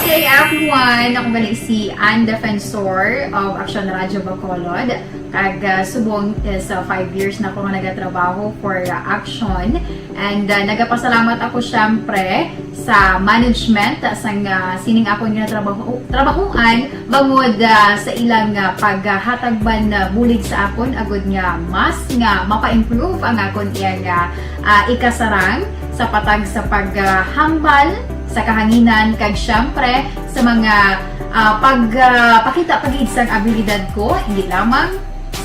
Hey everyone! Ako balik si Ann Defensor of Action Radio Bacolod. Kag subong sa 5 years na ako nga nagatrabaho for Action. And nagapasalamat ako syempre sa management sang sining ako nga trabahuan bangod sa ilang paghatagban bulig sa akon agud nga mas nga mapa-improve ang akon iyang ikasarang sa patag sa paghambal sa kahanginan kag syempre sa mga pagpakita pagid sang abilidad ko hindi lamang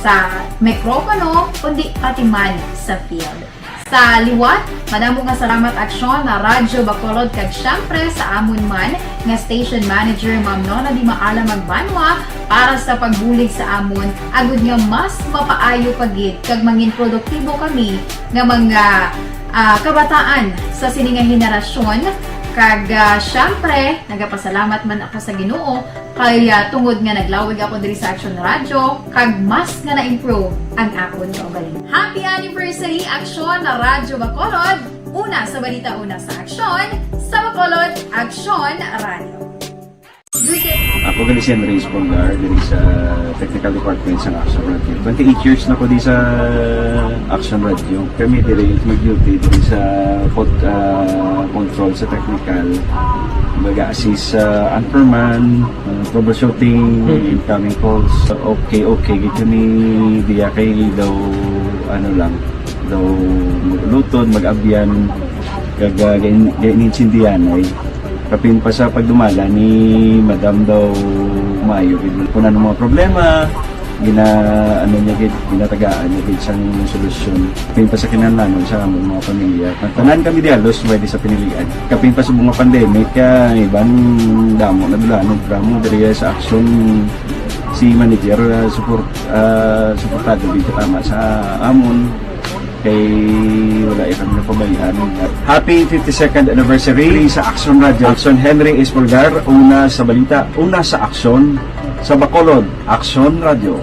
sa mikropono kundi pati man sa field. Sa liwat, madamo nga salamat Aksyon na Radyo Bacolod kag syempre sa amon man nga station manager Ma'am Nona Di Maala Magbanwa para sa pagbulig sa amon agud nga mas mapaayo pagid kag mangin produktibo kami nga mga kabataan sa sininga henerasyon. Kag syempre, nagapasalamat man ako sa Ginoo kay tungod nga naglawig ako diri sa Action Radio kag mas nga na-improve ang akon kaugalingon. Happy anniversary Action na Radyo Bacolod! Una sa balita, una sa Action, sa Bacolod, Action Radio. Ako gali si Henry Espongar diri sa Technical Department sa Action Radio. 28 years na ko di sa Action Radio. Kami diri mag-duty diri sa control sa technical. Mag-assist sa anchorman, troubleshooting, incoming calls. Okay. Gito ni diya kay daw daw maglutod, mag-abyan, kag ganinsindihan ay kapin pa sa pagdumala ni Madam daw maayo kung ano mga problema ginatagaan niya gid sang solusyon kapin pa sa kinahanglan sa among mga pamilya. Tanan kami dialos pwede sa pinilian kapin pa sa mga pandemic iban damo na dulanog dramo diri sa Action si manager suportado dito tama sa amon kay wala ikang napabayaan. Happy 52nd anniversary sa Action Radio. Action Henry Espoligar, una sa balita, una sa Action, sa Bacolod, Action Radio.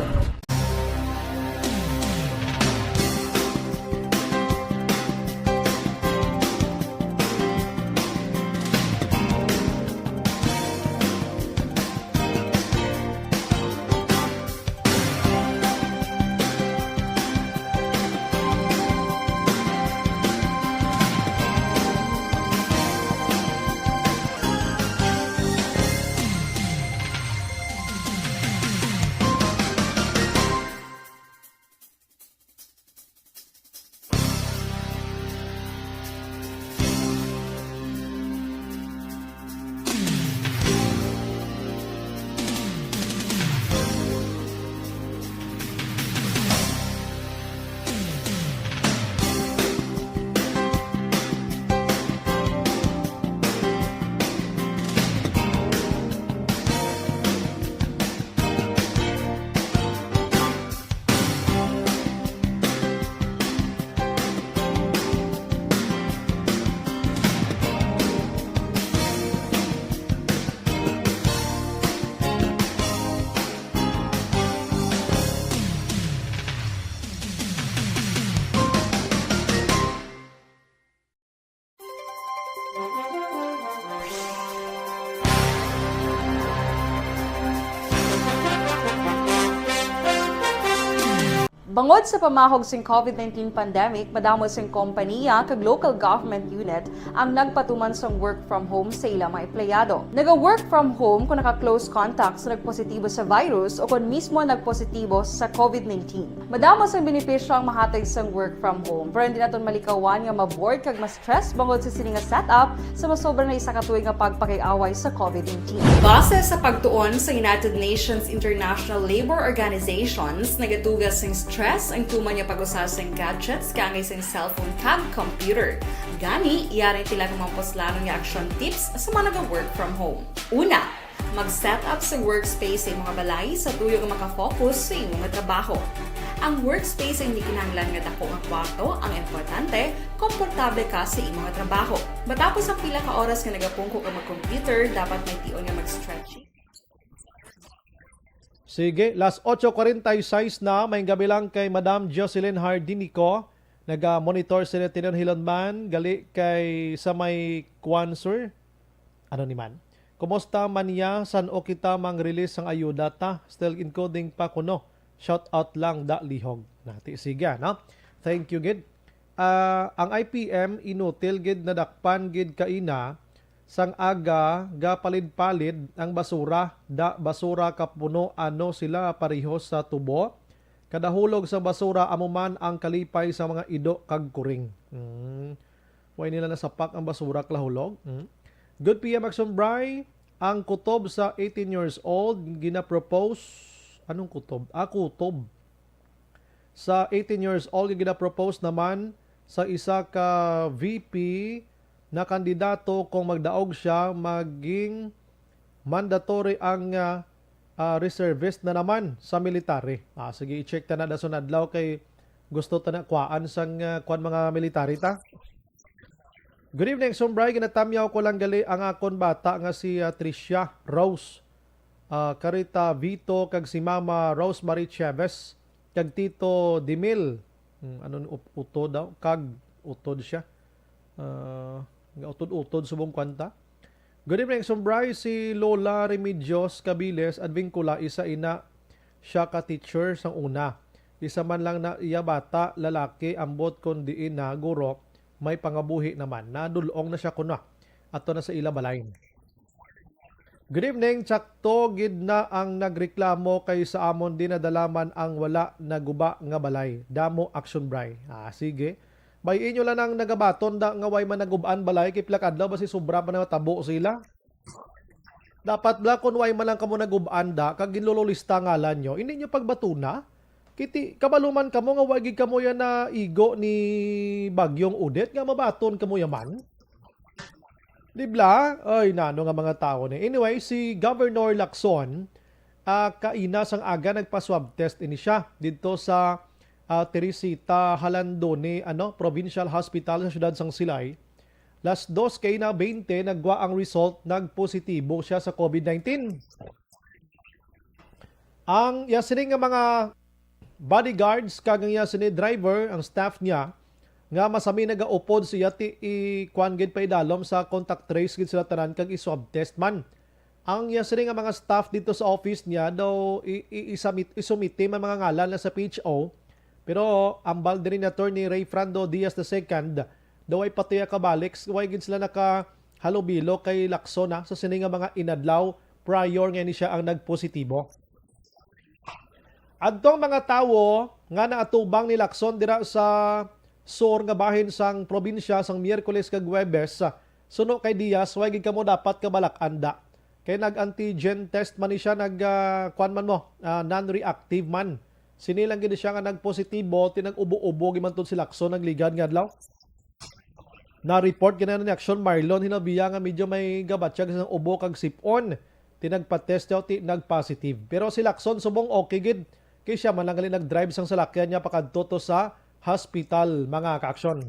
Bangod sa pamahog sing COVID-19 pandemic, madamo sing kompanya kag local government unit ang nagpatuman sang work from home sa ilang mga empleyado. Naga-work from home kung naka-close contacts na nagpositibo sa virus o kung mismo nagpositibo sa COVID-19. Madamo sang benepisyo ang mahatag sang work from home, pero hindi naton malikawan nga ma-bored kag ma-stress bangod sa sini nga setup sa masobra na isa ka tuig nga pagpakiaway sa COVID-19. Base sa pagtuon sa United Nations International Labor Organizations, nagatugas sing stress ang tuman niya pag-usasang gadgets kangay sing cellphone kag computer. Gani, iyari tila kumampos nga action tips sa mga nag-work from home. Una, mag-set up sa workspace sa mga balay sa tuyo nga makafocus sa imong trabaho. Ang workspace ay hindi kinahanglan nga dako nga kwarto, ang importante, komportable ka sa imong trabaho. Matapos ang pila ka oras nga nagapungko ka mag-computer, dapat may tion nga mag-stretching. Sige, last 8:46 na, may gabi lang kay Madam Jocelyn Hardinico. Nag-monitor si Lieutenant Hilonman, gali kay sa may Kwanser. Ano ni man? Kumusta man niya, san o kita mang-release ang ayuda ta? Still encoding pa kuno. Shout out lang da lihog. Nati, sige, no? Thank you, gid. Ang IPM, inutil gid na dakpan gid kaina, sang aga gapalid-palid ang basura basura kapuno ano sila pareho sa tubo kada hulog sa basura amuman ang kalipay sa mga ido kag kuring. Way nila nasapak ang basura klahulog. Good PM Action Bray, ang kutob sa 18 years old gina-propose. Anong kutob? Kutob sa 18 years old gina-propose naman sa isa ka VP na kandidato kung magdaog siya maging mandatory ang reservist na naman sa military. Sige, i-check ta na dason adlaw kay gusto ta na kuan sang kuan mga military ta. Good evening, Sombray. Ginatamyaw ko lang gali ang akon bata nga si Tricia Rose. Karita Vito kag si Mama Rosemary Chavez kag Tito Dimil. Utod daw kag utod siya. Utod-utod subong kwanta. Good evening, Sombray. Si Lola Remedios Cabiles advincula isa ina siya ka teacher sang una. Isa man lang na iya bata lalaki ambot kon diin na guro may pangabuhi naman. Nadulong na siya kuna. Ato na sa ila balay. Good evening, Tsakto gid na ang nagreklamo kay sa amon dinadalaman ang wala naguba nga balay. Damo Action Bray. Sige. May inyo lang ang nagabaton da nga way man nagubaan balay kay plakadlaw basi sobra pa na tabo sila. Dapat bla kun way man lang kamo nagubaan da kag ginlololista ngalan nyo. Hindi nyo pagbatuna. Kiti kabaluman kamo nga way gid kamo yan na igo ni Bagyong Udet nga mabaton kamo yaman. Di bla? Ay nano nga mga tao ni. Anyway, si Governor Lacson kaina sang aga nagpa-swab test ini siya dito sa Teresita Halandone, Provincial Hospital sa siyudad sang Silay. Las 2 kay na 20 nagwa ang result, nagpositibo siya sa COVID-19. Ang yasining nga mga bodyguards kag ang yasining driver, ang staff niya nga masami nagaupod siya ti i-kuan gid pa idalom sa contact trace gid sila tanan kag i-swab test man. Ang yasining nga mga staff dito sa office niya daw isumite man mga ngalan na sa PHO. Pero ambal din ni Attorney Ray Frando Diaz II, daw ay patuya kabalik, way gid sila nakahalubilo kay Lacson sa sininga mga inadlaw prior nga ni siya ang nagpositibo. Adtong mga tawo nga naatubang ni Lacson dira sa sur nga bahin sang probinsya sang Miyerkules kag Huwebes, suno kay Diaz, way gid kamo dapat kabalak-anda. Kay nag-antigen test man ni siya, non-reactive man. Sinilang gid siya nga nagpositibo, tinag-ubo-ubo gimantud si Lacson nagligad nga adlaw. Na-report gina ni Action Marlon hinabiya nga medyo may gabatsyag sa ubo kag sipon. Tinagpa-test daw nag-positive. Pero si Lacson subong okay gid kay siya man lang nag-drive sang salakyan niya pakadto to sa hospital mga ka-aksyon.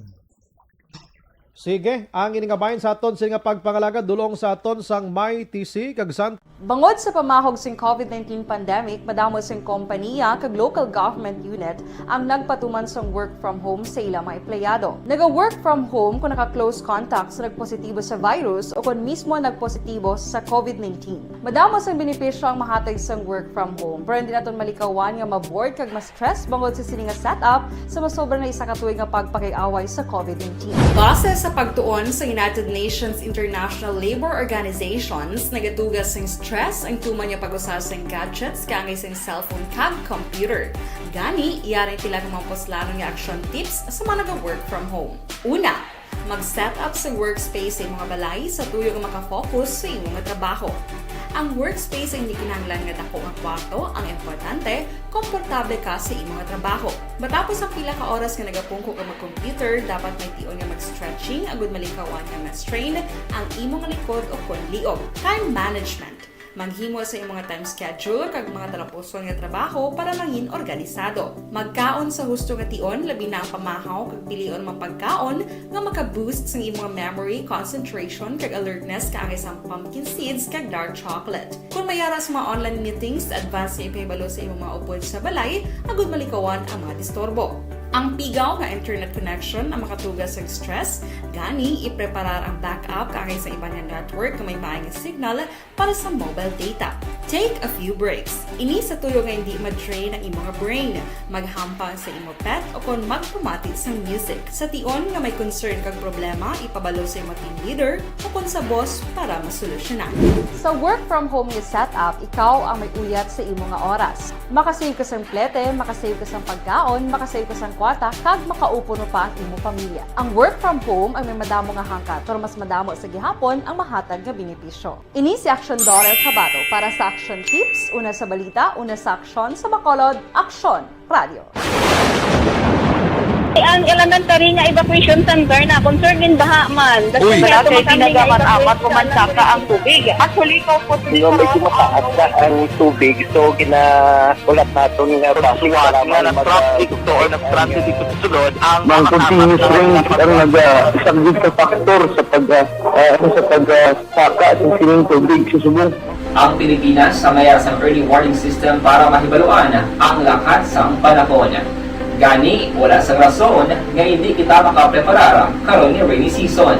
Sige, ang iningabayan sa aton sa nga pagpangalaga dulong sa aton sang May TC kag San. Bangod sa pamahog sing COVID-19 pandemic, madamo sing kompanya kag local government unit ang nagpatuman sang work from home sa ilang mga empleyado. Naga-work from home kung naka-close contact sa nagpositibo sa virus o kung mismo nagpositibo sa COVID-19. Madamo sang benepisyo ang mahatag sang work from home, pero hindi naton malikawan nga ma-bored kag ma-stress bangod sa sini nga setup sa masobra na isa ka tuig nga pagpakiaway sa COVID-19. Base sa pagtuon sa United Nations International Labour Organizations, nagatugas ng stress ang tuman niya pag-usas ng gadgets kangay sa cellphone kag computer. Gani, iyarin tila ng mga poslano ng action tips sa mga nag-work from home. Una, mag-set up sa workspace sa mga balay sa tuyo nga makafocus sa imong trabaho. Ang workspace ay hindi kinahanglan nga dako nga kwarto, ang importante, komportable ka sa imong trabaho. Matapos ang pila ka oras nga nagapungko ka mag-computer, dapat may tion nga mag-stretching agud malikawan nga ma-strain ang imong likod o konliog. Time management. Maghimo sa imong time schedule kag mga talapuson nga trabaho para mangin organisado. Magkaon sa husto nga tion, labi na ang pamahaw kag pilion mang pagkaon nga maka-boost sa imong memory, concentration kag alertness kaangay sa pumpkin seeds kag dark chocolate. Kung mayara sa mga online meetings, advance nga ipahibalo sa imong mga upod sa balay, agud malikawan ang mga disturbo. Ang pigaw nga internet connection ang makatugas sa stress, gani ipreparar ang backup kaangay sa ibang network nga may maayong signal para sa mobile data. Take a few breaks. Ini sa tuyo nga hindi ma-drain ang imong brain, maghampang sa imong pet o kung magpumati sa music. Sa tion nga may concern kag problema, ipabalo sa imong team leader o kung sa boss para masolusyonan. Sa work from home nga setup, ikaw ang may uyat sa imong nga oras. Makasave ka sa plete, makasave ka sa pagkaon, makasave ka sa kwarta, kag makaupo no pa ang imong pamilya. Ang work from home ay may madamo nga hangkat, pero mas madamo sa gihapon ang mahatag nga benepisyo. Ini si Action Dorel Cabato para sa Action Tips, una sa balita, una sa aksyon sa Bacolod, Aksyon Radio. Ang elementary nga evacuation center na concern din baha man. Uy, kasi pinagamat-amat kumansaka ang tubig. Actually, ko po ito. Yung medyo mataas na ang tubig. So, kinaulat natin nga pasiwala nga ng traffic to or nag-transit dito sa sunod. Ang continuous rain ang nag-sagbit sa factor sa pagsaka at sining tubig sa subong. Ang Pilipinas sa mayas ang early warning system para mahibaluan ang lakat sang panahon. Gani, wala sa rason nga hindi kita makapreparar karon ni rainy season.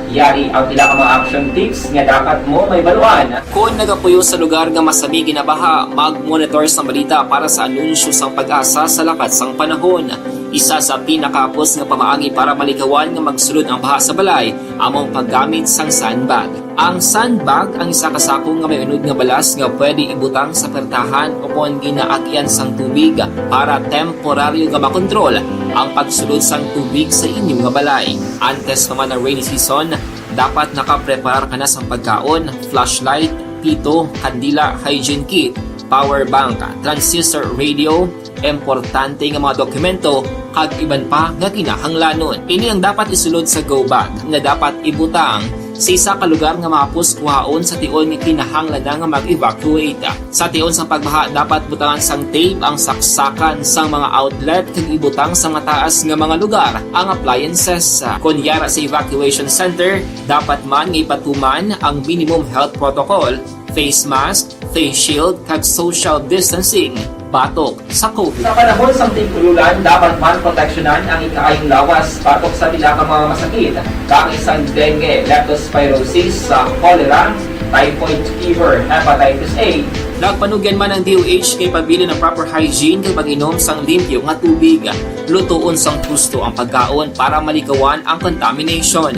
Yari ang pila ka mga action tips nga dapat mo may baluan. Kung nagapuyo sa lugar nga masabi ginabaha, mag-monitor sa balita para sa anunsyo sang pag-asa sa lakat sang panahon. Isa sa pinakapos nga pamaagi para malikawan nga magsulod ang baha sa balay, among paggamit sang sandbag. Ang sandbag ang isa kasakong nga may unod nga balas nga pwede ibutang sa pertahan o kung ginaagyan sang tubig para temporaryo nga makontrol ang pagsulod sang tubig sa inyong nga balay. Antes naman ng rainy season, dapat nakapreparar ka na sa pagkaon, flashlight, pito, kandila, hygiene kit, power bank, transistor radio, importante nga mga dokumento kag iban pa nga kinahanglanon. Ini ang dapat isulod sa go bag na dapat ibutang sa isa ka lugar nga mapus kuhaon sa tion nga kinahanglan nga mag-evacuate. Sa tion sa pagbaha dapat butangan sang tape ang saksakan sang mga outlet kag ibutang sa mataas nga mga lugar ang appliances. Kunyara sa evacuation center, dapat man nga ipatuman ang minimum health protocol, face mask, face shield kag social distancing. Batok sa COVID. Sa panahon sa tingkululan, dapat man proteksyonan ang ikaayong lawas batok sa pila ka mga masakit. Kang isang dengue, leptospirosis, cholera, typhoid fever, hepatitis A. Nagpanugyan man ang DOH kay pabili ng proper hygiene kay pag-inom sang limpyo nga tubig. Lutuon sang husto ang pagkaon para malikawan ang contamination.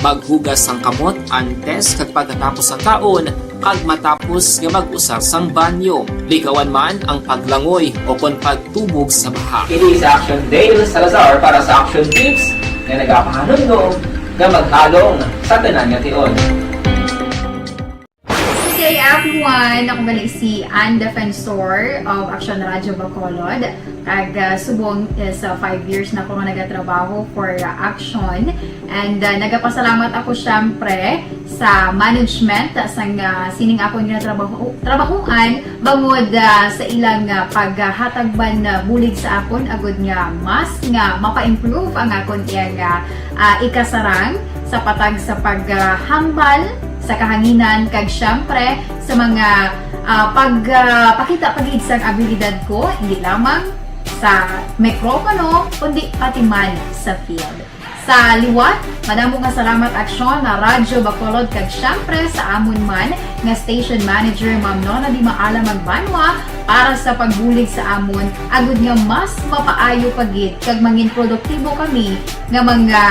Maghugas sang kamot antes kag pagkatapos ang kaon kag matapos nga mag-usar sang banyo. Likawan man ang paglangoy o kon pagtubog sa baha. Ini sa Action Dale Salazar para sa Action Tips na nagapahanong nga maghalong sa tanan nga tion. Good day everyone! Ako balik si Ann Defensor of Action Radio Bacolod. Kag subong sa 5 years na ako nga nagatrabaho for Action. And nagapasalamat ako syempre sa management sang sining ako nga trabahuan bangod sa ilang paghatagban bulig sa akon agud nga mas nga mapa-improve ang akon iyang ikasarang sa patag sa paghambal sa kahanginan kag syempre sa mga pakita pagid sang abilidad ko hindi lamang sa mikropono kundi pati man sa field. Sa liwat, madamo nga salamat aksyon na Radyo Bacolod kag syempre sa amon man nga station manager Ma'am Nona Di Maala Magbanwa para sa pagbulig sa amon agud nga mas mapaayo pagid kag mangin produktibo kami nga mga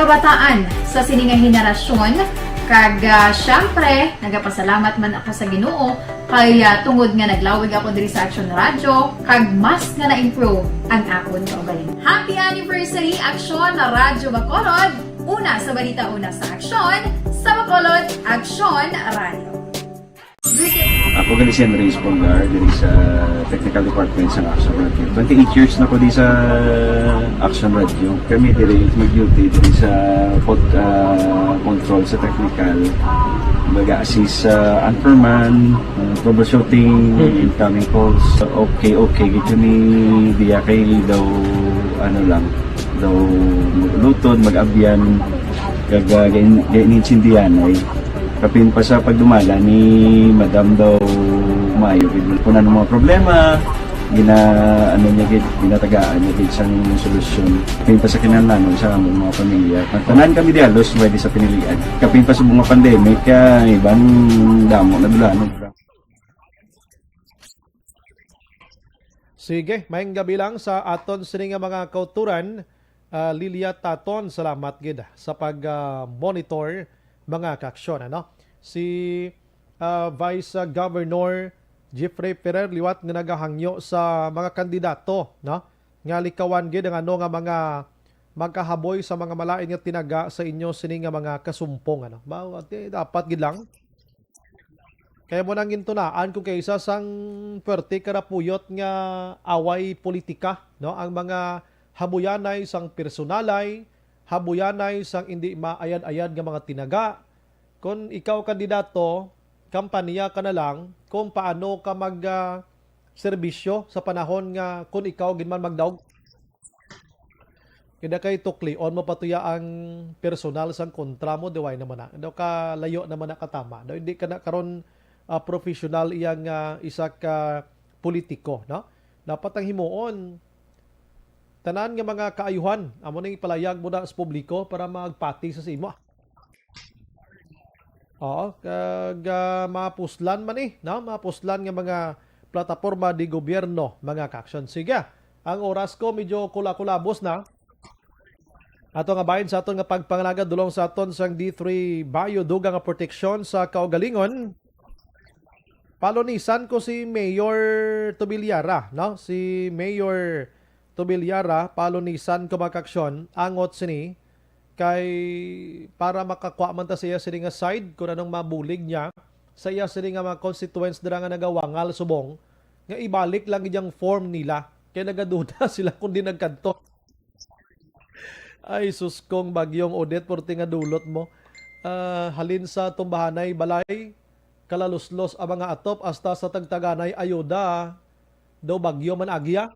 kabataan sa sini nga henerasyon kag syempre nagapasalamat man ako sa Ginoo kay tungod nga naglawig ako diri sa Aksyon Radio kag mas nga na-improve ang akon kaugalingon. Happy anniversary Aksyon na Radyo Bacolod! Una sa balita, una sa aksyon, sa Bacolod, Aksyon Radio. Ako gali si Henry Espongar diri sa Technical Department sa Action Radio. 28 years na ko di sa Action Radio. Kami diri mag-duty diri sa control sa technical. Mag-assist sa anchorman, troubleshooting, incoming calls. Okay, gito ni diya kay daw daw lutod, mag-abyan, ganinsindihan ay kapin pa sa pagdumala ni Madam daw Mayo punan ng mga problema ginatagaan niya gid sang solusyon kapin pa sa kinahanglan sa among mga pamilya tanan kami di halos pwede sa pinilian kapin pa sa mga pandemic ibang damo na dulanon. Sige, maayong gabi lang sa aton sini nga mga kauturan. Lilia Taton, salamat gid sa pag-monitor mga kaaksyon. Si Vice Governor Jeffrey Ferrer liwat nga nagahangyo sa mga kandidato, nga likawan gid ang nga mga magkahaboy sa mga malain nga tinaga sa inyo sini nga mga kasumpong. Dapat gid lang. Kaya mo nang gintunaan kung kaysa sang pwerte karapuyot nga away politika, ang mga habuyanay sang personalay, habuyanay sang hindi maayad-ayad nga mga tinaga. Kung ikaw kandidato, kampanya ka na lang kung paano ka mag-serbisyo sa panahon nga kung ikaw ginman magdaog. Kaya kay tuklion mo patuya ang personal sang kontra mo, diway naman na. Daw ka layo naman na katama. Daw hindi ka na karon professional iyang isa ka politiko. Dapat ang himuon tanan nga mga kaayuhan amo ning ipalayag mo na sa publiko para magpati sa imo. Kag mapuslan man mapuslan nga mga plataporma di gobyerno mga kaaksyon. Sige, ang oras ko medyo kula-kulabos na. Ato nga bahin sa aton nga pagpangalaga dulong sa aton sang D3 Bayo dugang nga proteksyon sa kaugalingon. Palonisan ko si Mayor Tobilyara, Si Mayor Tobilyara, palonisan ko makaksyon, angot sini, kay para makakuha man ta siya sini nga side, kung anong mabulig niya, sa iya sini nga mga constituents dira nga nagawangal subong, nga ibalik lang iyang form nila, kaya nagaduda sila kung di nagkanto. Ay, sus kong bagyong Odette, porti nga dulot mo. Halin sa tumbahanay balay, kalaluslos ang mga atop hasta sa tagtaganay ayuda daw bagyo man agya.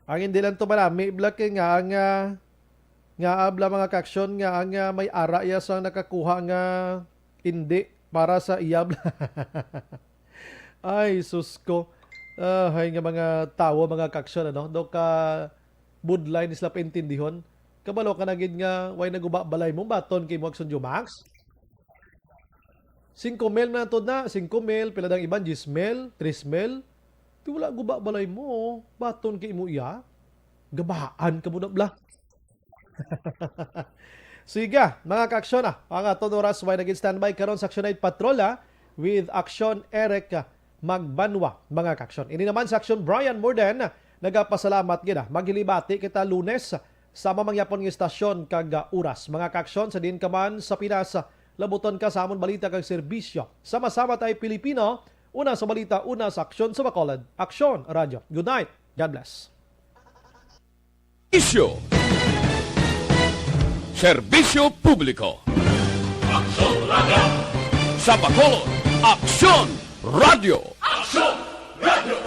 Ang hindi lang ito marami blake nga abla mga kaksyon nga ang may ara iya sa nakakuha nga hindi para sa iyab. Ay susko. Hay nga mga tawo mga kaksyon daw ka budline isla paintindihon. Kabalo ka na gid nga way naguba balay mo baton kay mo Aksyon Max. 5 mil na to na, 5 mil, piladang iban, 10 mil, 3 mil. Di wala guba balay mo, baton kay mo iya. Gabaan ka mo na bla. Sige, mga kaaksyon ang aton oras way naging standby karon sa Action 8 Patrola with Action Eric Magbanwa, mga kaaksyon. Ini naman sa Action Brian Morden, nagapasalamat gid maghilibati kita Lunes sa mamangyapon nga istasyon kag oras. Mga kaaksyon sa din ka man sa Pinas, labuton ka sa amon balita kag serbisyo. Sama-sama tayo Pilipino, una sa balita, una sa aksyon sa Bacolod. Aksyon Radio. Good night. God bless. Serbisyo publiko. Aksyon Radio. Sa Bacolod, Aksyon Radio. Aksyon Radio.